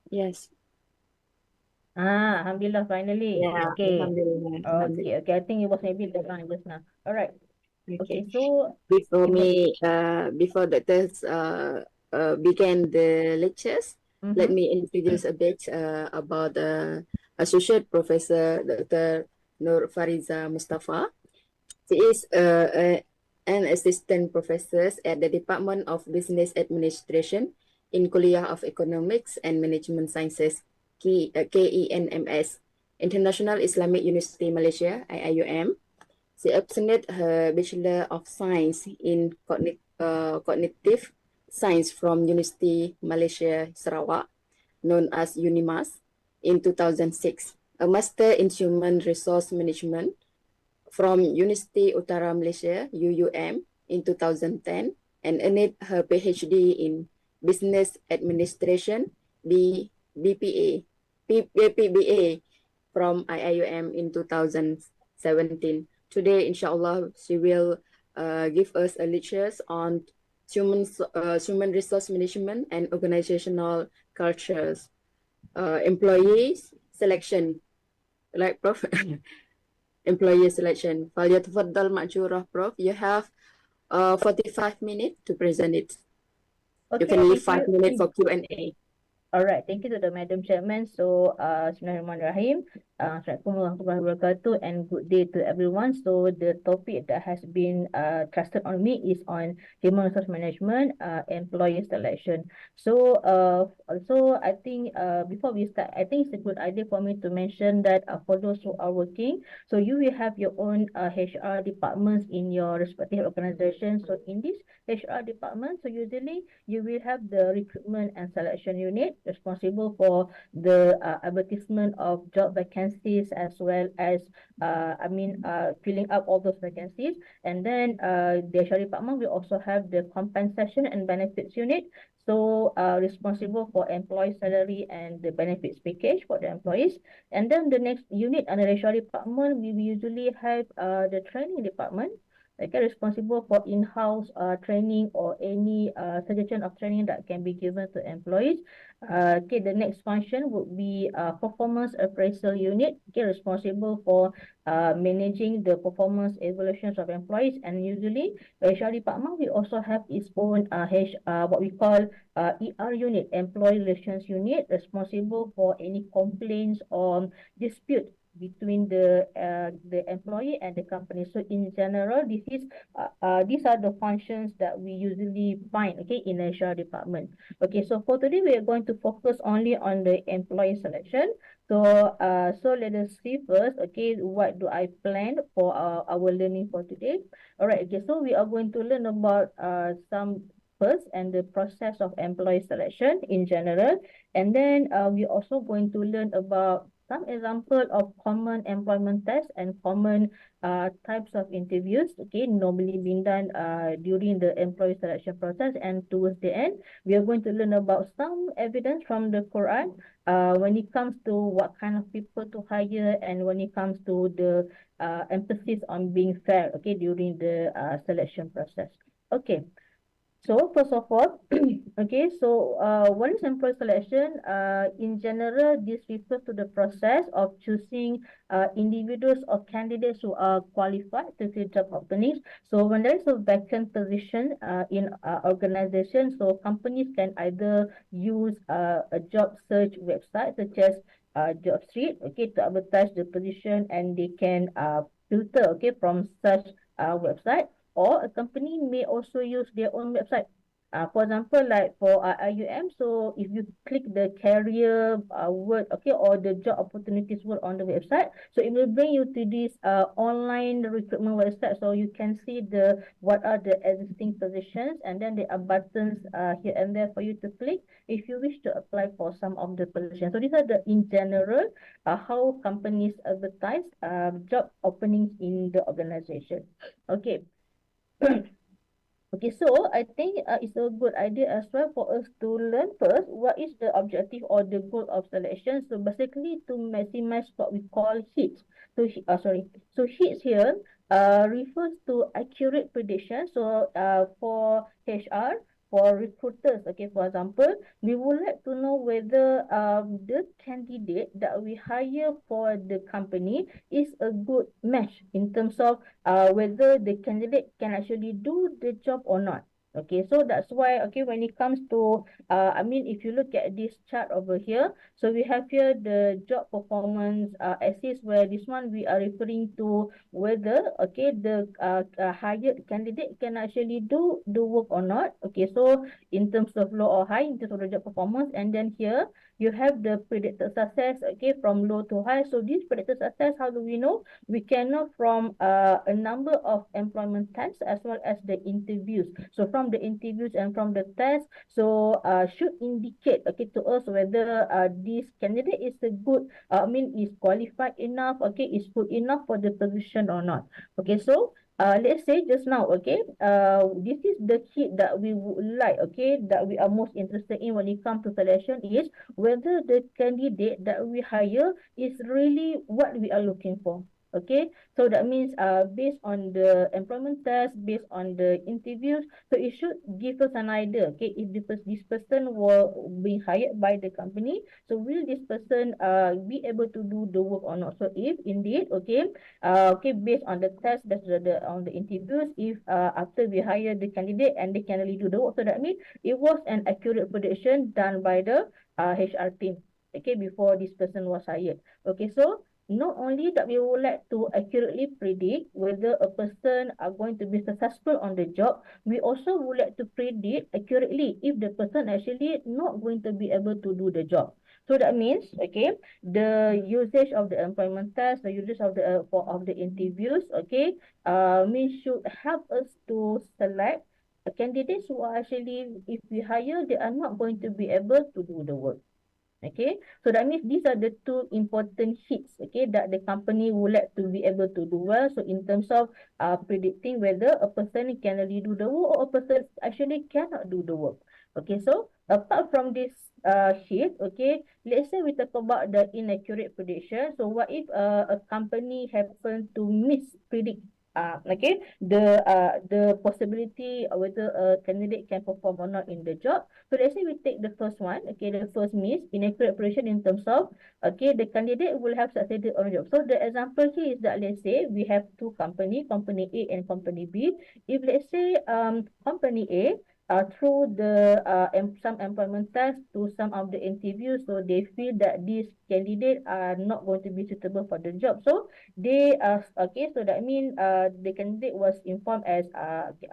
Yes. Alhamdulillah, finally. Yeah, Okay. alhamdulillah, alhamdulillah. Okay, I think it was maybe the line just now. All right. Okay. Okay, so Before you may. before doctors began the lectures, let Mm-hmm. me introduce a bit about Associate Professor Dr. Nur Fariza Mustaffa. She is an assistant professor at the Department of Business Administration in Kuliah of Economics and Management Sciences, KENMS, International Islamic University Malaysia, IIUM. She obtained her Bachelor of Science in Cognitive Science from University Malaysia Sarawak, known as UNIMAS, in 2006, a Master in Human Resource Management from University Utara Malaysia, UUM, in 2010, and earned her PhD in Business Administration, BPA, PBA, from IIUM in 2017. Today, inshallah, she will give us a lectures on human resource management and organizational cultures, employees selection, like Prof. Employee selection. فليتفضل مأجورة, Prof. You have 45 minutes to present it. You Okay, can leave thank 5 you. minutes for Q&A. All right, thank you to the Madam Chairman. So, Bismillahirrahmanirrahim. Assalamualaikum warahmatullahi wabarakatuh, and good day to everyone. So, the topic that has been trusted on me is on human resource management, employee selection. So, also, I think before we start, I think it's a good idea for me to mention that for those who are working, so you will have your own HR departments in your respective organization. So, in this HR department, so usually you will have the recruitment and selection unit responsible for the advertisement of job vacancies, as well as filling up all those vacancies. And then the HR department will also have the compensation and benefits unit, so responsible for employee salary and the benefits package for the employees. And then the next unit under the HR department, we will usually have the training department, okay, responsible for in-house training or any suggestion of training that can be given to employees. Okay, the next function would be performance appraisal unit, okay, responsible for managing the performance evaluations of employees. And usually, the HR department will also have its own what we call ER unit, employee relations unit, responsible for any complaints or dispute between the employee and the company. So in general, these are the functions that we usually find, okay, in the HR department. Okay, so for today we are going to focus only on the employee selection. So let us see first, okay, what do I plan for our learning for today. All right, okay, so we are going to learn about some first and the process of employee selection in general, and then we're also going to learn about some example of common employment tests and common types of interviews, okay, normally being done during the employee selection process. And towards the end, we are going to learn about some evidence from the Quran when it comes to what kind of people to hire, and when it comes to the emphasis on being fair, okay, during the selection process. Okay. So first of all, okay, so what is employee selection? In general, this refers to the process of choosing individuals or candidates who are qualified to fill job openings. So when there is a vacant position in organization, so companies can either use a job search website such as JobStreet, okay, to advertise the position, and they can filter, okay, from such website. Or a company may also use their own website. For example, like for IUM, so if you click the career word, okay, or the job opportunities word on the website, so it will bring you to this online recruitment website. So you can see what are the existing positions, and then there are buttons here and there for you to click if you wish to apply for some of the positions. So these are the in general how companies advertise job openings in the organization. Okay. Okay, so I think it's a good idea as well for us to learn first what is the objective or the goal of selection. So basically to maximize what we call hits. So so hits here refers to accurate prediction. So for HR, for recruiters, okay, for example, we would like to know whether the candidate that we hire for the company is a good match in terms of whether the candidate can actually do the job or not. Okay, so that's why, okay, when it comes to, I mean, if you look at this chart over here, so we have here the job performance axis, where this one we are referring to whether, okay, the hired candidate can actually do the work or not. Okay, so in terms of low or high, in terms of the job performance, and then here you have the predicted success, okay, from low to high. So this predicted success, how do we know? We can know from a number of employment tests as well as the interviews. So from the interviews and from the tests, so should indicate, okay, to us whether this candidate is a good, I mean, is qualified enough, okay, is good enough for the position or not. Okay, so let's say just now, okay, this is the key that we would like, okay, that we are most interested in when it comes to selection is whether the candidate that we hire is really what we are looking for. Okay, so that means based on the employment test, based on the interviews, so it should give us an idea, okay, if this person will be hired by the company, so will this person be able to do the work or not. So if indeed, okay, okay, based on the test, that's on the interviews, if after we hire the candidate and they can really do the work, so that means it was an accurate prediction done by the HR team, okay, before this person was hired. Okay, so not only that we would like to accurately predict whether a person are going to be successful on the job, we also would like to predict accurately if the person actually not going to be able to do the job. So that means, okay, the usage of the employment test, the usage of the interviews, okay, means should help us to select candidates who are actually, if we hire, they are not going to be able to do the work. Okay, so that means these are the two important hits, okay, that the company would like to be able to do well. So in terms of predicting whether a person can really do the work or a person actually cannot do the work. Okay, so apart from this hit, okay, let's say we talk about the inaccurate prediction. So what if a company happen to mispredict okay, the possibility of whether a candidate can perform or not in the job. So let's say we take the first one, okay, the first miss, inaccurate prediction in terms of, okay, the candidate will have succeeded on the job. So the example here is that let's say we have two company, company A and company B. If let's say company A through the some employment test to some of the interviews, so they feel that these candidates are not going to be suitable for the job. So they okay, so that means the candidate was informed as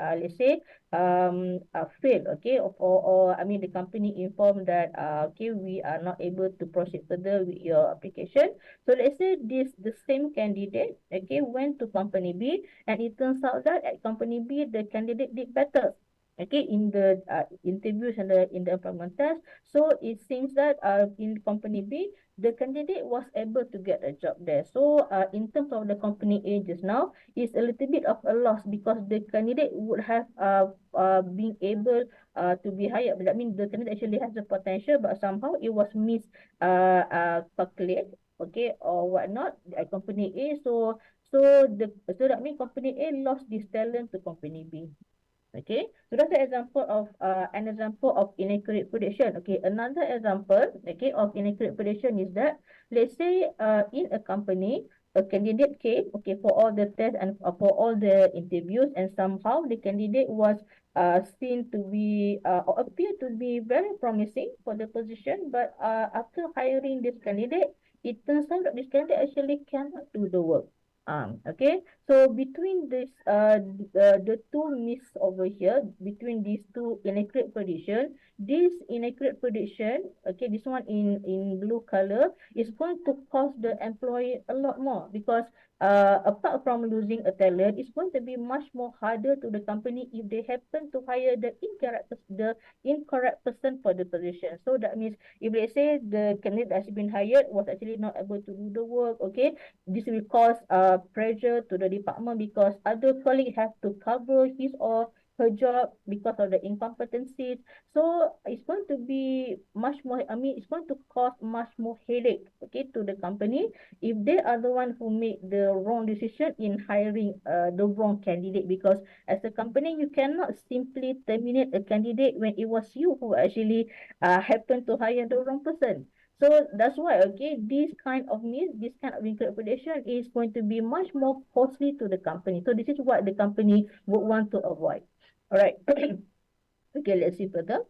let's say failed, okay, or I mean the company informed that okay, we are not able to proceed further with your application. So let's say the same candidate, okay, went to company B, and it turns out that at company B the candidate did better, okay, in the interviews and in the employment test. So it seems that in company B the candidate was able to get a job there. So in terms of the company A just now, it's a little bit of a loss because the candidate would have been able to be hired. That means the candidate actually has the potential, but somehow it was calculated, okay, or whatnot at company A. So that means company A lost this talent to company B. Okay, so that's an example of inaccurate prediction. Okay, another example, okay, of inaccurate prediction is that let's say in a company a candidate came, okay, for all the tests and for all the interviews, and somehow the candidate was seen to be or appear to be very promising for the position, but after hiring this candidate, it turns out that this candidate actually cannot do the work. Okay, so between this the two myths over here, between these two inaccurate prediction, this inaccurate prediction, okay, this one in blue color is going to cost the employee a lot more because apart from losing a talent, it's going to be much more harder to the company if they happen to hire the incorrect person for the position. So that means if they say the candidate that has been hired was actually not able to do the work, okay, this will cause pressure to the department because other colleagues have to cover his or her job because of the incompetencies. So it's going to be much more, it's going to cause much more headache, okay, to the company if they are the one who made the wrong decision in hiring the wrong candidate. Because as a company, you cannot simply terminate a candidate when it was you who actually happened to hire the wrong person. So that's why, okay, this kind of interpretation is going to be much more costly to the company. So this is what the company would want to avoid. All right. Okay, let's see further.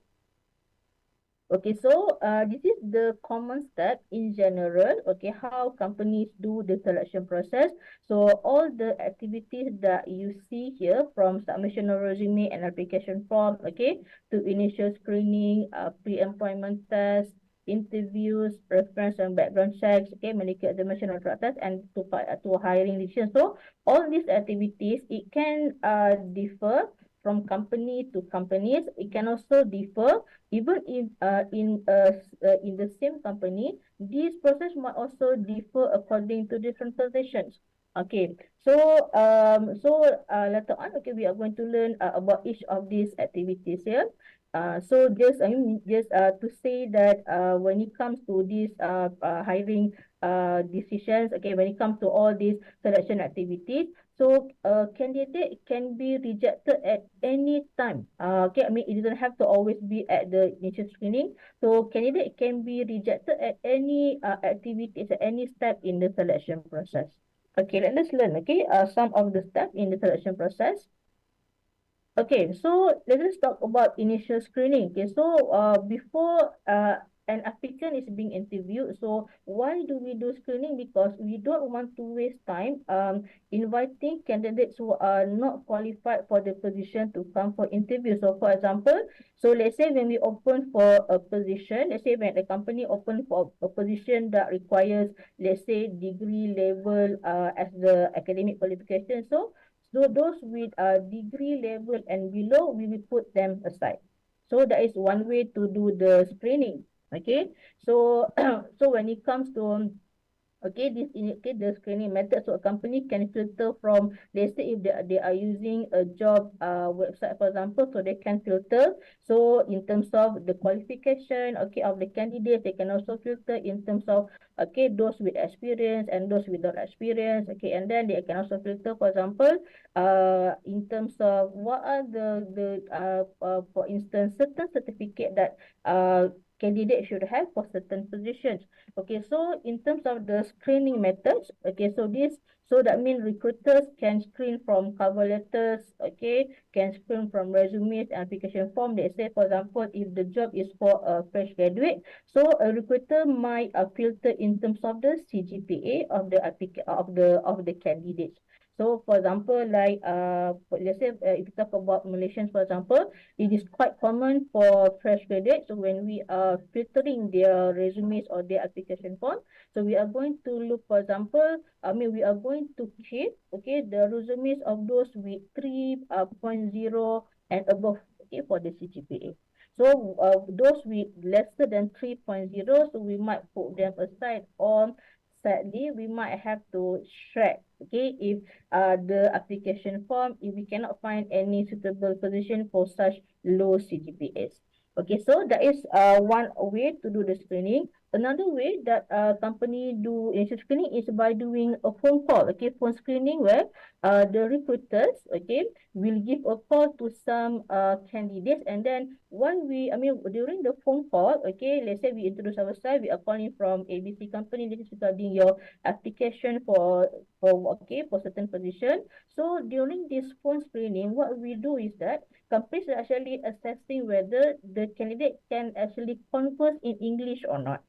Okay, so this is the common step in general, okay, how companies do the selection process. So all the activities that you see here, from submission of resume and application form, okay, to initial screening, pre-employment test, interviews, reference and background checks, okay, medical examination or drug test, and to hiring decision. So all these activities, it can differ from company to companies. It can also differ even in the same company. This process might also differ according to different positions. Okay, so later on, okay, we are going to learn about each of these activities here. So just to say that when it comes to these hiring decisions, okay, when it comes to all these selection activities, so candidate can be rejected at any time. Okay, it doesn't have to always be at the initial screening. So candidate can be rejected at any activities, at any step in the selection process. Okay, let's learn, okay, some of the steps in the selection process. Okay, so let us talk about initial screening. Okay, so before an applicant is being interviewed, so why do we do screening? Because we don't want to waste time inviting candidates who are not qualified for the position to come for interview. So for example, so let's say when we open for a position, let's say when the company open for a position that requires, let's say, degree level as the academic qualification. So those with degree level and below, we will put them aside. So that is one way to do the screening. Okay. So so when it comes to okay, the screening method. So a company can filter from, let's say if they are using a job website, for example, so they can filter. So in terms of the qualification, okay, of the candidate, they can also filter in terms of, okay, those with experience and those without experience. Okay, and then they can also filter, for example, in terms of what are for instance, certain certificate that candidate should have for certain positions. Okay, so in terms of the screening methods, okay, so that means recruiters can screen from cover letters, okay, can screen from resumes and application form. Let's say, for example, if the job is for a fresh graduate, so a recruiter might filter in terms of the CGPA of the candidates. So, for example, like let's say if you talk about Malaysians, for example, it is quite common for fresh graduates. So when we are filtering their resumes or their application form, so we are going to look, for example, we are going to keep, okay, the resumes of those with 3.0 and above, okay, for the CGPA. So those with lesser than 3.0, so we might put them aside, or sadly, we might have to shred, okay, if the application form, if we cannot find any suitable position for such low CGPAs. Okay, so that is one way to do the screening. Another way that company do initial screening is by doing a phone call, okay, phone screening, where the recruiters, okay, will give a call to some candidates, and then during the phone call, okay, let's say we introduce ourselves, we are calling from ABC company, this is regarding your application for certain position. So during this phone screening, what we do is that companies are actually assessing whether the candidate can actually converse in English or not.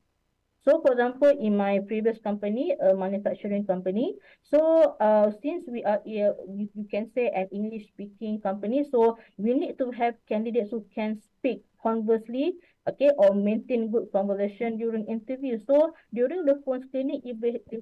So, for example, in my previous company, a manufacturing company, so since we are here, you can say an English-speaking company, so we need to have candidates who can speak conversely, okay, or maintain good conversation during interview. So, during the phone screening, if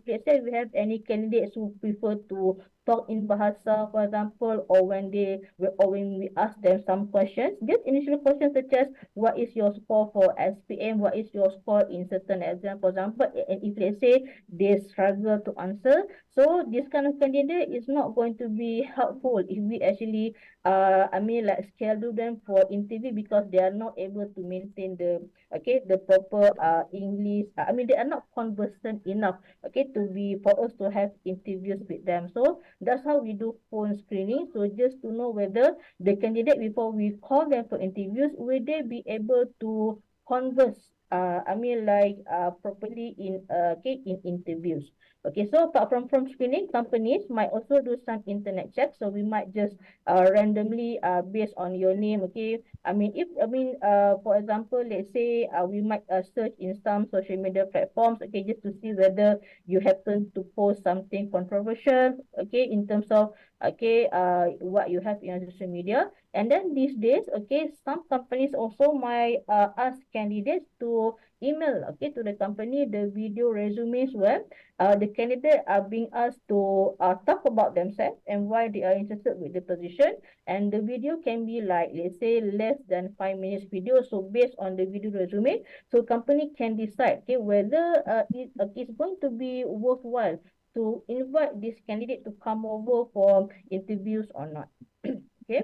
let's say we have any candidates who prefer to talk in Bahasa, for example, or when we ask them some questions, just initial questions such as, what is your score for SPM, what is your score in certain exam, for example, and if let's say they struggle to answer, So this kind of candidate is not going to be helpful if we actually, like schedule them for interview because they are not able to maintain the proper English. They are not conversant enough, for us to have interviews with them. So that's how we do phone screening. So just to know whether the candidate, before we call them for interviews, will they be able to converse, properly in interviews. Okay, so apart from screening, companies might also do some internet checks. So we might just randomly based on your name. Okay, for example, let's say we might search in some social media platforms. Okay, just to see whether you happen to post something controversial. Okay, in terms of what you have in your social media. And then these days, okay, some companies also might ask candidates to email, to the company the video resumes where the candidate are being asked to talk about themselves and why they are interested with the position. And the video can be like, let's say, less than 5 minutes video. So based on the video resume, so company can decide, whether it's going to be worthwhile to invite this candidate to come over for interviews or not. Okay.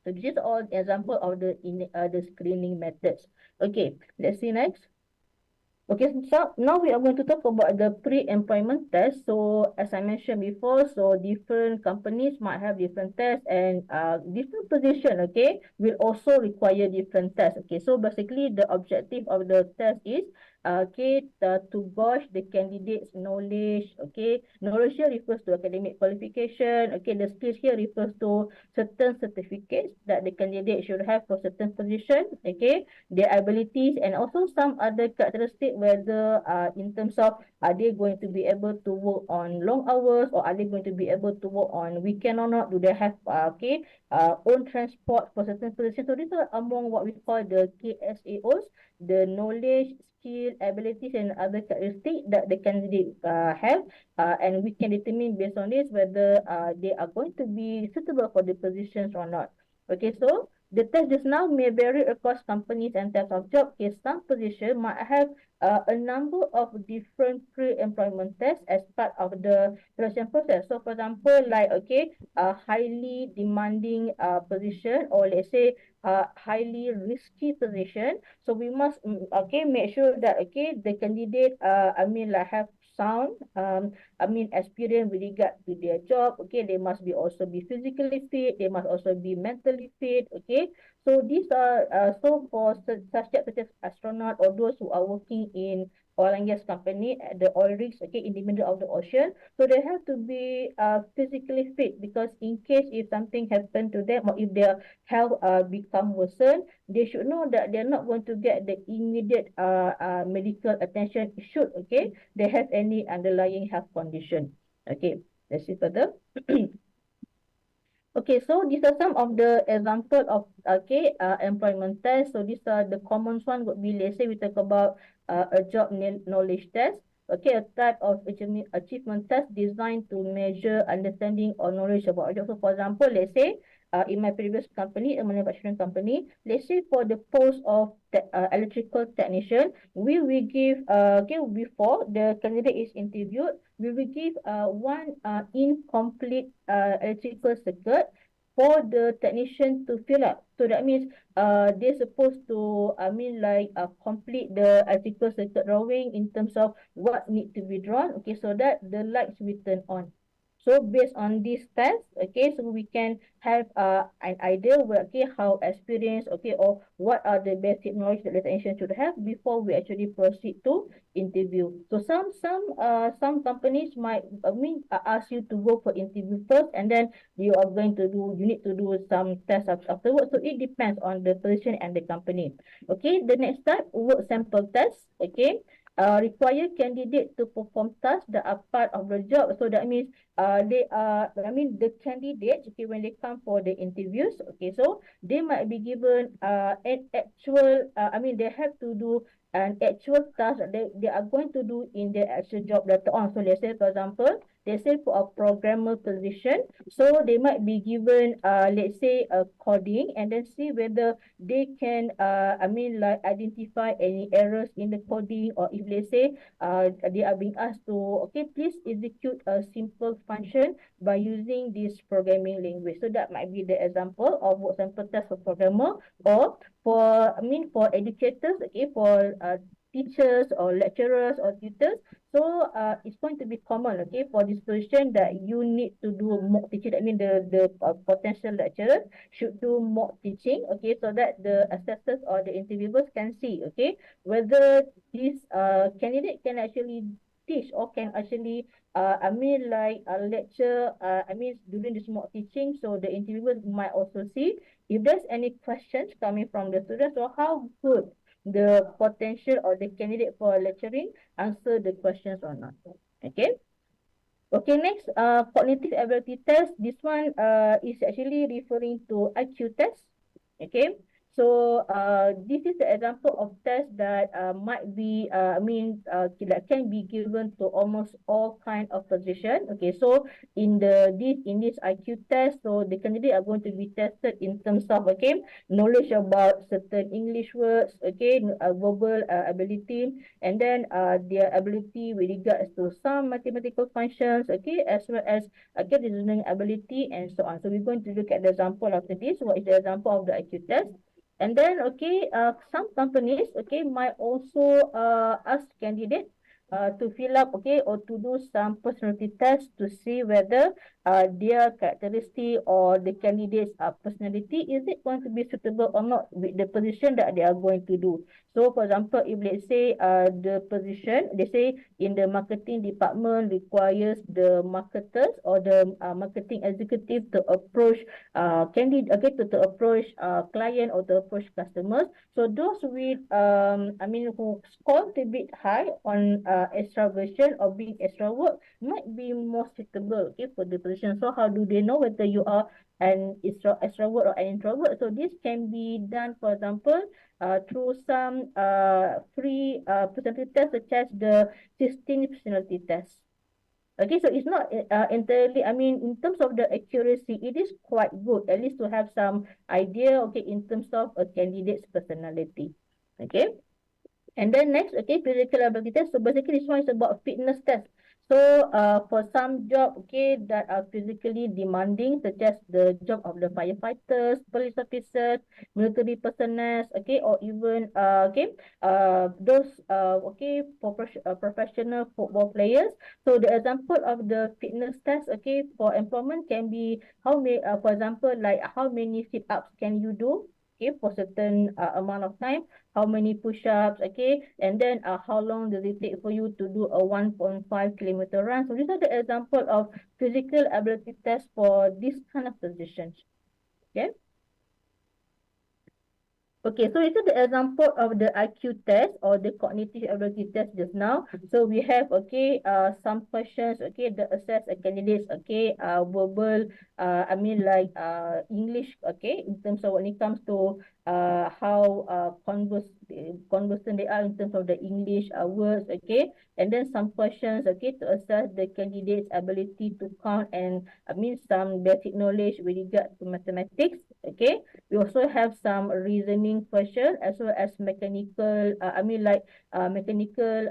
So this is all example of the screening methods. Okay, let's see next. Okay, so now we are going to talk about the pre-employment test. So as I mentioned before, so different companies might have different tests and different position, okay, will also require different tests. Okay, so basically the objective of the test is to gauge the candidate's knowledge. Okay, knowledge here refers to academic qualification. Okay, the skills here refers to certain certificates that the candidate should have for certain position. Okay, their abilities and also some other characteristics, whether in terms of are they going to be able to work on long hours or are they going to be able to work on weekend or not, do they have own transport for certain positions. So these are among what we call the KSAOs, the knowledge, skill, abilities and other characteristics that the candidate have, and we can determine based on this whether they are going to be suitable for the positions or not. Okay, so the test just now may vary across companies and types of job. Okay, some position might have a number of different pre-employment tests as part of the selection process. So, for example, like a highly demanding position, or let's say a highly risky position. So we must make sure that the candidate have sound experience with regard to their job. Okay, they must be also be physically fit, they must also be mentally fit. Okay, so these are so for such such as astronaut or those who are working in oil and gas company at the oil rigs, in the middle of the ocean. So they have to be physically fit, because in case if something happened to them or if their health become worsen, they should know that they're not going to get the immediate medical attention should they have any underlying health condition. Okay, let's see further. Okay, so these are some of the example of employment test. So these are the common one would be, let's say we talk about a job knowledge test. Okay, a type of achievement test designed to measure understanding or knowledge about a job. So for example, let's say in my previous company, a manufacturing company, let's say for the post of electrical technician, we will give before the candidate is interviewed, we will give one incomplete electrical circuit for the technician to fill up. So that means they're supposed to complete the electrical circuit drawing in terms of what need to be drawn. Okay, so that the lights will turn on. So based on this test, so we can have an idea where how experienced or what are the basic knowledge that the technician should have before we actually proceed to interview. So some companies might ask you to go for interview first, and then you need to do some tests afterwards. So it depends on the position and the company. Okay, the next type, work sample test. Okay, require candidate to perform tasks that are part of the job. So that means the candidates, when they come for the interviews, so they might be given an actual, they have to do an actual task that they are going to do in their actual job later on. So let's say, for example, they say for a programmer position, so they might be given, let's say, a coding, and then see whether they can, like identify any errors in the coding, or if let's say, they are being asked to, okay, please execute a simple function by using this programming language. So that might be the example of work sample test for programmer, or for educators, okay, for teachers or lecturers or tutors. So it's going to be common, okay, for this position that you need to do mock teaching. That means the potential lecturers should do mock teaching, okay, so that the assessors or the interviewers can see, okay, whether this candidate can actually teach or can actually lecture, during this mock teaching. So the interviewers might also see if there's any questions coming from the students, or how good the potential or the candidate for lecturing answer the questions or not. Okay. Okay, next, cognitive ability test. This one is actually referring to IQ test. Okay, so this is the example of test that might be, that can be given to almost all kind of position. Okay, so in this IQ test, so the candidate are going to be tested in terms of, okay, knowledge about certain English words, okay, verbal ability, and then their ability with regards to some mathematical functions, okay, as well as reasoning ability and so on. So we're going to look at the example after this. What is the example of the IQ test? And then, okay, some companies, okay, might also ask candidates to fill up, okay, or to do some personality tests to see whether their characteristic or the candidate's personality, is it going to be suitable or not with the position that they are going to do. So, for example, if let's say the position, they say in the marketing department requires the marketers or the marketing executive to approach candidate, okay, to approach client or to approach customers. So those with who score a bit high on extraversion or being extrovert might be more suitable, okay, for the position. So how do they know whether you are an extrovert or an introvert? So this can be done, for example, through some free personality tests, such as the 16 personality test. Okay, so it's not entirely, in terms of the accuracy, it is quite good, at least to have some idea, okay, in terms of a candidate's personality. Okay. And then next, okay, physical ability test. So basically, this one is about fitness test. So for some job, okay, that are physically demanding, such as the job of the firefighters, police officers, military personnel, okay, or even those professional football players. So the example of the fitness test, okay, for employment can be how many, for example, like how many sit-ups can you do, okay, for certain amount of time, how many push-ups, okay, and then how long does it take for you to do a 1.5 kilometer run. So these are the example of physical ability test for this kind of positions. Okay. Okay, so this is the example of the IQ test or the cognitive ability test just now. So we have, okay, some questions, okay, that assess a candidate's, okay, verbal, English, okay, in terms of when it comes to how conversant they are in terms of the English words, okay, and then some questions, okay, to assess the candidate's ability to count and some basic knowledge with regard to mathematics, okay. We also have some reasoning question as well as mechanical, mechanical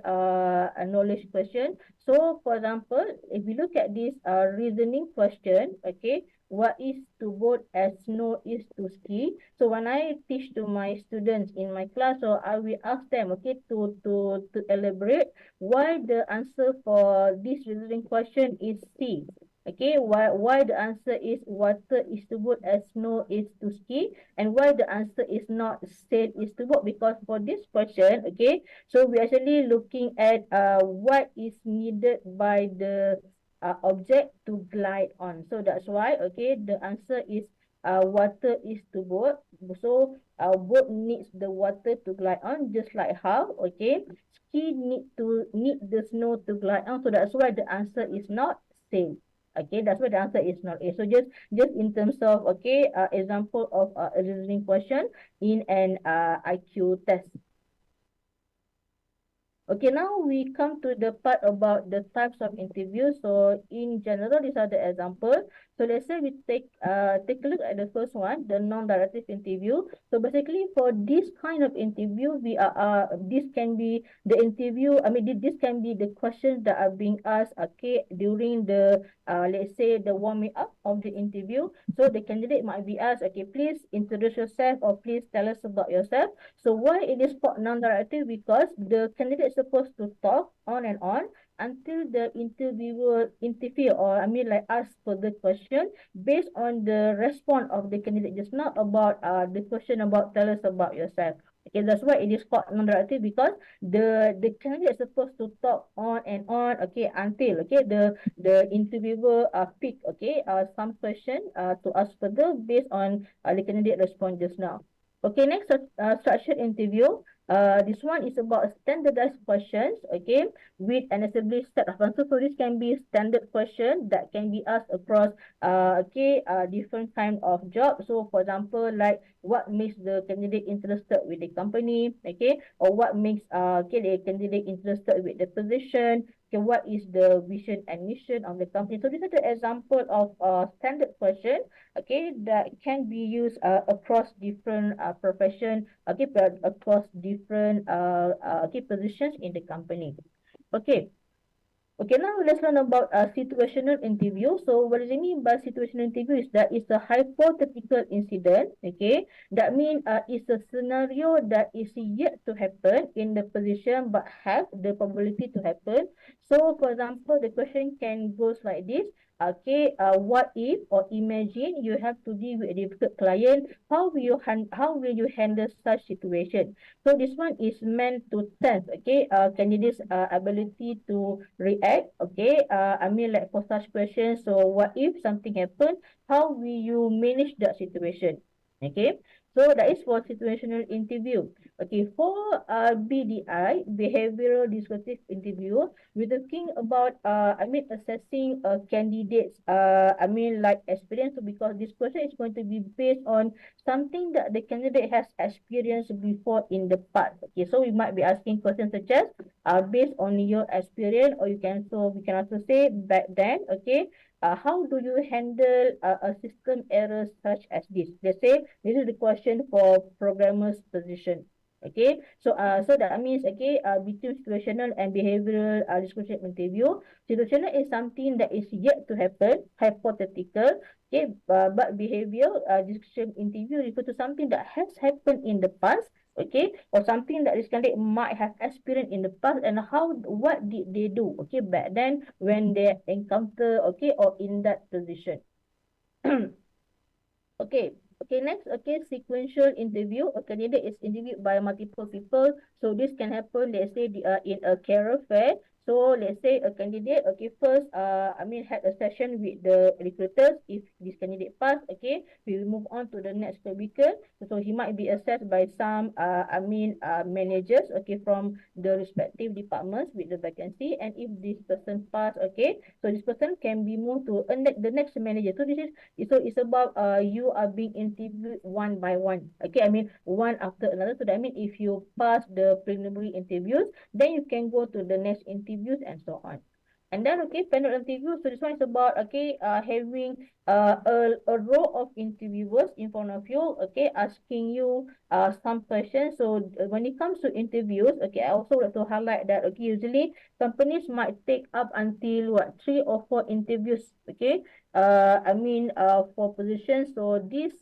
knowledge question. So, for example, if we look at this reasoning question, okay, what is to boat as snow is to ski. So when I teach to my students in my class, so I will ask them, okay, to elaborate why the answer for this reasoning question is C. Okay, why the answer is water is to boat as snow is to ski, and why the answer is not sail is to boat. Because for this question, okay, so we're actually looking at what is needed by the object to glide on. So that's why, okay, the answer is water is to boat. So boat needs the water to glide on, just like how, okay, ski need the snow to glide on. So that's why the answer is not sail. Okay, that's why the answer is not A. So just in terms of, okay, example of a reasoning question in an IQ test. Okay, now we come to the part about the types of interviews. So in general, these are the examples. So let's say we take a look at the first one, the non-directive interview. So basically, for this kind of interview, this can be the interview. I mean, this can be the questions that are being asked. Okay, during the let's say the warming up of the interview. So the candidate might be asked, okay, please introduce yourself or please tell us about yourself. So why it is called non-directive? Because the candidate is supposed to talk on and on until the interviewer interfere, or I mean like ask further question based on the response of the candidate. Just not about the question about tell us about yourself. Okay, that's why it is called non-directive, because the candidate is supposed to talk on and on, okay, until okay the interviewer pick okay some question to ask further based on the candidate response just now. Okay, next structured interview. This one is about standardized questions, okay, with an established set of answers. So this can be standard question that can be asked across, different kind of job. So for example, like what makes the candidate interested with the company, okay, or what makes the candidate interested with the position. Okay, what is the vision and mission of the company? So these are the example of standard question, okay, that can be used across different profession, okay, across different positions in the company. Okay. Okay, now let's learn about a situational interview. So what does it mean by situational interview is that it's a hypothetical incident, okay? That means it's a scenario that is yet to happen in the position but have the probability to happen. So for example, the question can goes like this. Okay, what if or imagine you have to deal with a difficult client, how will you handle such situation? So this one is meant to test, okay, candidates' ability to react, okay. I mean, like for such questions, so what if something happen? How will you manage that situation? Okay, so that is for situational interview. Okay, for BDI, behavioral descriptive interview, we're talking about assessing candidates like experience, because this question is going to be based on something that the candidate has experienced before in the past. Okay, so we might be asking questions such as based on your experience, or we can also say back then, okay, how do you handle a system error such as this? Let's say this is the question for programmer's position. Okay, so that means, okay, between situational and behavioral description interview, situational is something that is yet to happen, hypothetical. Okay, but behavioral description interview refer to something that has happened in the past, okay, or something that this candidate might have experienced in the past, and what did they do, okay, back then when they encounter, okay, or in that position. Okay. Okay, next, okay, sequential interview. A candidate is interviewed by multiple people. So this can happen, let's say, in a career fair. So let's say a candidate, okay, first, had a session with the recruiters. If this candidate passed, okay, we will move on to the next cubicle. So he might be assessed by some, managers, okay, from the respective departments with the vacancy. And if this person passed, okay, so this person can be moved to the next manager. So this is so it's about you are being interviewed one by one. Okay, I mean one after another. So that means if you pass the preliminary interviews, then you can go to the next interviews and so on. And then, okay, panel interview. So this one is about, okay, having a row of interviewers in front of you, okay, asking you some questions. So when it comes to interviews, okay, I also like to highlight that, okay, usually companies might take up until 3 or 4 interviews, okay, for positions. So this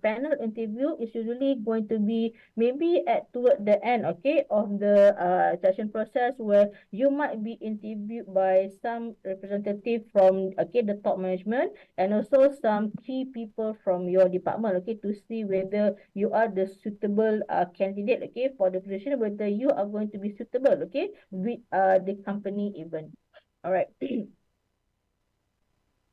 panel interview is usually going to be maybe toward the end, okay, of the selection process, where you might be interviewed by some representative from, okay, the top management, and also some key people from your department, okay, to see whether you are the suitable candidate, okay, for the position, whether you are going to be suitable, okay, with the company even. All right.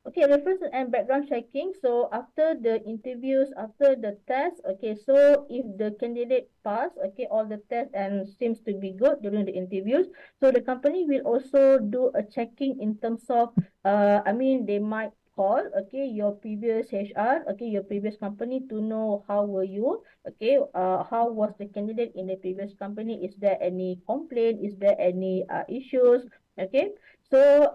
Okay, reference and background checking. So after the interviews, after the test, okay, so if the candidate pass, okay, all the tests and seems to be good during the interviews, so the company will also do a checking in terms of, they might call, okay, your previous HR, okay, your previous company to know how were you, okay, how was the candidate in the previous company? Is there any complaint? Is there any issues? Okay, so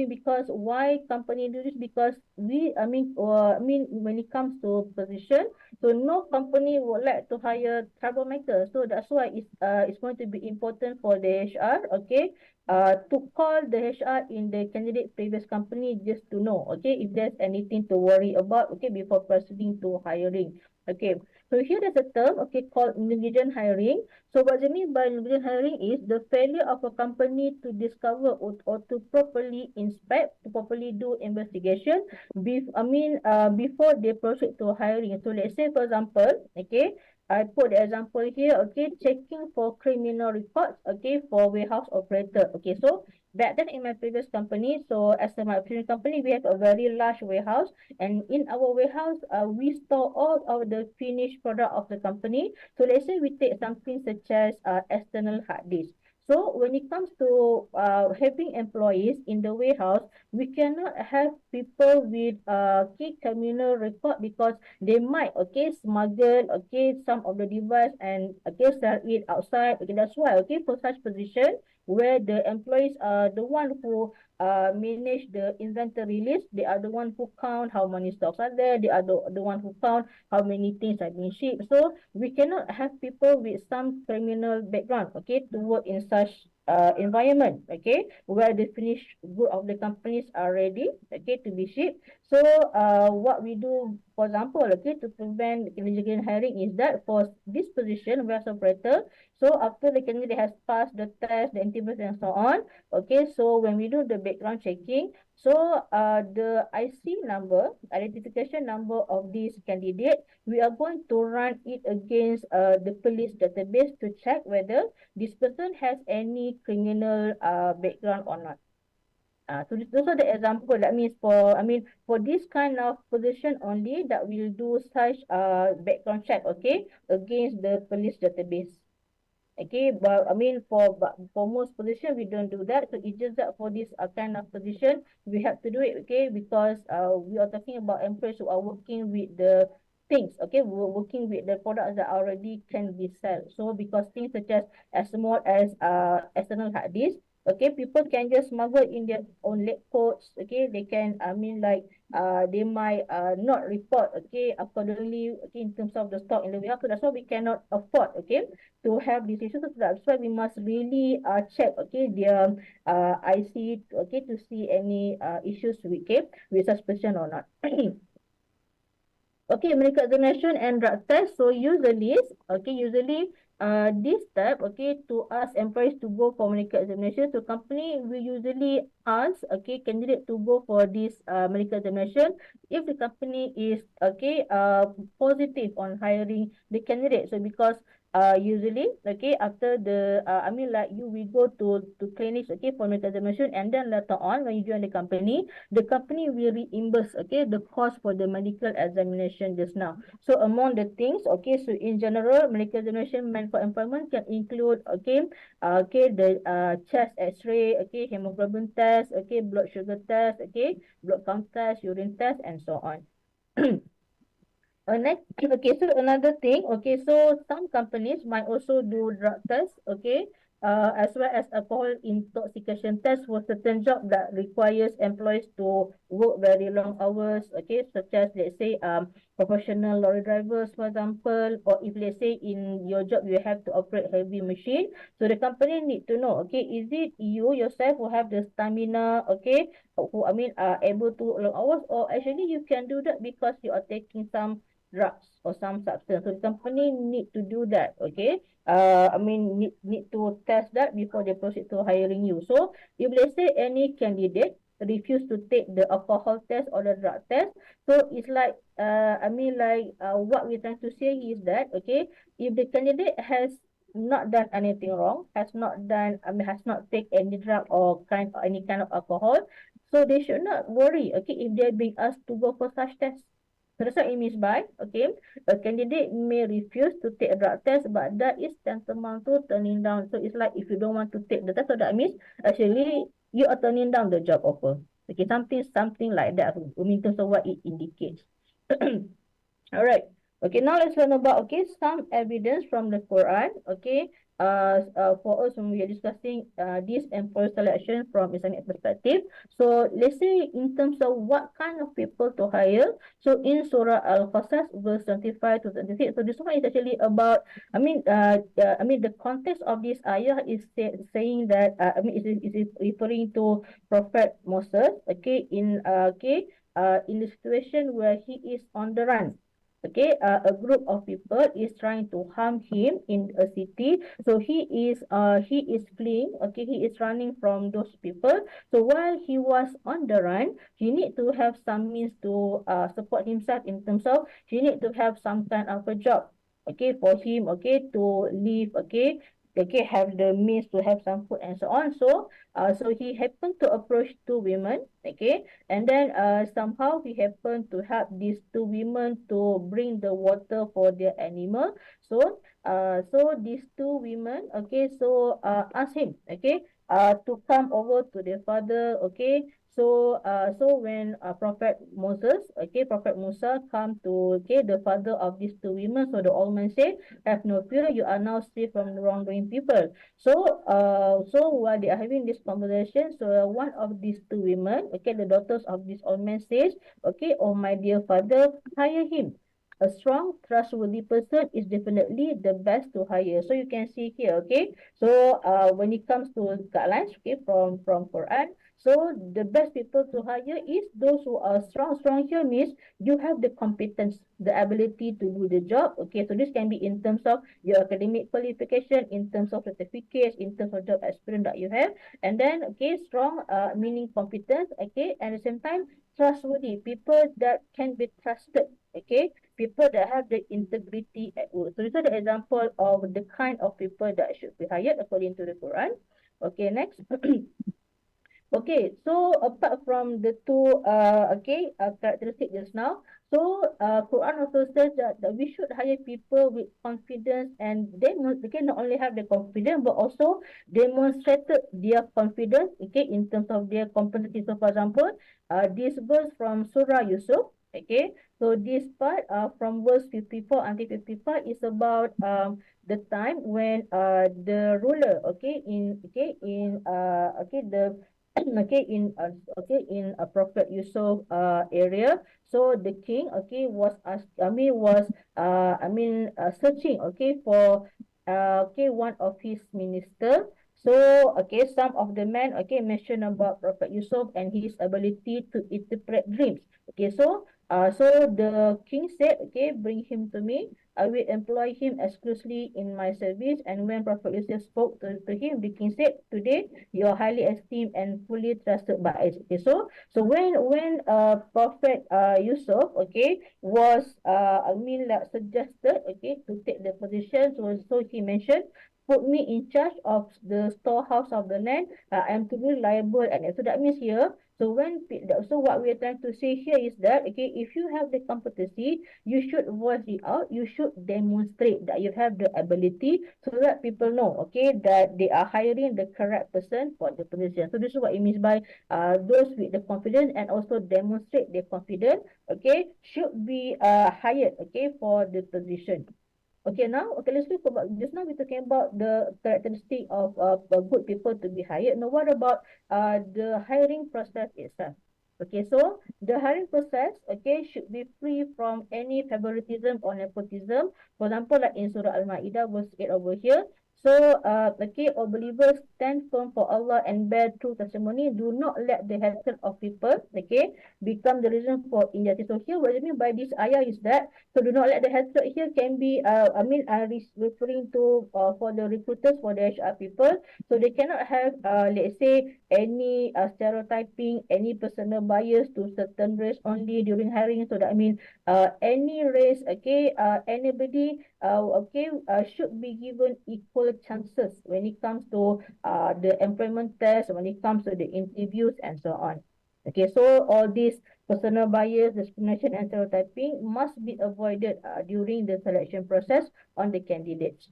because why company do this? Because when it comes to position, so no company would like to hire troublemakers. So that's why it's going to be important for the HR, okay, to call the HR in the candidate previous company just to know, okay, if there's anything to worry about, okay, before proceeding to hiring. Okay, so here there's a term, okay, called negligent hiring. So what I mean by negligent hiring is the failure of a company to discover or to properly inspect, to properly do investigation before they proceed to hiring. So let's say, for example, okay, I put the example here, okay, checking for criminal records, okay, for warehouse operator. Okay, so back then in my previous company, so as a my previous company, we have a very large warehouse, and in our warehouse, we store all of the finished product of the company. So let's say we take something such as external hard disk. So when it comes to having employees in the warehouse, we cannot have people with key criminal record because they might, okay, smuggle, okay, some of the device and, okay, sell it outside. Okay, that's why, okay, for such position where the employees are the one who manage the inventory list, they are the one who count how many stocks are there, they are the one who count how many things have been shipped. So we cannot have people with some criminal background, okay, to work in such environment, okay, where the finished good of the companies are ready, okay, to be shipped. So what we do, for example, okay, to prevent illegal hiring is that for this position, warehouse operator, so after the candidate has passed the test, the interviews and so on, okay, so when we do the background checking, so the IC number, identification number of this candidate, we are going to run it against the police database to check whether this person has any criminal background or not. So those are the example. That means for this kind of position only that we'll do such background check, okay, against the police database. Okay, but for most position we don't do that. So it's just that for this kind of position we have to do it, okay, because we are talking about employees who are working with the things, okay, we're working with the products that already can be sold. So because things such as small as external hard disk, okay, people can just smuggle in their own lab coats, okay, they can they might not report, okay, accordingly, okay, in terms of the stock in the warehouse. So that's why we cannot afford, okay, to have this issue. So that's why we must really check, okay, their IC, okay, to see any issues with, okay, with such person or not. Okay, medical examination and drug test. So usually this type, okay, to ask employees to go for medical examination. So company will usually ask, okay, candidate to go for this medical examination if the company is, okay, positive on hiring the candidate. So because usually, okay, after the we go to clinics, okay, for medical examination, and then later on when you join the company will reimburse, okay, the cost for the medical examination just now. So among the things, okay, so in general, medical examination meant for employment can include, okay, the chest X-ray, okay, hemoglobin test, okay, blood sugar test, okay, blood count test, urine test, and so on. Next, okay, so another thing, okay, so some companies might also do drug tests, okay, as well as alcohol intoxication test for certain job that requires employees to work very long hours, okay, such as, let's say, professional lorry drivers, for example, or if, let's say, in your job you have to operate heavy machine, so the company need to know, okay, is it you yourself who have the stamina, okay, who are able to work long hours, or actually you can do that because you are taking some drugs or some substance. So the company need to do that, okay? Need to test that before they proceed to hiring you. So if let's say any candidate refuse to take the alcohol test or the drug test, so it's like what we're trying to say is that, okay, if the candidate has not done anything wrong, has not take any drug or any kind of alcohol, so they should not worry, okay, if they're being asked to go for such tests. So that's what it means by, okay, a candidate may refuse to take a drug test, but that is tantamount to turning down. So it's like if you don't want to take the test, so that means actually you are turning down the job offer. Okay, something like that in terms of what it indicates. All right. Okay, now let's learn about some evidence from the Quran. Okay, for us when we are discussing this employer selection from Islamic perspective. So let's say in terms of what kind of people to hire. So in Surah Al-Qasas, verse 25 to 26. So this one is actually about. The context of this ayah is saying that. Is referring to Prophet Moses. Okay, in the situation where he is on the run. Okay, a group of people is trying to harm him in a city. So he is fleeing. Okay, he is running from those people. So while he was on the run, he need to have some means to support himself in terms of he need to have some kind of a job. Okay, for him. Okay, to live. Okay. Okay, have the means to have some food and so on. So he happened to approach two women. Okay, and then somehow he happened to help these two women to bring the water for their animal. So these two women, okay, ask him, okay, to come over to their father, okay. So when Prophet Musa come to the father of these two women, so the old man said, "Have no fear, you are now safe from the wrongdoing people." So while they are having this conversation, so one of these two women, okay, the daughters of this old man says, okay, "Oh my dear father, hire him. A strong, trustworthy person is definitely the best to hire." So you can see here, okay. So when it comes to guidelines, okay, from Quran, so the best people to hire is those who are strong. Strong here means you have the competence, the ability to do the job. Okay, so this can be in terms of your academic qualification, in terms of certificates, in terms of job experience that you have. And then, okay, strong meaning competence, okay, and at the same time, trustworthy, people that can be trusted, okay, people that have the integrity at work. So these are the example of the kind of people that should be hired according to the Quran. Okay, next. Okay, so apart from the two characteristic just now, so Quran also says that we should hire people with confidence, and they can not only have the confidence but also demonstrated their confidence, okay, in terms of their competency. So for example, this verse from Surah Yusuf, okay, so this part from verse 54 until 55 is about the time when the ruler, okay, the in a Prophet Yusuf area. So the king, okay, was searching, okay, for one of his minister. So okay, some of the men, okay, mentioned about Prophet Yusuf and his ability to interpret dreams. Okay, so the king said, okay, bring him to me. I will employ him exclusively in my service. And when Prophet Yusuf spoke to him, the king said, "Today you are highly esteemed and fully trusted by us." Okay, so when Prophet Yusuf, okay, was suggested, okay, to take the position, so he mentioned, "Put me in charge of the storehouse of the land. I am to be liable." And so that means here, so what we are trying to say here is that, okay, if you have the competency, you should voice it out. You should demonstrate that you have the ability so that people know, okay, that they are hiring the correct person for the position. So this is what it means by those with the confidence and also demonstrate their confidence, okay, should be hired, okay, for the position. Okay, let's look about, just now we're talking about the characteristic of good people to be hired. Now, what about the hiring process itself? Okay, so the hiring process, okay, should be free from any favoritism or nepotism. For example, like in Surah Al-Ma'idah, verse 8 over here. So, all believers stand firm for Allah and bear true testimony. Do not let the hatred of people, okay, become the reason for injustice. So here, what I mean by this ayah is that, so do not let the hatred here can be, referring to for the recruiters, for the HR people. So they cannot have, let's say, any stereotyping, any personal bias to certain race only during hiring. So that I mean, any race, okay, anybody, should be given equal chances when it comes to the employment test, when it comes to the interviews, and so on. Okay, so all these personal bias, discrimination, and stereotyping must be avoided during the selection process on the candidates.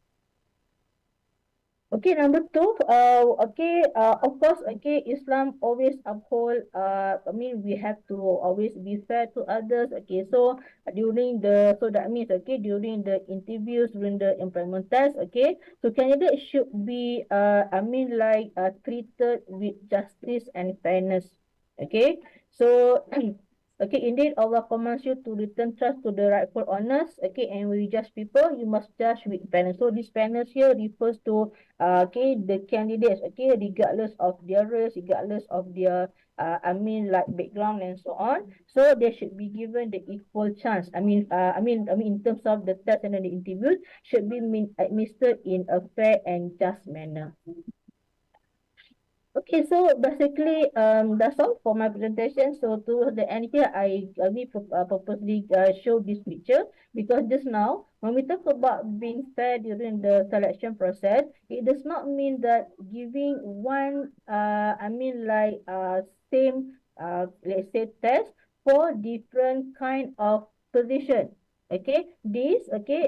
Okay, number two, of course, okay, Islam always uphold, we have to always be fair to others, okay, so that means, okay, during the interviews, during the employment test, okay, so candidates should be, treated with justice and fairness, okay, so, okay, indeed, Allah commands you to return trust to the rightful owners, okay, and when you judge people, you must judge with fairness. So this fairness here refers to okay, the candidates, okay, regardless of their race, regardless of their, background and so on. So they should be given the equal chance. In terms of the test and then the interviews, should be administered in a fair and just manner. Okay, so basically, that's all for my presentation. So to the end here, purposely show this picture because just now, when we talk about being fair during the selection process, it does not mean that giving one, same, let's say, test for different kind of position. Okay, let's say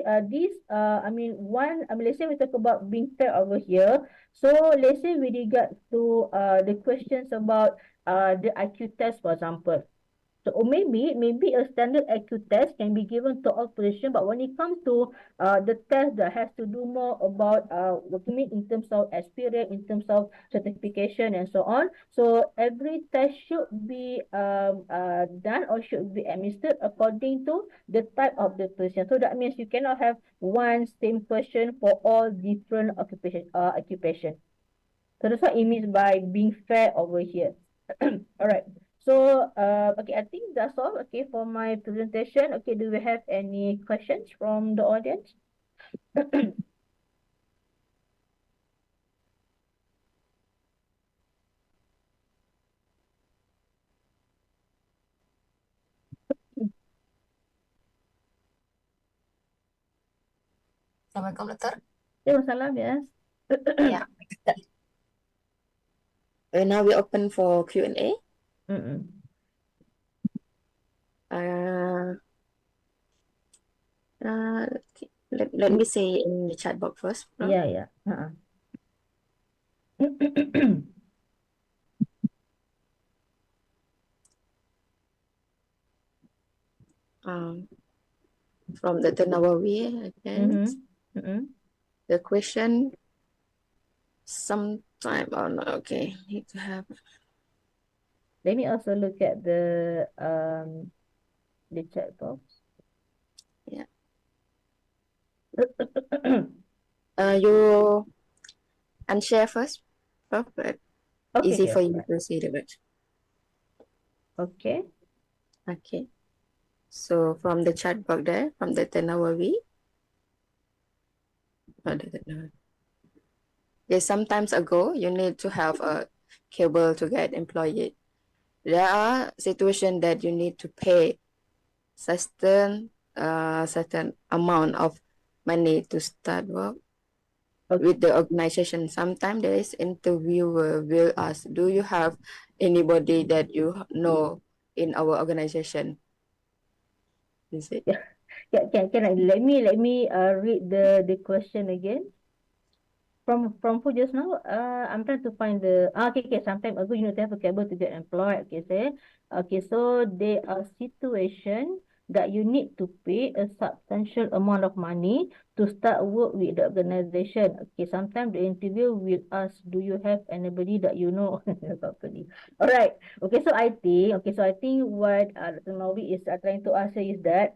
we talk about being fair over here. So let's say with regard to the questions about the IQ test, for example. So or maybe a standard IQ test can be given to all positions, but when it comes to the test that has to do more about what you mean in terms of experience, in terms of certification and so on. So every test should be done or should be administered according to the type of the position. So that means you cannot have one same question for all different occupation. So that's what it means by being fair over here. All right. So, okay, I think that's all, okay, for my presentation. Okay, do we have any questions from the audience? Assalamualaikum, Doktor. Salam, yes. Yeah. Now we open for Q&A. Mm-mm. Okay. Let me say in the chat box first. Yeah, yeah. From the Nawawi again. Mm-hmm. Mm-hmm. The question sometime, oh no, okay, need to have. Let me also look at the chat box. Yeah. You unshare first, but Okay, easy sure. for you to see the bit. Okay. Okay. So from the chat box there, from the Nawawi. Yes, sometimes ago, you need to have a cable to get employed. There are situations that you need to pay certain amount of money to start work with the organization. Sometimes there is interviewer will ask, do you have anybody that you know in our organization? Is it? Yeah, can I let me read the question again. From who just now? I'm trying to find the okay. Some time ago, you need to have a cable to get employed. So there are situations that you need to pay a substantial amount of money to start work with the organization. Okay, sometimes the interview will ask, do you have anybody that you know? All right. So I think what Dr. Novi is trying to answer is that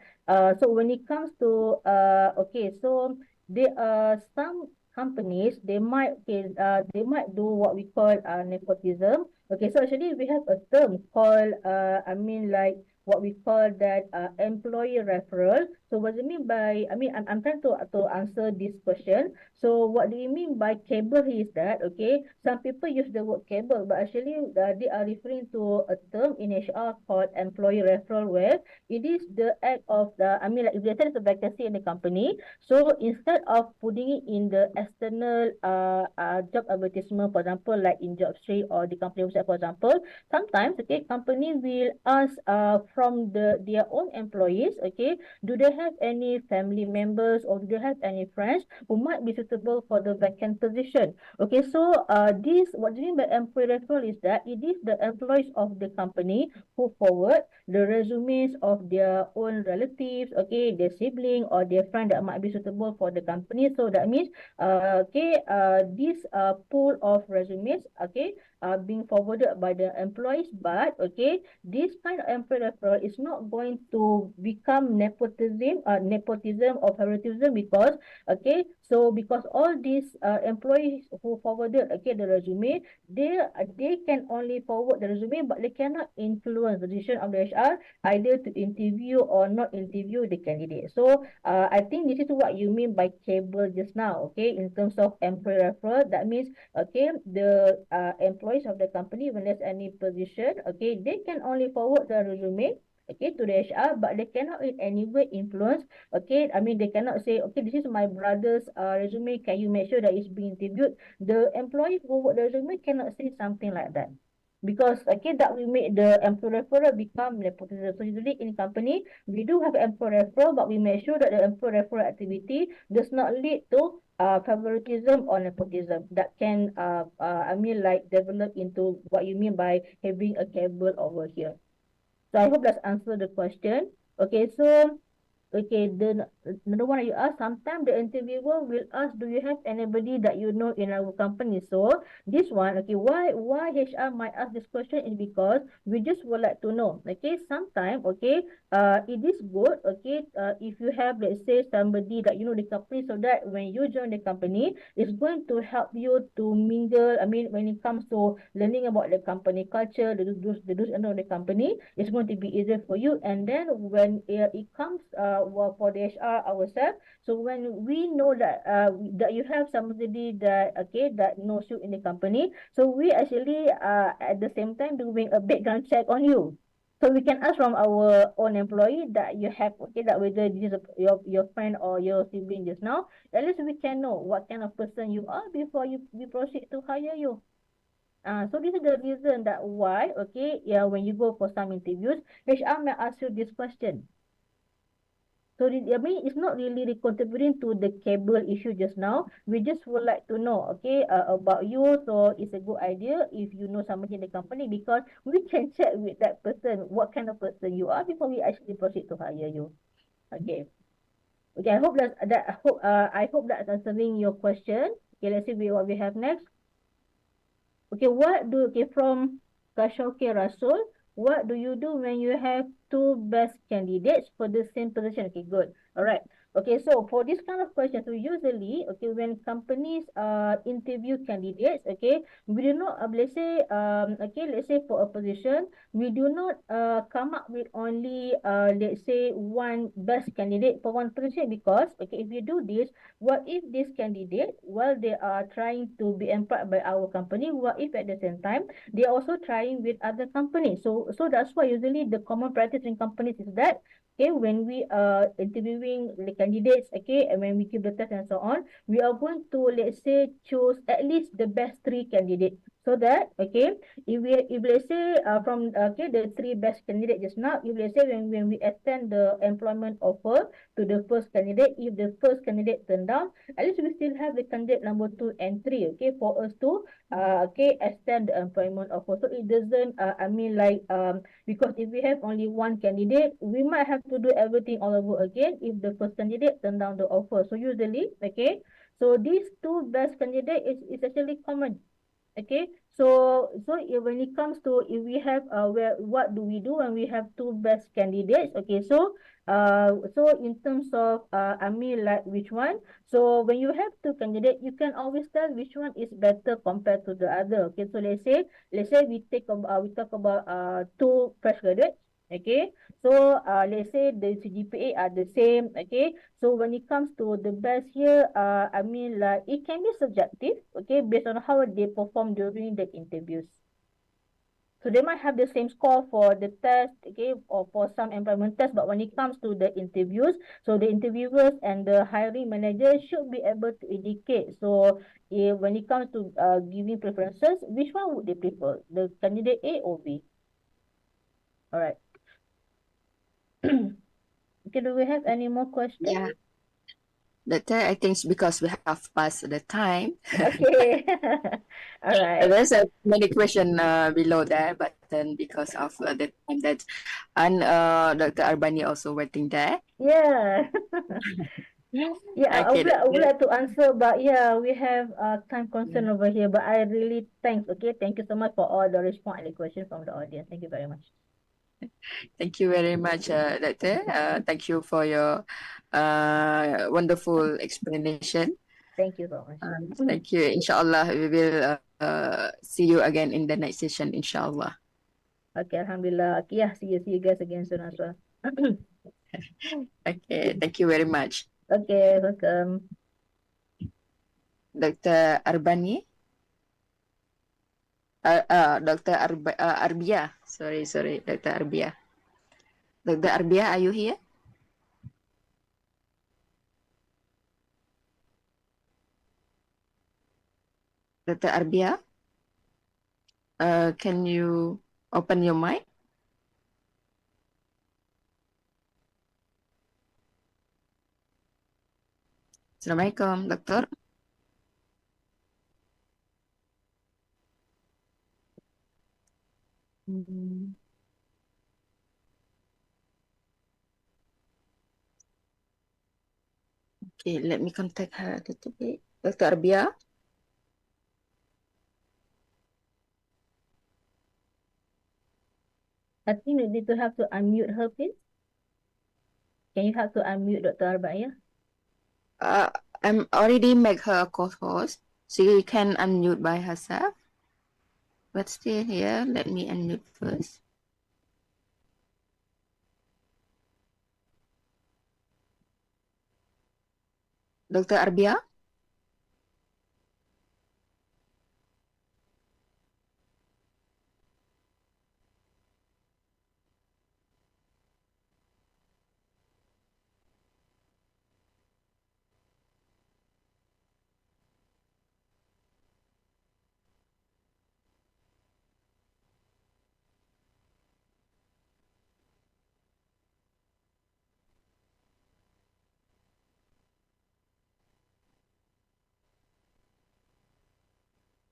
so when it comes to so there are some companies, they might do what we call nepotism. Okay, so actually we have a term called what we call that employee referral. So what do you mean by, I'm trying to answer this question. So what do you mean by cable is that, okay, some people use the word cable, but actually they are referring to a term in HR called employee referral, where it is the act of if there is a vacancy in the company, so instead of putting it in the external job advertisement, for example, like in JobStreet or the company website, for example, sometimes, okay, company will ask from their own employees, okay, do they have any family members or do they have any friends who might be suitable for the vacant position? Okay, so this, what do you mean by employee referral is that it is the employees of the company who forward the resumes of their own relatives, okay, their sibling or their friend that might be suitable for the company. So that means, this pool of resumes, okay, being forwarded by the employees, but okay, this kind of employee referral is not going to become nepotism or favoritism because okay, so because all these employees who forwarded okay the resume, they can only forward the resume, but they cannot influence the decision of the HR either to interview or not interview the candidate. So I think this is what you mean by cable just now. Okay, in terms of employee referral, that means okay, the employees of the company, when there's any position, okay, they can only forward the resume okay to the HR, but they cannot in any way influence. Okay, I mean they cannot say okay, this is my brother's resume, can you make sure that it's being interviewed? The employee who forward the resume cannot say something like that, because okay, that will make the employee referral become nepotism. So usually in company we do have employee referral, but we make sure that the employee referral activity does not lead to favoritism or nepotism that can I mean like develop into what you mean by having a cable over here. So I hope that's answered the question. Okay, so okay, the another one you ask, sometimes the interviewer will ask, do you have anybody that you know in our company? So this one, okay, why HR might ask this question is because we just would like to know. Okay, sometimes, okay, it is good, okay, if you have, let's say, somebody that you know the company, so that when you join the company, it's going to help you to mingle. I mean, when it comes to learning about the company culture, the do's and don'ts of the company, it's going to be easier for you. And then when it comes for the HR ourselves, so when we know that you have somebody that okay that knows you in the company, so we actually at the same time doing a background check on you. So we can ask from our own employee that you have, okay, that whether this is your friend or your sibling just now, at least we can know what kind of person you are before we proceed to hire you. So this is the reason that why, okay, yeah, when you go for some interviews, HR may ask you this question. So I mean, it's not really contributing to the cable issue just now. We just would like to know, okay, about you. So it's a good idea if you know somebody in the company, because we can check with that person what kind of person you are before we actually proceed to hire you. Okay. Okay. I hope that's answering your question. Okay. Let's see what we have next. Okay. From Kashauke Rasul, what do you do when you have two best candidates for the same position? Okay, good. All right. Okay, so for this kind of question, so usually, okay, when companies interview candidates, okay, we do not, let's say for a position, we do not come up with only, let's say, one best candidate for one position, because, okay, if you do this, what if this candidate, while they are trying to be employed by our company, what if at the same time they are also trying with other companies? So that's why usually the common practice in companies is that, okay, when we are interviewing the candidates, okay, and when we give the test and so on, we are going to, let's say, choose at least the best three candidates. So that, okay, if let's say from okay the three best candidates just now, if let's say when we extend the employment offer to the first candidate, if the first candidate turned down, at least we still have the candidate number 2 and 3, okay, for us to okay extend the employment offer. So it doesn't because if we have only one candidate, we might have to do everything all over again if the first candidate turned down the offer. So usually, okay, so these two best candidates is actually common. Okay, so when it comes to if we have what do we do when we have two best candidates? Okay, so in terms of like which one? So when you have two candidates, you can always tell which one is better compared to the other. Okay, so let's say we talk about two fresh graduates. Okay, so let's say the CGPA are the same. Okay, so when it comes to the best here, like it can be subjective, okay, based on how they perform during the interviews. So they might have the same score for the test, okay, or for some employment test, but when it comes to the interviews, so the interviewers and the hiring manager should be able to indicate. So when it comes to giving preferences, which one would they prefer, the candidate A or B? All right. Okay, do we have any more questions? Yeah. Doctor, I think it's because we have passed the time. Okay. All right. There's many questions below there, but then because of the time that, and Dr. Arbani also waiting there. Yeah. Yeah, Okay, I would Doctor. like to answer, but yeah, we have time concern over here. But I really thanks. Okay, thank you so much for all the response and the question from the audience. Thank you very much. Thank you very much, Doctor. Thank you for your wonderful explanation. Thank you so much. Thank you. Inshallah, we will see you again in the next session, inshallah. Okay, Alhamdulillah. Okay, yeah, see you guys again soon as well. Okay, thank you very much. Okay, welcome. Dr. Arbani? Dr. Arbia. Sorry, Dr. Arbia. Dr. Arbia, are you here? Dr. Arbia? Can you open your mic? Assalamualaikum, Doktor. Okay, let me contact her a little bit. Dr. Arbia? I think you need to have to unmute her, please. Can you have to unmute Dr. Arbaiah? I'm already make her a co-host. She can unmute by herself. But still here, let me unmute first. Dr. Arbia?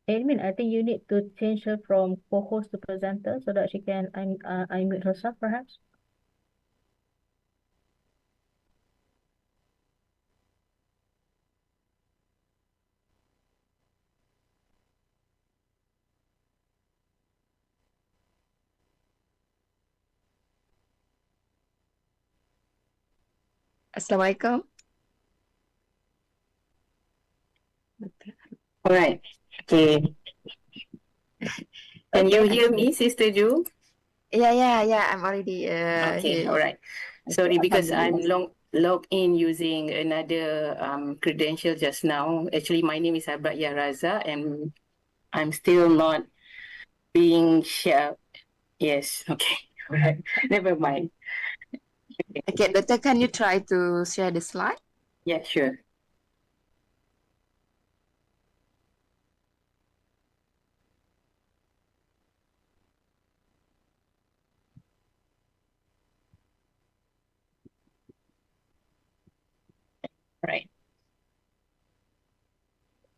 Admin, I think you need to change her from co-host to presenter so that she can unmute herself, perhaps. Assalamualaikum. All right. Okay. Can you hear me, Sister Ju? Yeah. I'm already Okay. here. All right. Sorry, because I'm Alhamdulillah. logged in using another credential just now. Actually, my name is Arbaiah Razak, and I'm still not being shared. Yes. Okay. All right. Never mind. Okay, Doctor, can you try to share the slide? Yeah, sure. Right.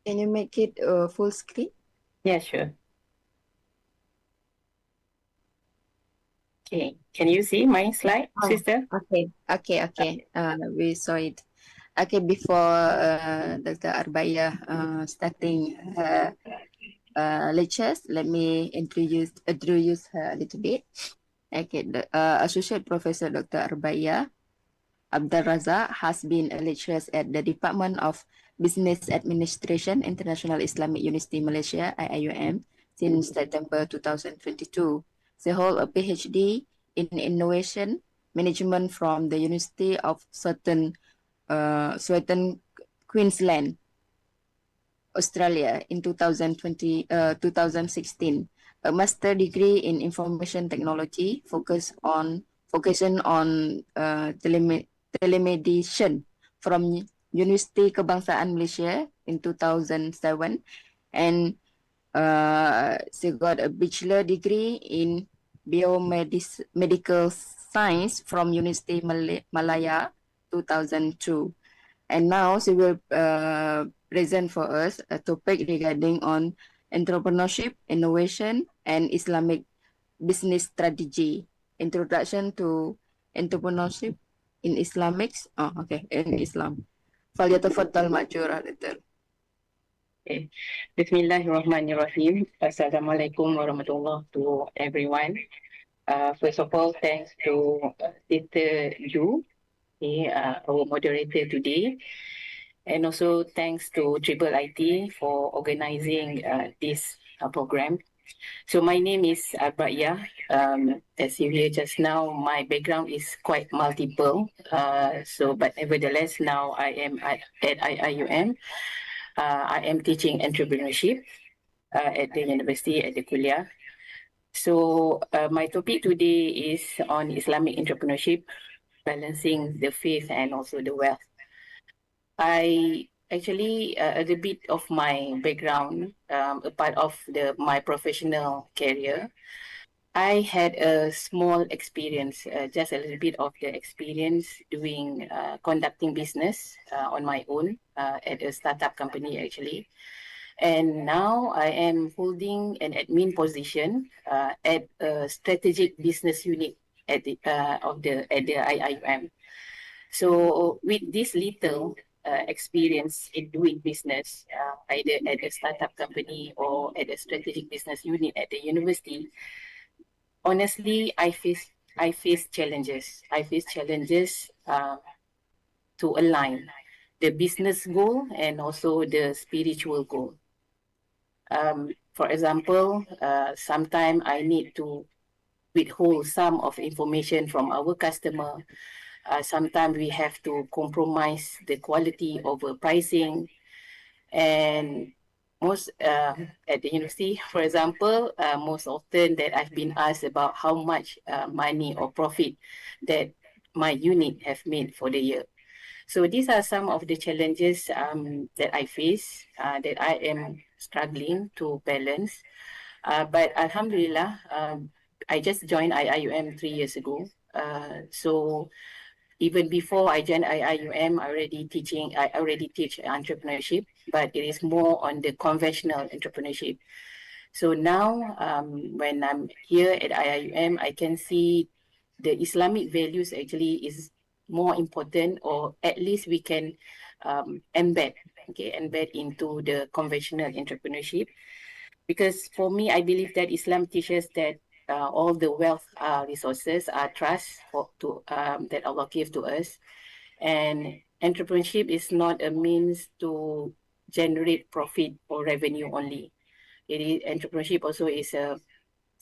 Can you make it full screen? Yeah, sure. Okay. Can you see my slide, sister? Okay. We saw it. Okay, before Dr. Arbaiah starting her lectures, let me introduce her a little bit. Okay, the Associate Professor Dr. Arbaiah Abdul Razak has been a lecturer at the Department of Business Administration, International Islamic University Malaysia, IIUM, since September 2022. She holds a PhD in Innovation Management from the University of Southern Queensland, Australia in 2016. A master degree in information technology focusing on telemedicine from University Kebangsaan Malaysia in 2007, and she got a bachelor degree in Biomedical Science from University Malaya 2002. And now she will present for us a topic regarding on entrepreneurship, innovation, and Islamic business strategy. Introduction to entrepreneurship in Islamics. Oh, okay, in Islam. فليتفضل مأجورا دكتور. Okay. Bismillahirrahmanirrahim. Assalamualaikum warahmatullahi to everyone. First of all, thanks to Sister Ju, our moderator today. And also thanks to IIIT for organizing this program. So my name is Arbaiah. As you hear just now, my background is quite multiple. But nevertheless, now I am at IIUM. I am teaching entrepreneurship at the university, at the kuliah. So my topic today is on Islamic entrepreneurship, balancing the faith and also the wealth. I actually, a little bit of my background, a part of my professional career, I had a small experience, just a little bit of the experience doing conducting business on my own at a startup company actually. And now I am holding an admin position at a strategic business unit at the IIUM. So with this little experience in doing business, either at a startup company or at a strategic business unit at the university, honestly, I face challenges. I face challenges to align the business goal and also the spiritual goal. For example, sometimes I need to withhold some of information from our customer. Sometimes we have to compromise the quality over pricing. And most at the university, for example, most often that I've been asked about how much money or profit that my unit have made for the year. So these are some of the challenges that I face, that I am struggling to balance. But Alhamdulillah, I just joined IIUM 3 years ago. So even before I joined IIUM, I already teach entrepreneurship, but it is more on the conventional entrepreneurship. So now, when I'm here at IIUM, I can see the Islamic values actually is more important, or at least we can embed into the conventional entrepreneurship. Because for me, I believe that Islam teaches that all the wealth resources are trust that Allah gave to us. And entrepreneurship is not a means to generate profit or revenue only. Entrepreneurship also is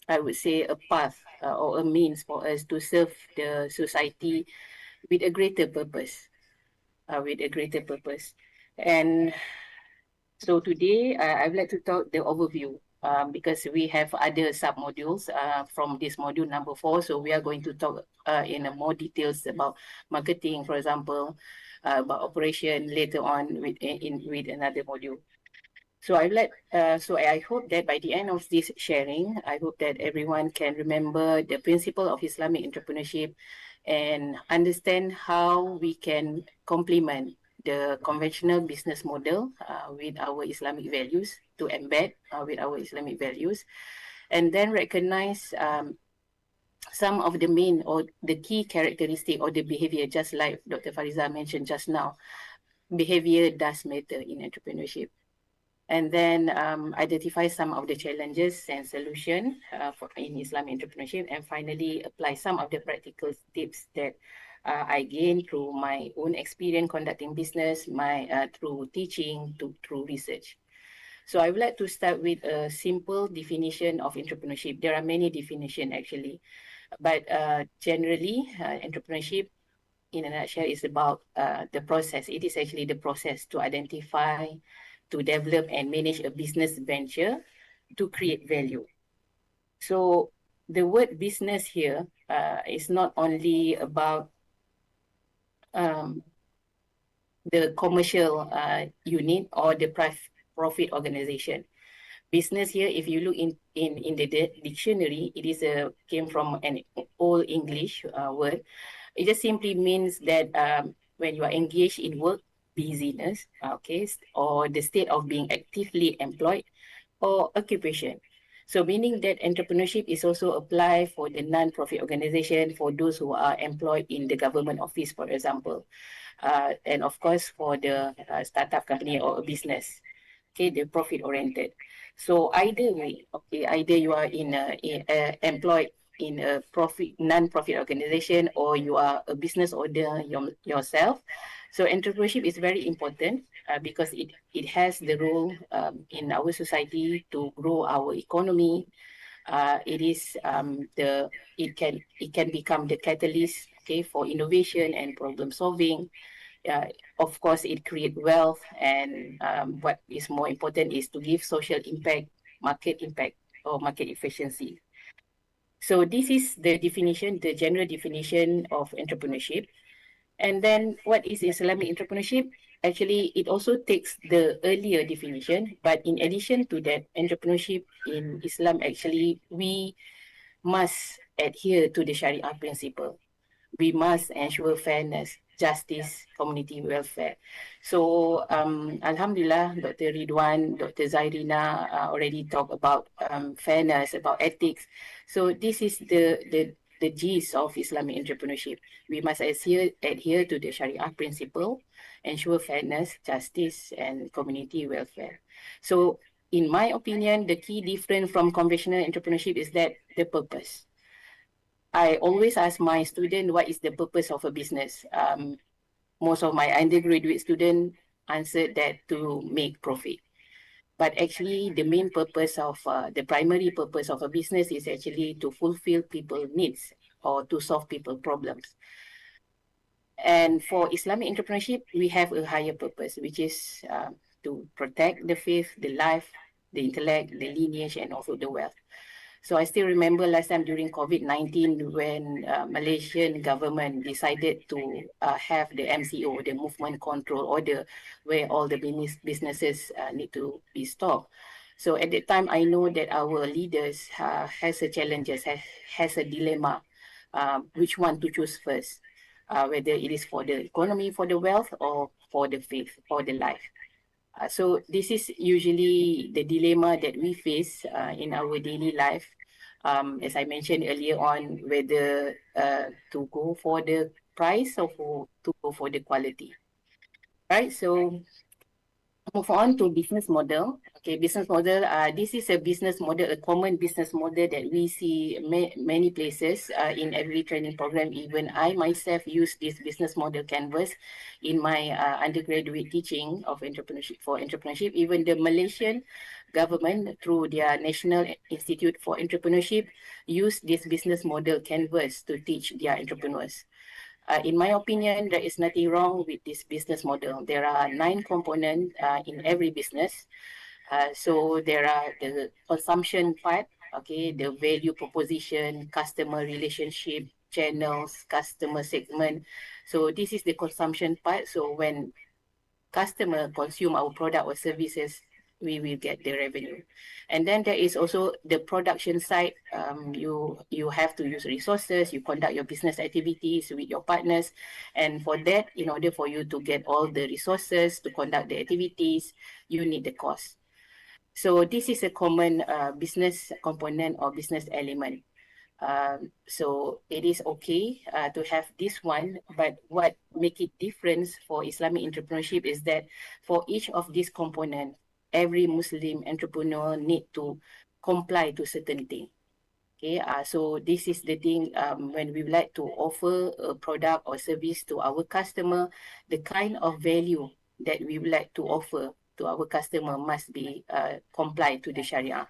I would say, a path or a means for us to serve the society with a greater purpose. And so today, I would like to talk the overview because we have other sub-modules from this module number 4. So we are going to talk in more details about marketing, for example, about operation later on with another module. So I hope that by the end of this sharing, I hope that everyone can remember the principle of Islamic entrepreneurship and understand how we can complement the conventional business model with our Islamic values, to embed with our Islamic values, and then recognize some of the main or the key characteristic or the behavior, just like Dr. Fariza mentioned just now. Behavior does matter in entrepreneurship. And then identify some of the challenges and solutions in Islamic entrepreneurship, and finally apply some of the practical tips that I gained through my own experience conducting business, through teaching, through research. So I would like to start with a simple definition of entrepreneurship. There are many definitions actually, but generally entrepreneurship in a nutshell is about the process. It is actually the process to identify, to develop and manage a business venture to create value. So the word business here is not only about the commercial unit or the profit organization, Business here, if you look in the dictionary, it is came from an old English word. It just simply means that when you are engaged in work, busyness, okay, or the state of being actively employed or occupation. So meaning that entrepreneurship is also applied for the non-profit organization, for those who are employed in the government office, for example, and of course for the startup company or a business. Okay, the profit oriented. So either way, okay, either you are employed in a non-profit organization, or you are a business owner yourself. So entrepreneurship is very important because it has the role in our society to grow our economy. It can become the catalyst, okay, for innovation and problem solving. Of course, it creates wealth, and what is more important is to give social impact, or market efficiency. So this is the definition, the general definition of entrepreneurship. And then what is Islamic entrepreneurship? Actually, it also takes the earlier definition, but in addition to that, entrepreneurship in Islam, actually, we must adhere to the Sharia principle. We must ensure fairness, justice, community welfare. So, Alhamdulillah, Dr. Ridwan, Dr. Zaireena already talked about fairness, about ethics. So this is the gist of Islamic entrepreneurship. We must adhere to the Sharia principle, ensure fairness, justice, and community welfare. So, in my opinion, the key difference from conventional entrepreneurship is that the purpose. I always ask my student, what is the purpose of a business? Most of my undergraduate students answered that to make profit. But actually, the main purpose of, the primary purpose of a business is actually to fulfill people's needs or to solve people's problems. And for Islamic entrepreneurship, we have a higher purpose, which is to protect the faith, the life, the intellect, the lineage, and also the wealth. So I still remember last time during COVID-19 when Malaysian government decided to have the MCO, the movement control order, where all the businesses need to be stopped. So at that time, I know that our leaders has a challenges, has a dilemma, which one to choose first, whether it is for the economy, for the wealth, or for the faith, or the life. So this is usually the dilemma that we face in our daily life. As I mentioned earlier on, whether to go for the price or to go for the quality. Right, so move on to business model. Okay, business model. This is a business model, a common business model that we see many places in every training program. Even I myself use this business model canvas in my undergraduate teaching of entrepreneurship. For entrepreneurship, even the Malaysian government through their National Institute for Entrepreneurship use this business model canvas to teach their entrepreneurs. In my opinion, there is nothing wrong with this business model. There are 9 components in every business. So there are the consumption part, okay, the value proposition, customer relationship, channels, customer segment. So this is the consumption part. So when customer consume our product or services, we will get the revenue. And then there is also the production side. You have to use resources, you conduct your business activities with your partners. And for that, in order for you to get all the resources to conduct the activities, you need the cost. So this is a common business component or business element. So it is okay to have this one, but what make it different for Islamic entrepreneurship is that for each of these components, every Muslim entrepreneur need to comply to certain things. Okay, so this is the thing when we would like to offer a product or service to our customer, the kind of value that we would like to offer to our customer must be comply to the Sharia.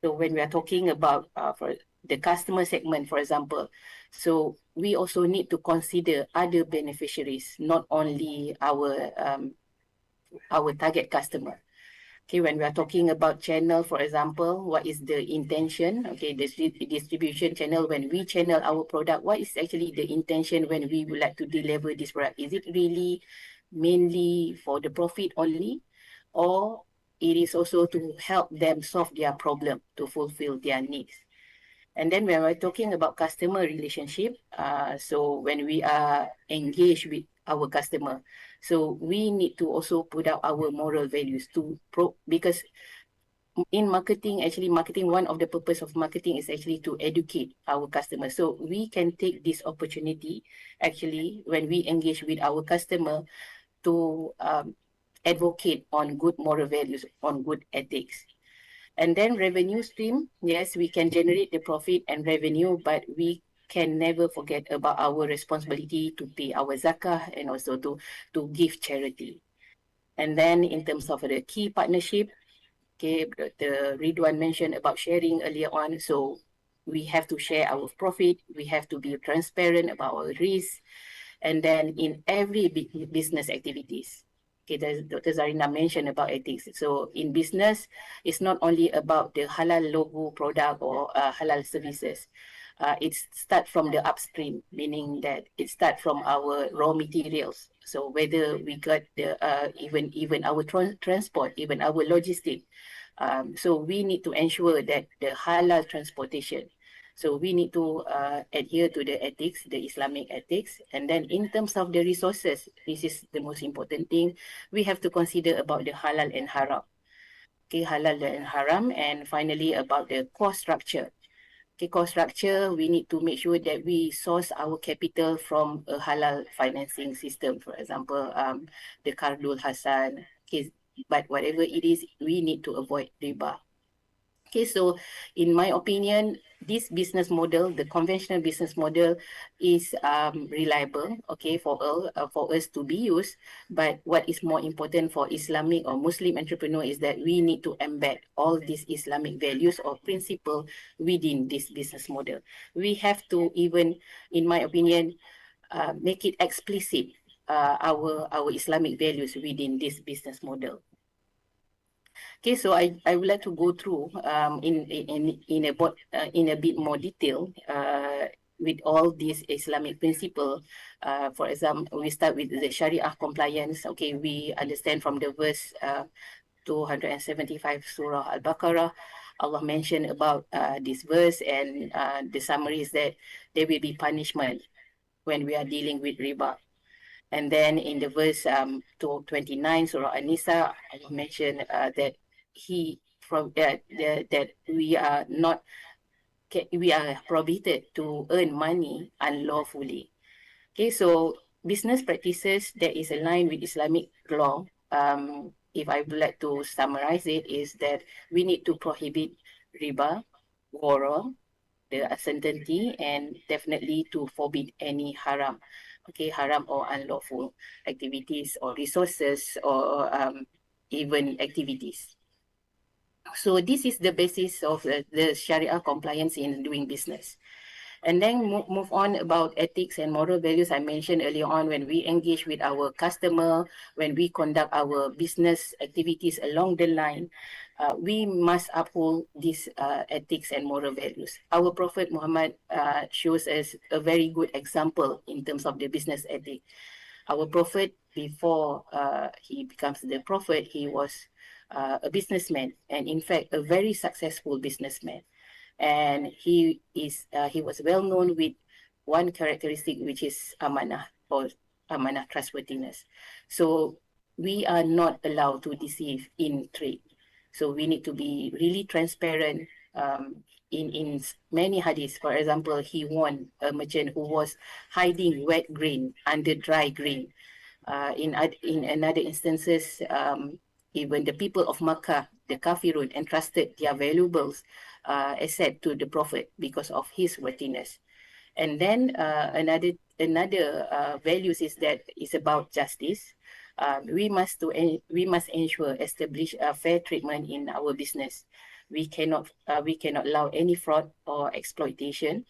So when we are talking about for the customer segment, for example, so we also need to consider other beneficiaries, not only our target customer. Okay, when we are talking about channel, for example, what is the intention? Okay, the distribution channel, when we channel our product, what is actually the intention when we would like to deliver this product? Is it really mainly for the profit only? Or it is also to help them solve their problem, to fulfill their needs. And then when we're talking about customer relationship, so when we are engaged with our customer, so we need to also put out our moral values because in marketing, actually marketing, one of the purpose of marketing is actually to educate our customers. So we can take this opportunity actually when we engage with our customer to advocate on good moral values, on good ethics. And then revenue stream, yes, we can generate the profit and revenue, but we can never forget about our responsibility to pay our zakah and also to give charity. And then in terms of the key partnership, okay, the Ridwan mentioned about sharing earlier on. So we have to share our profit. We have to be transparent about our risk. And then in every business activities, okay, Dr. Zaireena mentioned about ethics. So in business, it's not only about the halal logo product or halal services. It starts from the upstream, meaning that it starts from our raw materials. So whether we got the even our transport, even our logistic. So we need to ensure that the halal transportation. So we need to adhere to the ethics, the Islamic ethics. And then in terms of the resources, this is the most important thing. We have to consider about the halal and haram. Okay, halal and haram. And finally about the cost structure. Okay, cost structure, we need to make sure that we source our capital from a halal financing system. For example, the Qardul Hasan. Okay, but whatever it is, we need to avoid riba. Okay, so in my opinion, this business model, the conventional business model, is reliable, okay, for us to be used. But what is more important for Islamic or Muslim entrepreneur is that we need to embed all these Islamic values or principle within this business model. We have to even, in my opinion, make it explicit our Islamic values within this business model. Okay, so I would like to go through in a bit more detail with all these Islamic principle. For example, we start with the Sharia compliance. Okay, we understand from the verse 275 Surah Al-Baqarah, Allah mentioned about this verse, and the summary is that there will be punishment when we are dealing with riba. And then in the verse 229 Surah An-Nisa, Allah mentioned that that we are prohibited to earn money unlawfully. Okay, so business practices that is aligned with Islamic law, if I would like to summarize it, is that we need to prohibit riba, ghurur, the uncertainty, and definitely to forbid any haram. Okay, haram or unlawful activities or resources or even activities. So this is the basis of the Sharia compliance in doing business. And then move on about ethics and moral values. I mentioned earlier on, when we engage with our customer, when we conduct our business activities along the line, we must uphold these ethics and moral values. Our Prophet Muhammad shows us a very good example in terms of the business ethic. Our Prophet, before he becomes the Prophet, he was a businessman, and in fact, a very successful businessman. And he was well known with one characteristic, which is amanah, or amanah, trustworthiness. So we are not allowed to deceive in trade. So we need to be really transparent. In many hadiths, for example, he warned a merchant who was hiding wet grain under dry grain. In another instances, even the people of Makkah, the Kafirun, entrusted their valuables asset to the Prophet because of his worthiness. And then another values is that is about justice. We must establish a fair treatment in our business. We cannot allow any fraud or exploitation.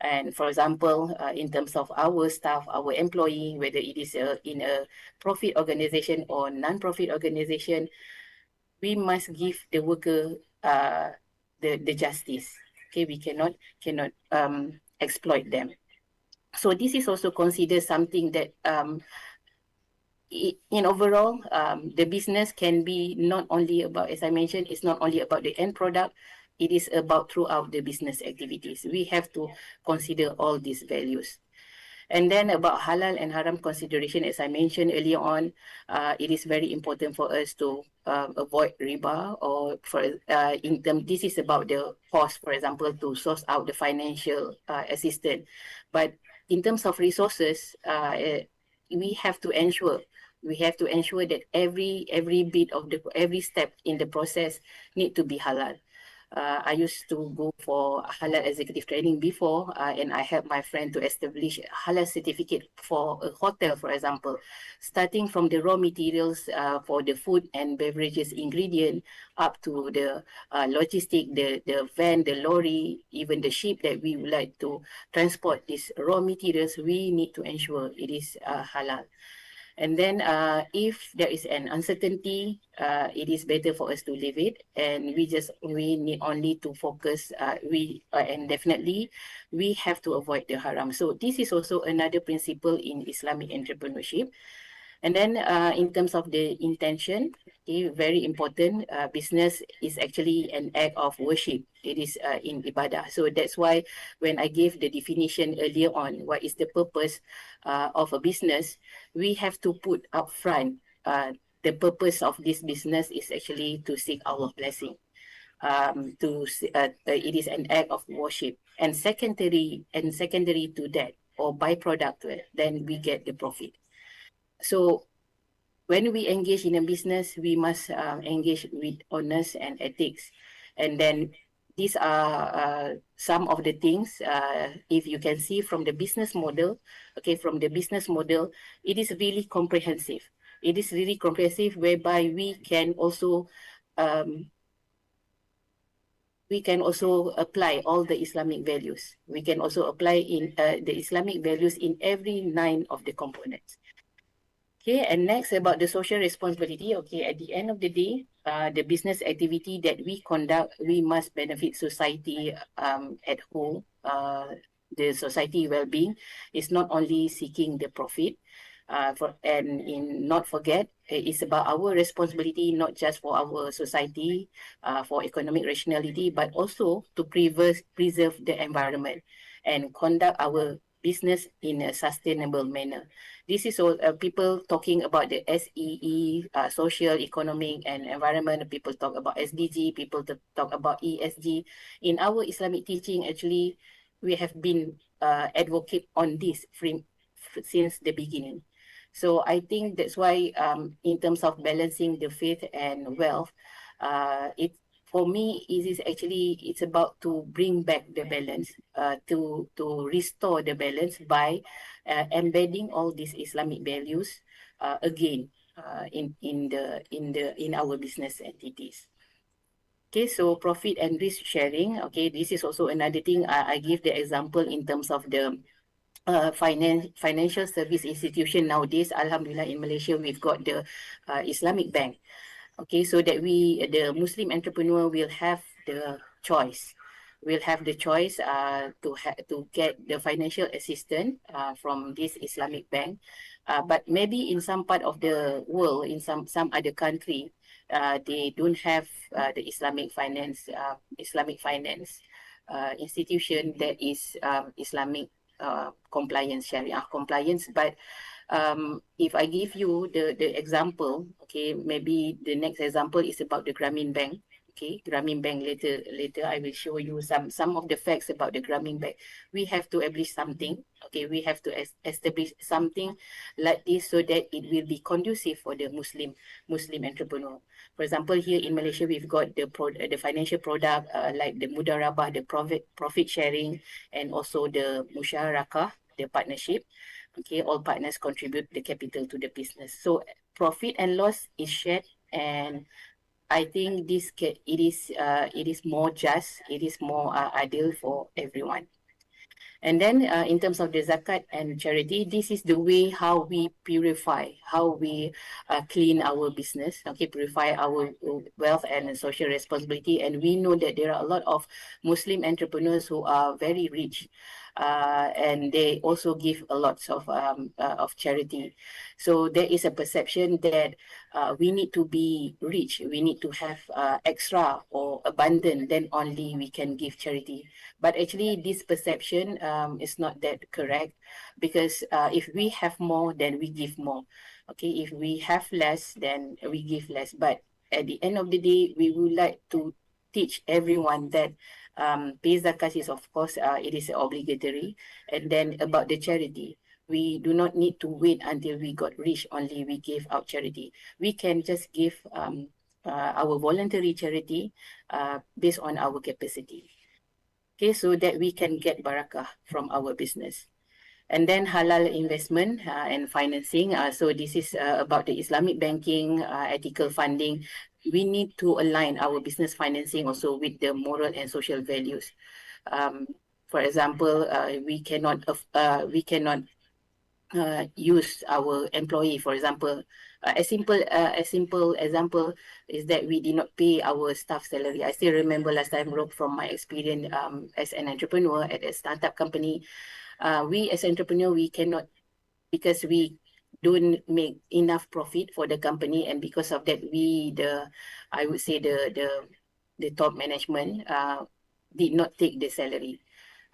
And for example, in terms of our staff, our employee, whether it is in a profit organization or non-profit organization, we must give the worker the justice. Okay, we cannot exploit them. So this is also considered something that in overall, the business can be not only about, as I mentioned, it's not only about the end product, it is about throughout the business activities. We have to consider all these values. And then about halal and haram consideration, as I mentioned earlier on, it is very important for us to avoid riba, or this is about the cost, for example, to source out the financial assistance. But in terms of resources, we have to ensure that every bit of every step in the process need to be halal. I used to go for halal executive training before, and I helped my friend to establish a halal certificate for a hotel, for example, starting from the raw materials for the food and beverages ingredient, up to the logistic, the van, the lorry, even the ship that we would like to transport these raw materials. We need to ensure it is halal. And then if there is an uncertainty, it is better for us to leave it, and we need only to focus. And definitely we have to avoid the haram. So this is also another principle in Islamic entrepreneurship. And then in terms of the intention, okay, very important. Business is actually an act of worship. It is in ibadah. So that's why when I gave the definition earlier on, what is the purpose of a business, we have to put up front the purpose of this business is actually to seek Allah's blessing. It is an act of worship, and secondary to that, or byproduct to it, then we get the profit. So when we engage in a business, we must engage with honest and ethics. And then these are some of the things, if you can see from the business model, okay, it is really comprehensive. It is really comprehensive, whereby we can also apply all the Islamic values. We can also apply in the Islamic values in every 9 of the components. Okay, and next about the social responsibility. Okay, at the end of the day, the business activity that we conduct, we must benefit society at whole. The society well-being is not only seeking the profit, not forget, it's about our responsibility, not just for our society, for economic rationality, but also to preserve the environment and conduct our business in a sustainable manner. This is all people talking about the SEE, social, economic, and environment. People talk about SDG. People talk about ESG. In our Islamic teaching, actually, we have been advocate on this since the beginning. So I think that's why, in terms of balancing the faith and wealth, for me, it's about to bring back the balance, to restore the balance by embedding all these Islamic values again in our business entities. Okay, so profit and risk sharing. Okay, this is also another thing. I give the example in terms of the financial service institution nowadays. Alhamdulillah, in Malaysia, we've got the Islamic bank. Okay, so that the Muslim entrepreneur will have the choice. To get the financial assistance from this Islamic bank. But maybe in some part of the world, in some other country, they don't have the Islamic finance institution that is Islamic compliance, Sharia compliance. But if I give you the example, okay, maybe the next example is about the Grameen Bank. Okay, Grameen Bank, later I will show you some of the facts about the Grameen Bank. We have to establish something. Okay, we have to establish something like this so that it will be conducive for the Muslim entrepreneur. For example, here in Malaysia, we've got the financial product like the mudarabah, the profit sharing, and also the musyarakah, the partnership. Okay, all partners contribute the capital to the business. So profit and loss is shared, and I think it is more just, it is more ideal for everyone. And then in terms of the zakat and charity, this is the way how we purify, how we clean our business, okay, purify our wealth and social responsibility. And we know that there are a lot of Muslim entrepreneurs who are very rich, and they also give a lot of charity. So there is a perception that we need to be rich, we need to have extra or abundant, then only we can give charity. But actually, this perception is not that correct, because if we have more, then we give more. Okay, if we have less, then we give less. But at the end of the day, we would like to teach everyone that pay zakat is, of course, it is obligatory. And then about the charity, we do not need to wait until we got rich only we give out charity. We can just give our voluntary charity based on our capacity. Okay, so that we can get barakah from our business. And then halal investment and financing. So this is about the Islamic banking, ethical funding. We need to align our business financing also with the moral and social values. For example, we cannot use our employee, for example. A simple example is that we did not pay our staff salary. I still remember last time, from my experience as an entrepreneur at a startup company. We as entrepreneur, we cannot, because we don't make enough profit for the company, and because of that, I would say the top management did not take the salary.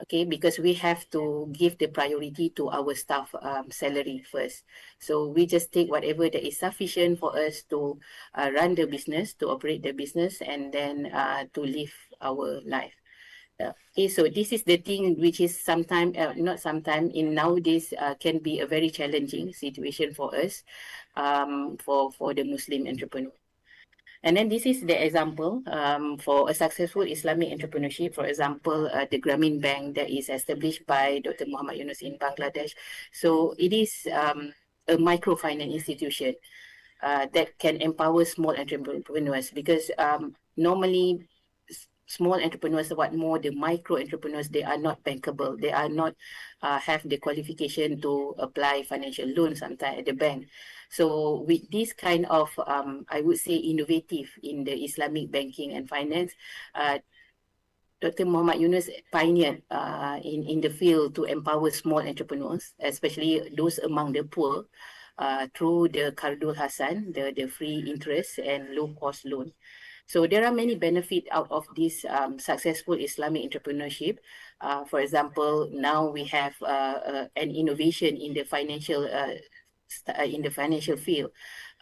Okay, because we have to give the priority to our staff salary first. So we just take whatever that is sufficient for us to run the business, to operate the business, and then to live our life. Okay, so this is the thing which is sometimes, not sometimes, in nowadays can be a very challenging situation for us, for the Muslim entrepreneur. And then this is the example for a successful Islamic entrepreneurship. For example, the Grameen Bank that is established by Dr. Muhammad Yunus in Bangladesh. So it is a microfinance institution that can empower small entrepreneurs, because normally small entrepreneurs, what more the micro entrepreneurs, they are not bankable. They are not have the qualification to apply financial loans sometimes at the bank. So with this kind of, I would say, innovative in the Islamic banking and finance, Dr. Muhammad Yunus pioneered in the field to empower small entrepreneurs, especially those among the poor, through the Qardul Hasan, the free interest and low cost loan. So there are many benefits out of this successful Islamic entrepreneurship. For example, now we have an innovation in the financial field,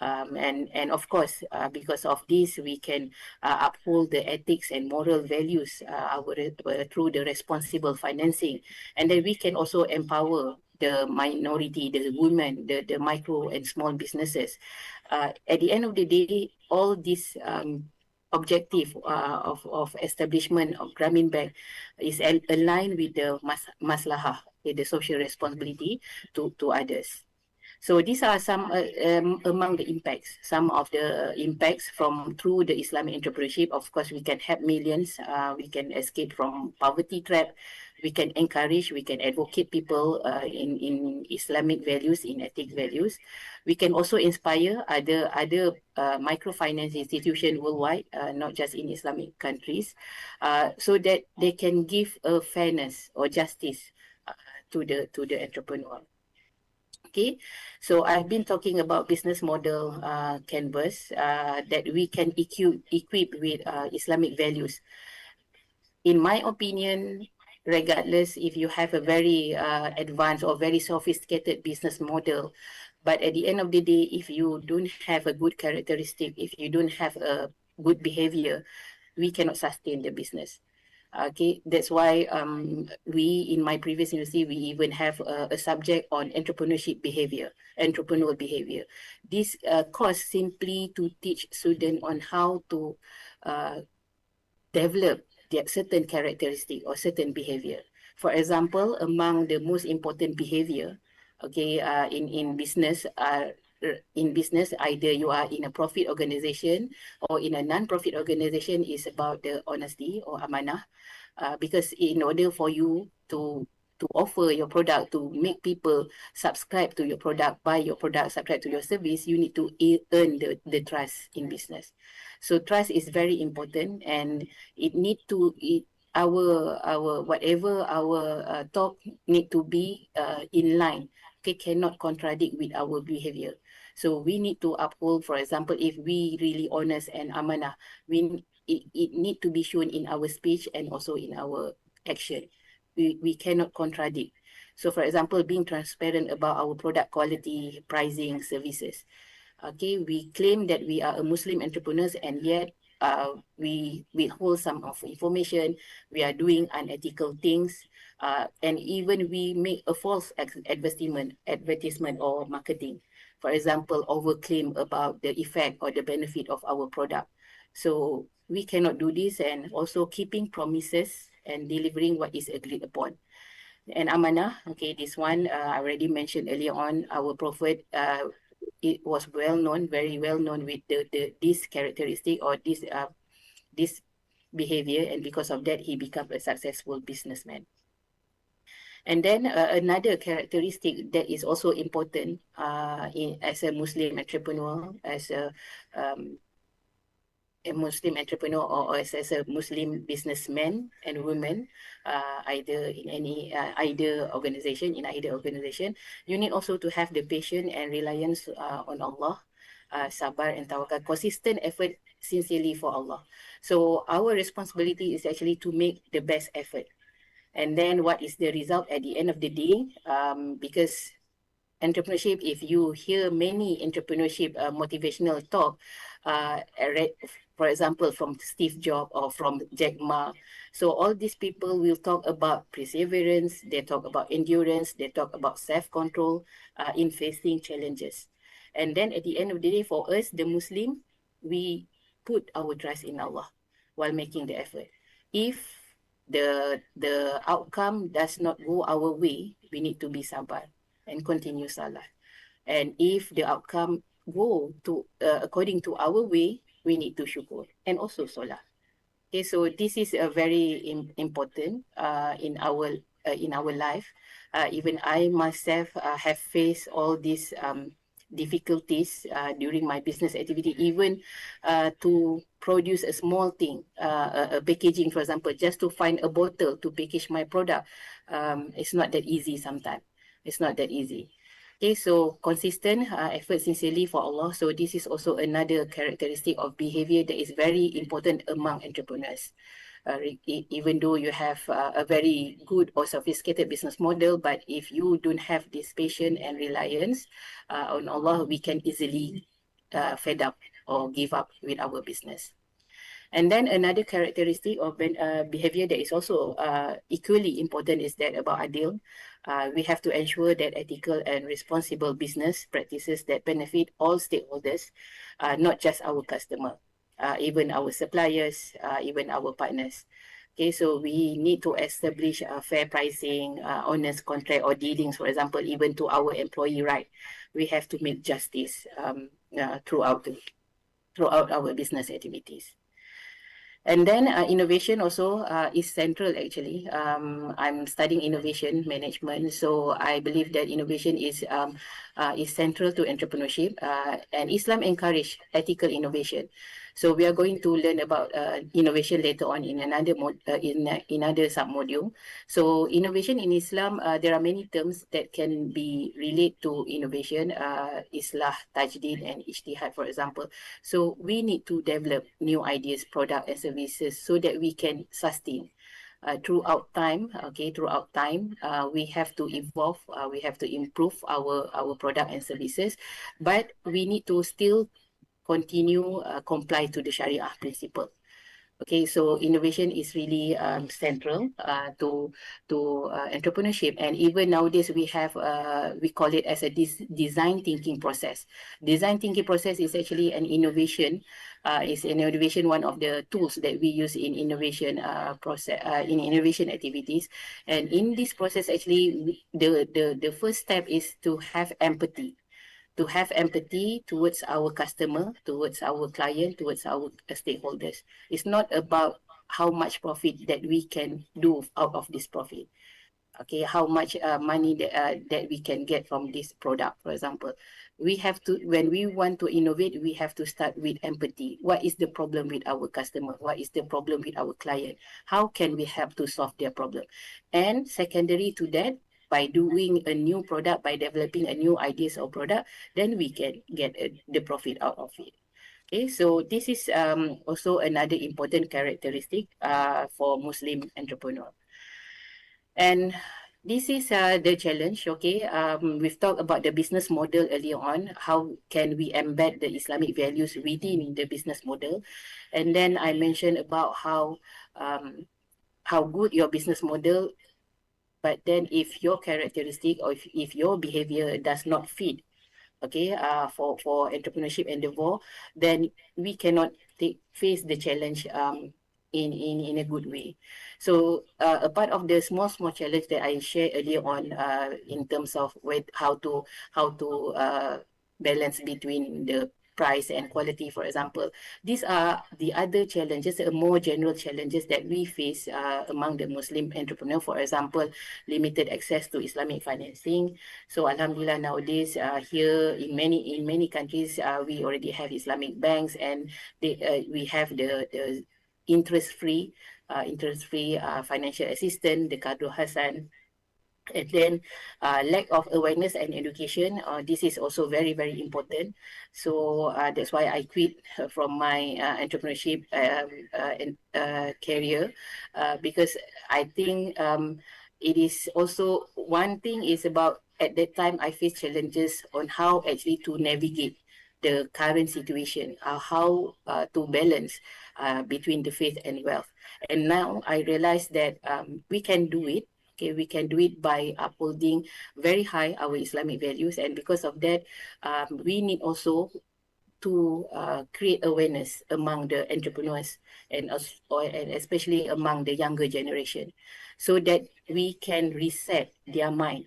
and of course, because of this, we can uphold the ethics and moral values through the responsible financing, and then we can also empower the minority, the women, the micro and small businesses. At the end of the day, all these objective of establishment of Grameen Bank is aligned with the maslahah, the social responsibility to others. So these are some among the impacts, some of the impacts through the Islamic entrepreneurship. Of course, we can help millions, we can escape from poverty trap, we can encourage, we can advocate people in Islamic values, in ethic values. We can also inspire other microfinance institutions worldwide, not just in Islamic countries, so that they can give a fairness or justice to the entrepreneur. Okay, so I've been talking about business model canvas that we can equip with Islamic values. In my opinion, regardless if you have a very advanced or very sophisticated business model, but at the end of the day, if you don't have a good characteristic, if you don't have a good behavior, we cannot sustain the business. Okay, that's why we, in my previous university, we even have a subject on entrepreneurship behavior, entrepreneurial behavior. This course simply to teach students on how to develop their certain characteristic or certain behavior. For example, among the most important behavior, okay, in business, either you are in a profit organization or in a non-profit organization, is about the honesty or amanah. Because in order for you to offer your product, to make people subscribe to your product, buy your product, subscribe to your service, you need to earn the trust in business. So trust is very important, and it need to our whatever our talk need to be in line. Okay, cannot contradict with our behavior. So we need to uphold, for example, if we really honest and amanah, it need to be shown in our speech and also in our action. We cannot contradict. So for example, being transparent about our product quality, pricing, services. Okay, we claim that we are a Muslim entrepreneurs, and yet we withhold some of information. We are doing unethical things, and even we make a false advertisement or marketing. For example, overclaim about the effect or the benefit of our product. So we cannot do this, and also keeping promises and delivering what is agreed upon. And amanah, okay, this one I already mentioned earlier on. Our Prophet, it was well known, very well known with this characteristic or this behavior, and because of that, he became a successful businessman. And then another characteristic that is also important as a Muslim entrepreneur, as a Muslim entrepreneur, or as a Muslim businessman and woman, either in any either organization, you need also to have the patience and reliance on Allah, sabar and tawakal, consistent effort sincerely for Allah. So our responsibility is actually to make the best effort. And then what is the result at the end of the day? Because entrepreneurship, if you hear many entrepreneurship motivational talk, for example, from Steve Jobs or from Jack Ma, so all these people will talk about perseverance, they talk about endurance, they talk about self-control in facing challenges. And then at the end of the day, for us, the Muslim, we put our trust in Allah while making the effort. If the outcome does not go our way, we need to be sabar and continue salah. And if the outcome go to according to our way, we need to syukur and also solah. Okay, so this is a very important in our life. Even I myself have faced all these difficulties during my business activity, even to produce a small thing, a packaging, for example, just to find a bottle to package my product. It's not that easy sometimes. It's not that easy. Okay, so consistent effort sincerely for Allah. So this is also another characteristic of behavior that is very important among entrepreneurs. Even though you have a very good or sophisticated business model, but if you don't have this patience and reliance on Allah, we can easily fed up or give up with our business. And then another characteristic of behavior that is also equally important is that about adil. We have to ensure that ethical and responsible business practices that benefit all stakeholders, not just our customer, even our suppliers, even our partners. Okay, so we need to establish fair pricing, honest contract or dealings, for example, even to our employee right. We have to make justice throughout our business activities. And then innovation also is central actually. I'm studying innovation management, so I believe that innovation is central to entrepreneurship. And Islam encourage ethical innovation. So we are going to learn about innovation later on in another another sub-module. So innovation in Islam, there are many terms that can be related to innovation, islah, tajdid, and ijtihad, for example. So we need to develop new ideas, product, and services so that we can sustain throughout time. Okay, throughout time, we have to evolve, we have to improve our product and services, but we need to still continue comply to the Sharia principle. Okay, so innovation is really central to entrepreneurship, and even nowadays we have we call it as a design thinking process. Design thinking process is actually an innovation. Is an innovation one of the tools that we use in innovation process in innovation activities, and in this process actually the first step is to have empathy. To have empathy towards our customer, towards our client, towards our stakeholders. It's not about how much profit that we can do out of this profit. okay, how much money that we can get from this product, for example. We have to, when we want to innovate, we have to start with empathy. What is the problem with our customer? What is the problem with our client? How can we help to solve their problem? And secondary to that, by doing a new product, by developing a new ideas or product, then we can get the profit out of it. Okay, so this is also another important characteristic for Muslim entrepreneur. And this is the challenge, okay? We've talked about the business model earlier on. How can we embed the Islamic values within the business model? And then I mentioned about how good your business model, but then if your characteristic or if your behavior does not fit, okay, for entrepreneurship endeavor, then we cannot face the challenge in a good way. So a part of the small challenge that I shared earlier on in terms of how to balance between the price and quality, for example. These are the other challenges, more general challenges that we face among the Muslim entrepreneur. For example, limited access to Islamic financing. So Alhamdulillah, nowadays here in many countries we already have Islamic banks, and we have the interest-free financial assistance, the Qadru Hasan. And then lack of awareness and education, this is also very, very important. So that's why I quit from my entrepreneurship career, because I think it is also, one thing is about, at that time I faced challenges on how actually to navigate the current situation, how to balance between the faith and wealth. And now I realize that we can do it. Okay, we can do it by upholding very high our Islamic values, and because of that, we need also to create awareness among the entrepreneurs and especially among the younger generation, so that we can reset their mind.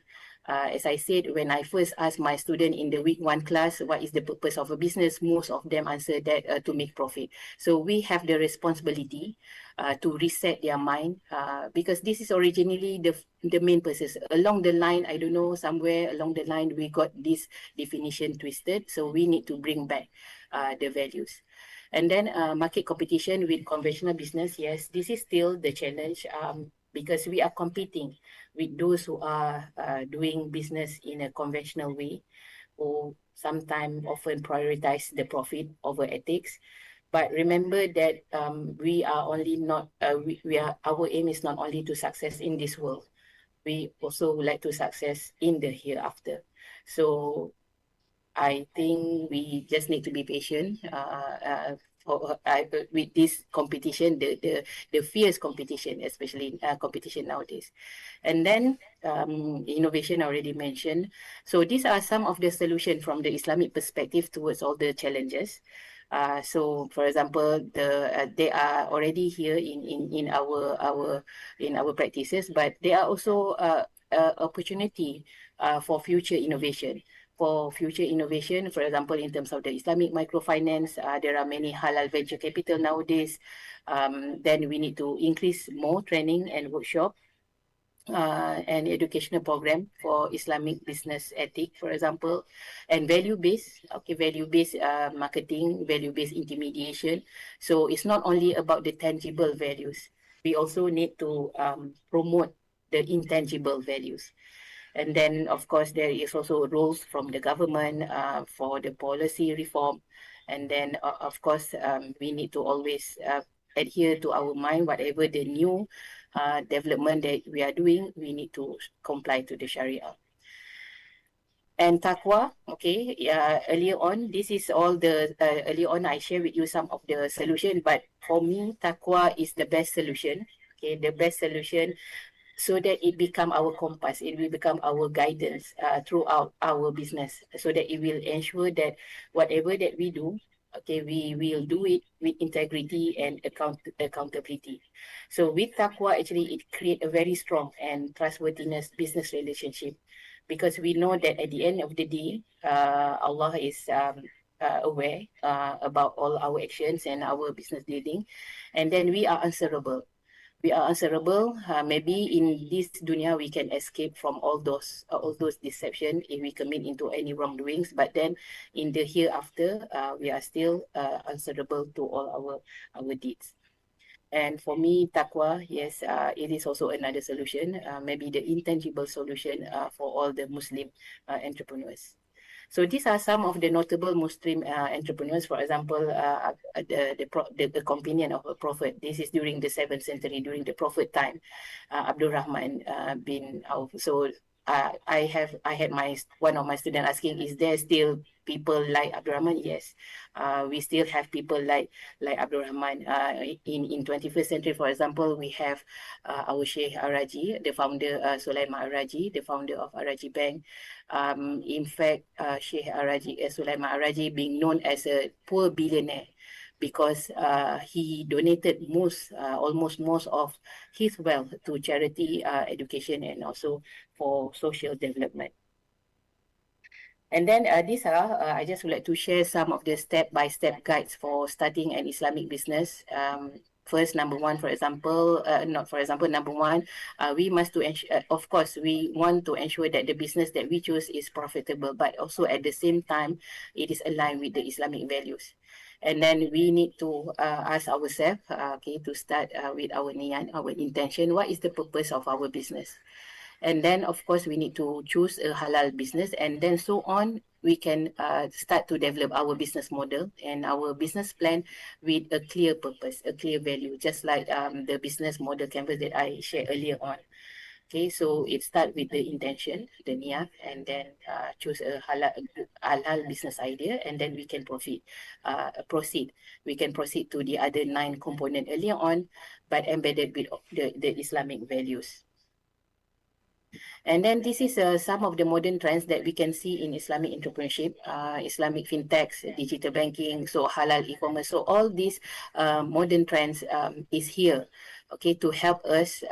As I said, when I first asked my student in the week 1 class, what is the purpose of a business? Most of them answered that to make profit. So we have the responsibility to reset their mind, because this is originally the main purpose. Along the line, I don't know, somewhere along the line, we got this definition twisted. So we need to bring back the values. And then market competition with conventional business. Yes, this is still the challenge, because we are competing with those who are doing business in a conventional way, who sometimes often prioritize the profit over ethics. But remember that we are only not, our aim is not only to success in this world. We also would like to success in the hereafter. So I think we just need to be patient with this competition, the fierce competition, especially competition nowadays. And then innovation, I already mentioned. So these are some of the solutions from the Islamic perspective towards all the challenges. So, for example, they are already here in our practices, but there are also opportunity for future innovation. For future innovation, for example, in terms of the Islamic microfinance, there are many halal venture capital nowadays. Then we need to increase more training and workshop and educational program for Islamic business ethic, for example, and value-based marketing, value-based intermediation. So it's not only about the tangible values. We also need to promote the intangible values. And then, of course, there is also roles from the government for the policy reform. And then, of course, we need to always adhere to our mind, whatever the new development that we are doing, we need to comply to the Sharia. And taqwa, okay, earlier on, this is all the, earlier on I share with you some of the solution, but for me, taqwa is the best solution, okay, the best solution, so that it become our compass, it will become our guidance throughout our business, so that it will ensure that whatever that we do, okay, we will do it with integrity and accountability. So with taqwa, actually, it creates a very strong and trustworthiness business relationship, because we know that at the end of the day, Allah is aware about all our actions and our business dealing, and then we are answerable. we are answerable. Maybe in this dunya we can escape from all those deception if we commit into any wrongdoings. But then in the hereafter, we are still answerable to all our deeds. And for me, taqwa, yes, it is also another solution. Maybe the intangible solution for all the Muslim entrepreneurs. So these are some of the notable Muslim entrepreneurs. For example, the companion of a prophet. This is during the 7th century, during the prophet time, Abdul Rahman bin Auf. So I had one of my students asking, is there still people like Abdul Rahman? Yes, we still have people like Abdul Rahman. In 21st century, for example, we have our Sheikh Araji, the founder, Sulaiman Araji, the founder of Araji Bank. In fact, Sheikh Sulaiman Araji being known as a poor billionaire because he donated almost most of his wealth to charity, education, and also for social development. And then these are, I just would like to share some of the step-by-step guides for starting an Islamic business. First, number one, number one, we must to ensure, of course, we want to ensure that the business that we choose is profitable, but also at the same time, it is aligned with the Islamic values. And then we need to ask ourselves, to start with our niyan, our intention. What is the purpose of our business? And then, of course, we need to choose a halal business, and then so on, we can start to develop our business model and our business plan with a clear purpose, a clear value, just like the business model canvas that I shared earlier on. Okay, so it starts with the intention, the niyyah, and then choose a halal business idea, and then we can proceed. We can proceed to the other 9 components earlier on, but embedded with the Islamic values. And then this is some of the modern trends that we can see in Islamic entrepreneurship, Islamic fintechs, digital banking, so halal e-commerce. So all these modern trends is here, okay, to help us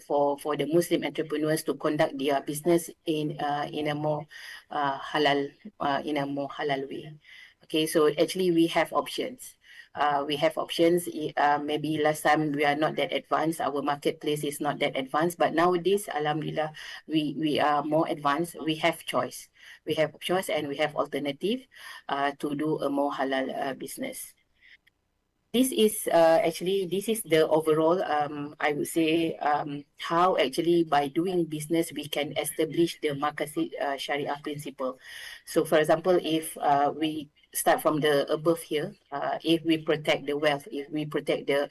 for the Muslim entrepreneurs to conduct their business in a more halal way. Okay, so actually we have options. Maybe last time we are not that advanced, our marketplace is not that advanced, but nowadays, alhamdulillah, we are more advanced. We have choice. We have choice and we have alternative to do a more halal business. This is the overall, I would say, how actually by doing business we can establish the Maqasid Sharia principle. So for example, if we start from the above here, if we protect the wealth, if we protect the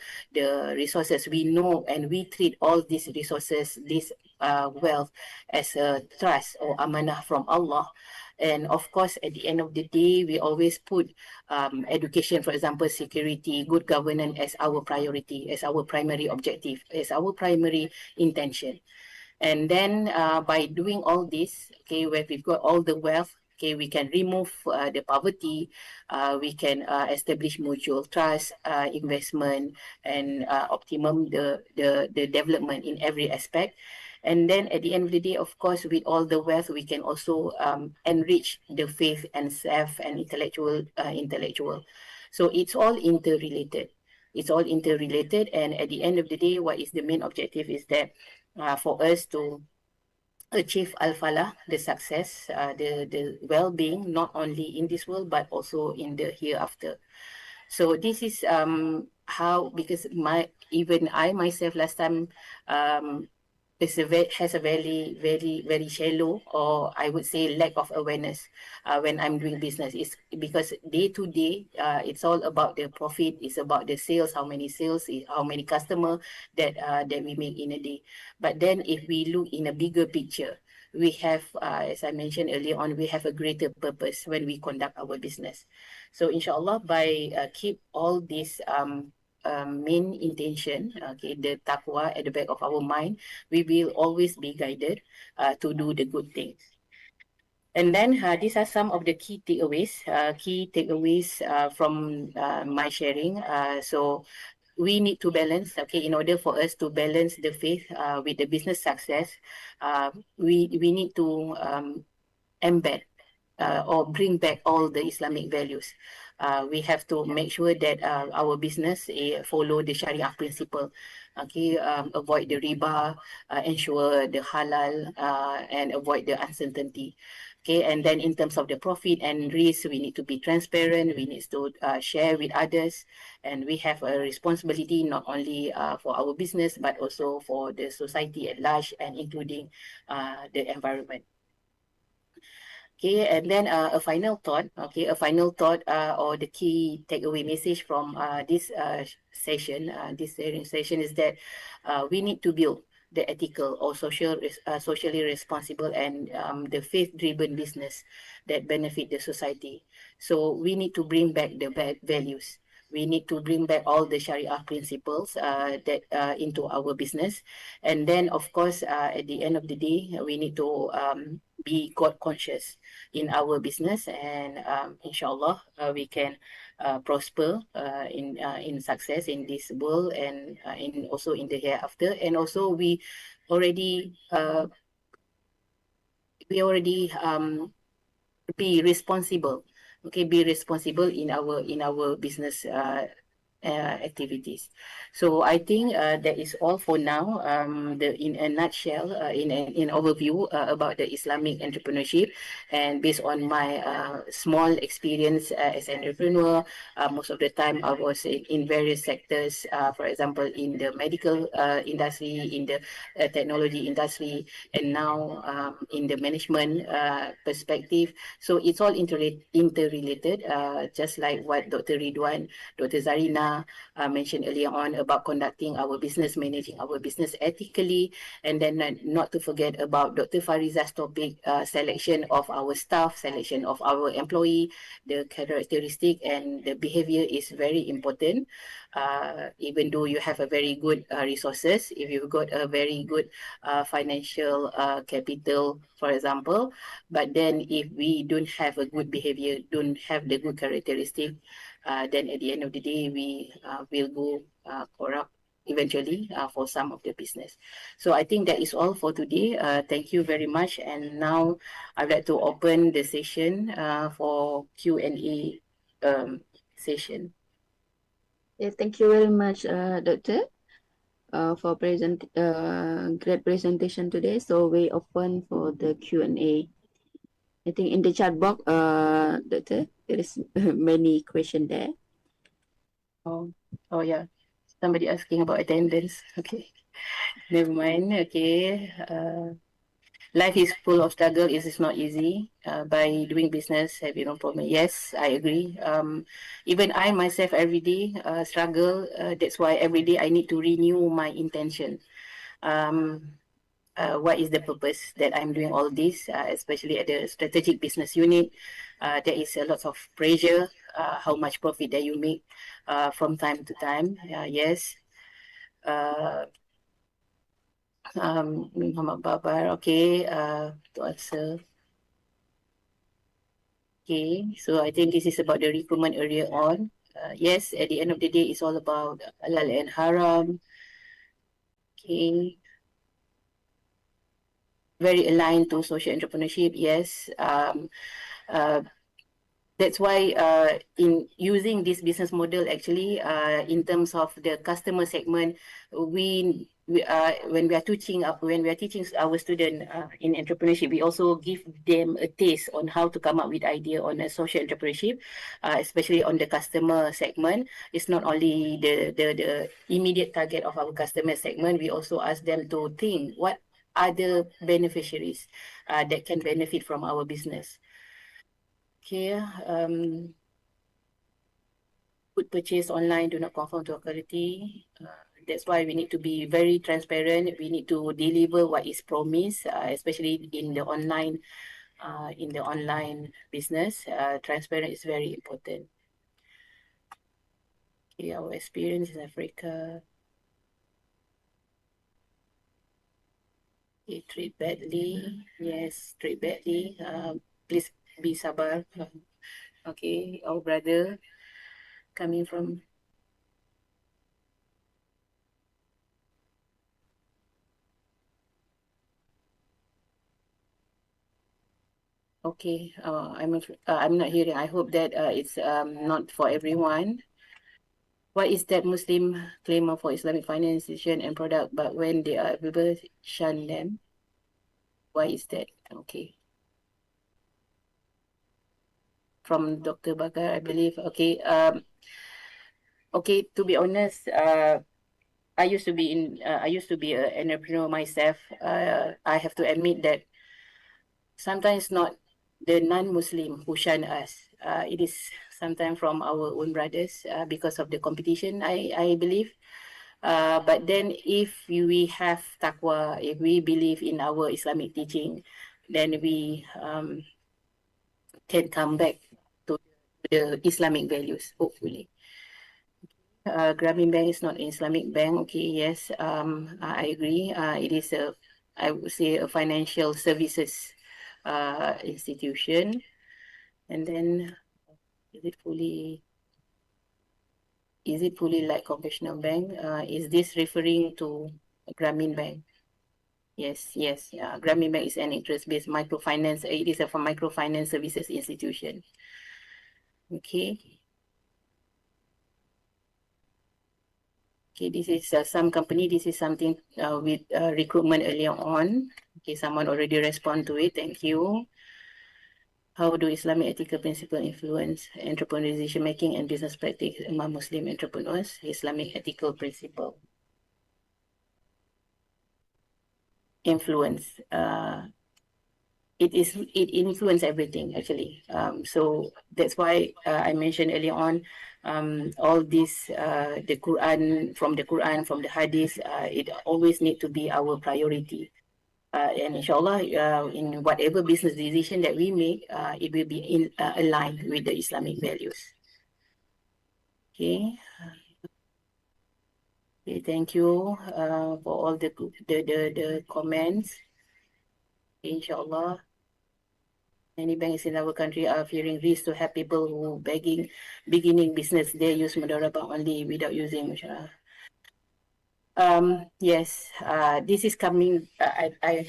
resources, we know and we treat all these resources, this wealth as a trust or amanah from Allah. And of course, at the end of the day, we always put education, for example, security, good governance as our priority, as our primary objective, as our primary intention. And then by doing all this, okay, where we've got all the wealth, okay, we can remove the poverty, we can establish mutual trust, investment, and optimum the development in every aspect. And then at the end of the day, of course, with all the wealth, we can also enrich the faith and self and intellectual. So it's all interrelated. It's all interrelated. And at the end of the day, what is the main objective is that for us to achieve al-falah, the success, the well-being, not only in this world, but also in the hereafter. So this is how, because even I myself last time has a very shallow, or I would say lack of awareness when I'm doing business. It's because day to day, it's all about the profit. It's about the sales, how many sales, how many customer that we make in a day. But then if we look in a bigger picture, we have, as I mentioned earlier on, we have a greater purpose when we conduct our business. So inshallah, by keep all these main intention, okay, the taqwa at the back of our mind, we will always be guided to do the good things. And then these are some of the key takeaways from my sharing. So we need to balance, okay, in order for us to balance the faith with the business success, we need to embed or bring back all the Islamic values. We have to make sure that our business follow the Sharia principle. Okay, avoid the riba, ensure the halal, and avoid the uncertainty. Okay, and then in terms of the profit and risk, we need to be transparent. We need to share with others, and we have a responsibility not only for our business but also for the society at large, and including the environment. Okay, and then a final thought. Okay, a final thought or the key takeaway message from this session, this session is that we need to build the ethical or socially responsible and the faith-driven business that benefit the society. So we need to bring back the values. We need to bring back all the Sharia principles that into our business, and then of course at the end of the day we need to be God conscious in our business, and inshallah we can prosper in success in this world, and in also in the hereafter. And also we already be responsible. Okay, be responsible in our business activities. So I think that is all for now. In a nutshell, in overview about the Islamic entrepreneurship, and based on my small experience as an entrepreneur, most of the time I was in various sectors. For example, in the medical industry, in the technology industry, and now in the management perspective. So it's all interrelated, just like what Dr. Ridwan, Dr. Zaireena mentioned earlier on about conducting our business, managing our business ethically, and then not to forget about Dr. Fariza's topic, selection of our staff, selection of our employee, the characteristic and the behavior is very important. Even though you have a very good resources, if you've got a very good financial capital, for example, but then if we don't have a good behavior, don't have the good characteristic, then at the end of the day, we will go corrupt eventually for some of the business. So I think that is all for today. Thank you very much. And now I'd like to open the session for Q&A session. Yeah, thank you very much, Doctor, for great presentation today. So we open for the Q&A. I think in the chat box, Doctor, there is many questions there. Oh yeah, somebody asking about attendance. Okay, never mind. Okay, life is full of struggle. It is not easy. By doing business, have you no problem? Yes, I agree. Even I myself every day struggle. That's why every day I need to renew my intention. What is the purpose that I'm doing all this, especially at the strategic business unit. There is a lot of pressure, how much profit that you make from time to time. Yes. Muhammad Babar, okay, to answer. Okay, so I think this is about the recruitment earlier on. Yes, at the end of the day, it's all about halal and haram. Okay. Very aligned to social entrepreneurship, yes. That's why in using this business model, actually, in terms of the customer segment, when we are teaching our student in entrepreneurship, we also give them a taste on how to come up with idea on a social entrepreneurship, especially on the customer segment. It's not only the immediate target of our customer segment. We also ask them to think what other beneficiaries that can benefit from our business. Okay, food purchase online do not conform to quality. That's why we need to be very transparent. We need to deliver what is promised, especially in the online business. Transparent is very important. Okay, our experience in Africa. Okay, treat badly. Yes, treat badly. Please be sabar. Okay, our brother coming from Okay, I'm not hearing. I hope that it's not for everyone. What is that Muslim claimer for Islamic finance institution and product, but when they are available, shun them? Why is that? Okay. From Dr. Bakar, I believe. Okay. Okay, to be honest, I used to be an entrepreneur myself. I have to admit that sometimes not the non-Muslim who shun us. It is sometimes from our own brothers because of the competition, I believe. But then if we have taqwa, if we believe in our Islamic teaching, then we can come back to the Islamic values, hopefully. Grameen Bank is not an Islamic bank. Okay, yes, I agree. It is I would say, a financial services institution. And then, is it fully like conventional bank? Is this referring to Grameen Bank? Yes, yes. Grameen Bank is an interest-based microfinance. It is a microfinance services institution. Okay. Okay, this is some company. This is something with recruitment earlier on. Okay, someone already respond to it. Thank you. How do Islamic ethical principles influence entrepreneurial decision making and business practice among Muslim entrepreneurs? Islamic ethical principle influence. It influence everything actually. So that's why I mentioned earlier on, all this the Quran, from the Hadith, it always need to be our priority. And inshallah, in whatever business decision that we make, it will be aligned with the Islamic values. Okay. Okay, thank you for all the comments. Inshallah. Many banks in our country are fearing risk to have people who beginning business. They use Mudharabah only without using Musharrah. Yes, this is coming.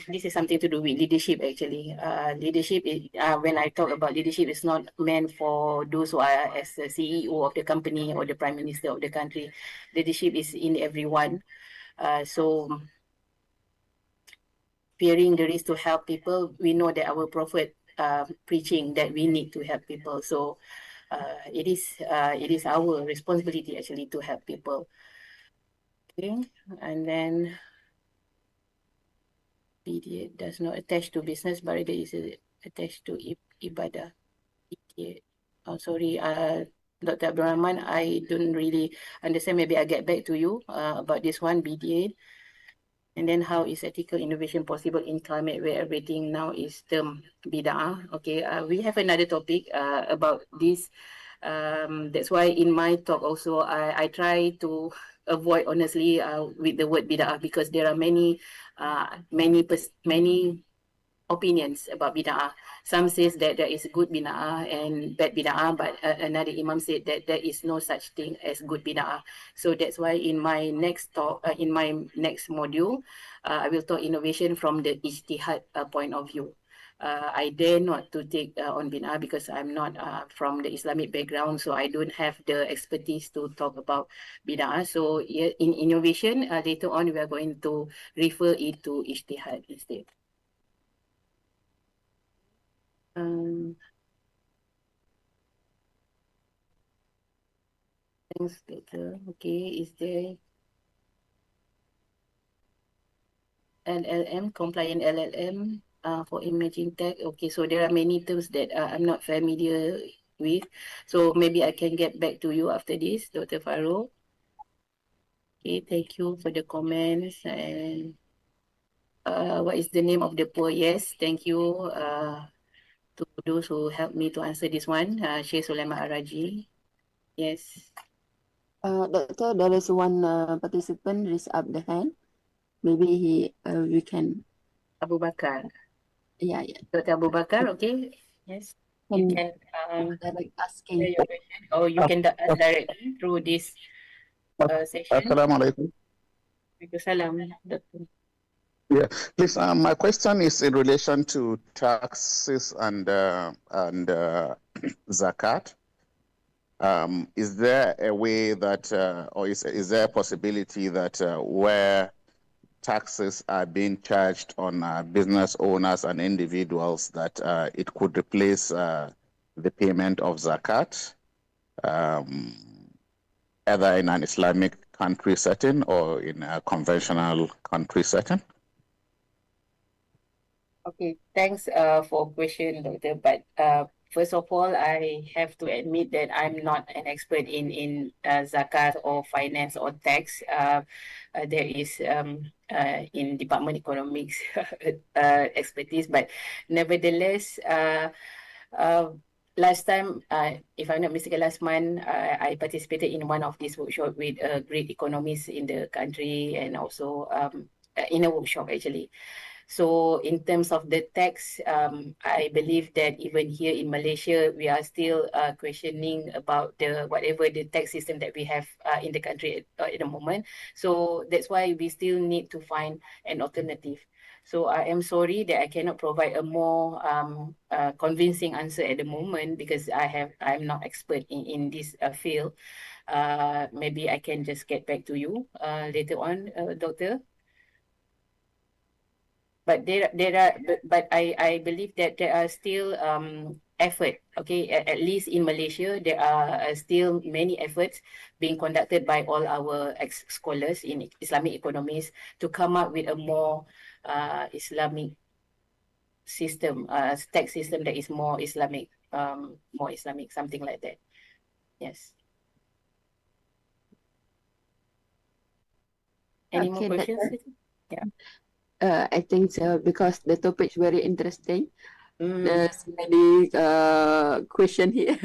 This is something to do with leadership actually. Leadership is, when I talk about leadership, it's not meant for those who are as the CEO of the company or the Prime Minister of the country. Leadership is in everyone. So fearing the risk to help people, we know that our Prophet preaching that we need to help people. So it is our responsibility actually to help people. Okay, and then PDA does not attach to business, but it is attached to ibadah. PDA. Oh, sorry, Dr. Abdul Rahman, I don't really understand. Maybe I'll get back to you about this one, BDA. And then how is ethical innovation possible in climate where everything now is termed bid'ah? Okay, we have another topic about this. That's why in my talk also, I try to avoid honestly with the word bid'ah, because there are many opinions about bid'ah. Some says that there is good bid'ah and bad bid'ah, but another imam said that there is no such thing as good bid'ah. So that's why in my next talk, in my next module, I will talk innovation from the ijtihad point of view. I dare not to take on bid'ah because I'm not from the Islamic background, so I don't have the expertise to talk about bid'ah. So in innovation, later on we are going to refer it to ijtihad instead. Thanks, Doctor. Okay, is there LLM, compliant LLM for emerging tech? Okay, so there are many terms that I'm not familiar with. So maybe I can get back to you after this, Dr. Farouk. Okay, thank you for the comments. And what is the name of the poor? Yes, thank you to those who helped me to answer this one. Sheikh Sulaiman Araji. Yes. Doctor, there is one participant raised up the hand. Maybe we can. Abu Bakar. Yeah. Dr. Abu Bakar, okay. Yes. You can direct share asking. your question, or you can ask directly through this session. Assalamualaikum. Waalaikumsalam, Doctor. Yeah, please. My question is in relation to taxes and zakat. Is there a way that, or is there a possibility that where taxes are being charged on business owners and individuals, that it could replace the payment of zakat, either in an Islamic country setting or in a conventional country setting? Okay, thanks for question, Doctor. But first of all, I have to admit that I'm not an expert in zakat or finance or tax. There is in Department Economics expertise, but nevertheless, last time, if I'm not mistaken, last month, I participated in one of these workshops with great economists in the country, and also in a workshop actually. So in terms of the tax, I believe that even here in Malaysia, we are still questioning about the whatever the tax system that we have in the country at the moment. So that's why we still need to find an alternative. So I am sorry that I cannot provide a more convincing answer at the moment, because I'm not expert in this field. Maybe I can just get back to you later on, Doctor. But I believe that there are still effort. Okay, at least in Malaysia, there are still many efforts being conducted by all our scholars in Islamic economies to come up with a more Islamic system, tax system that is more Islamic, something like that. Yes. Any more questions? Yeah. I think so, because the topic is very interesting. Mm. There's many question here.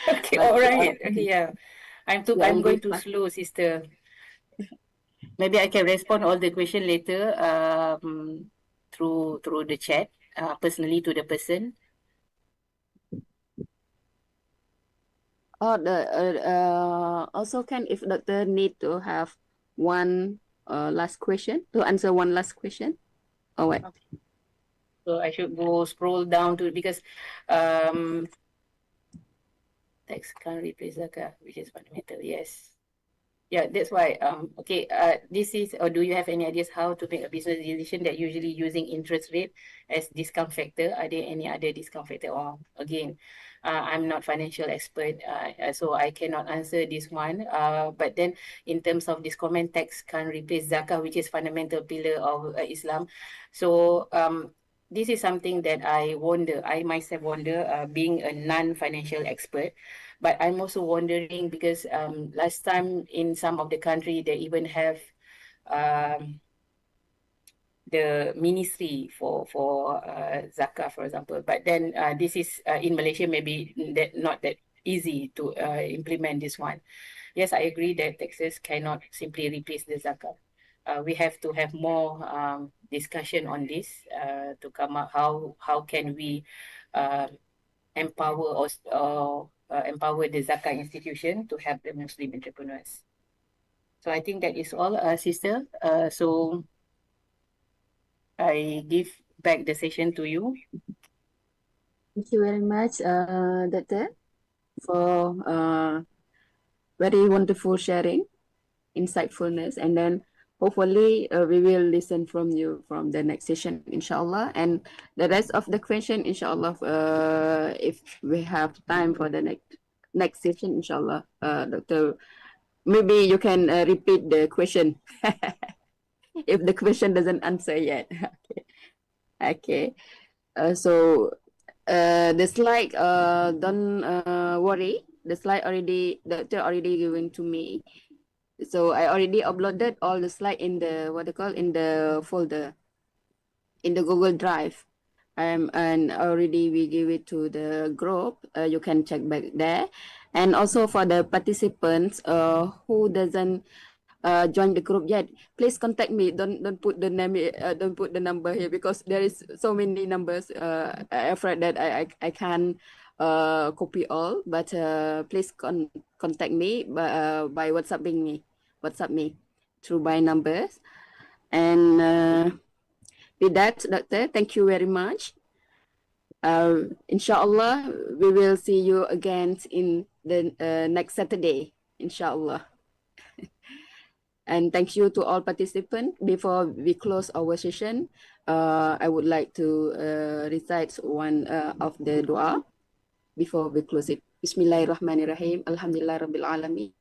Okay, But, all right. Okay, yeah. I'm going too slow, sister. Maybe I can respond all the question later through the chat, personally to the person. Oh, also can, if doctor need to have one last question, to answer one last question, or what? Okay. So I should go scroll down to, because tax can't replace zakat, which is fundamental. Yes. Yeah, that's why. Okay. This is, or do you have any ideas how to make a business decision that usually using interest rate as discount factor? Are there any other discount factor? Or again, I'm not financial expert, so I cannot answer this one. But then in terms of this comment, tax can't replace zakat, which is fundamental pillar of Islam. So this is something that I myself wonder, being a non-financial expert. But I'm also wondering, because last time in some of the country, they even have the ministry for zakat, for example. But then this is in Malaysia, maybe not that easy to implement this one. Yes, I agree that taxes cannot simply replace the zakat. We have to have more discussion on this to come up how can we empower empower the zakat institution to help the Muslim entrepreneurs. So I think that is all, sister. So I give back the session to you. Thank you very much, Doctor, for very wonderful sharing, insightfulness, and then hopefully we will listen from you from the next session, inshallah. And the rest of the question, inshallah, if we have time for the next session, inshallah, Doctor, maybe you can repeat the question if the question doesn't answer yet. Okay. So the slide, don't worry. The slide already, Doctor already given to me. So I already uploaded all the slide in the in the folder in the Google Drive. And already we give it to the group. You can check back there. And also for the participants who doesn't join the group yet, please contact me. Don't put the name, don't put the number here, because there is so many numbers. I'm afraid that I can't copy all, but please contact me by WhatsApp me through my numbers. And With that, Doctor, thank you very much. Inshallah, we will see you again in the next Saturday, inshallah. And thank you to all participants. Before we close our session, I would like to recite one of the dua before we close it. Bismillahirrahmanirrahim. Alhamdulillah Rabbil Alameen.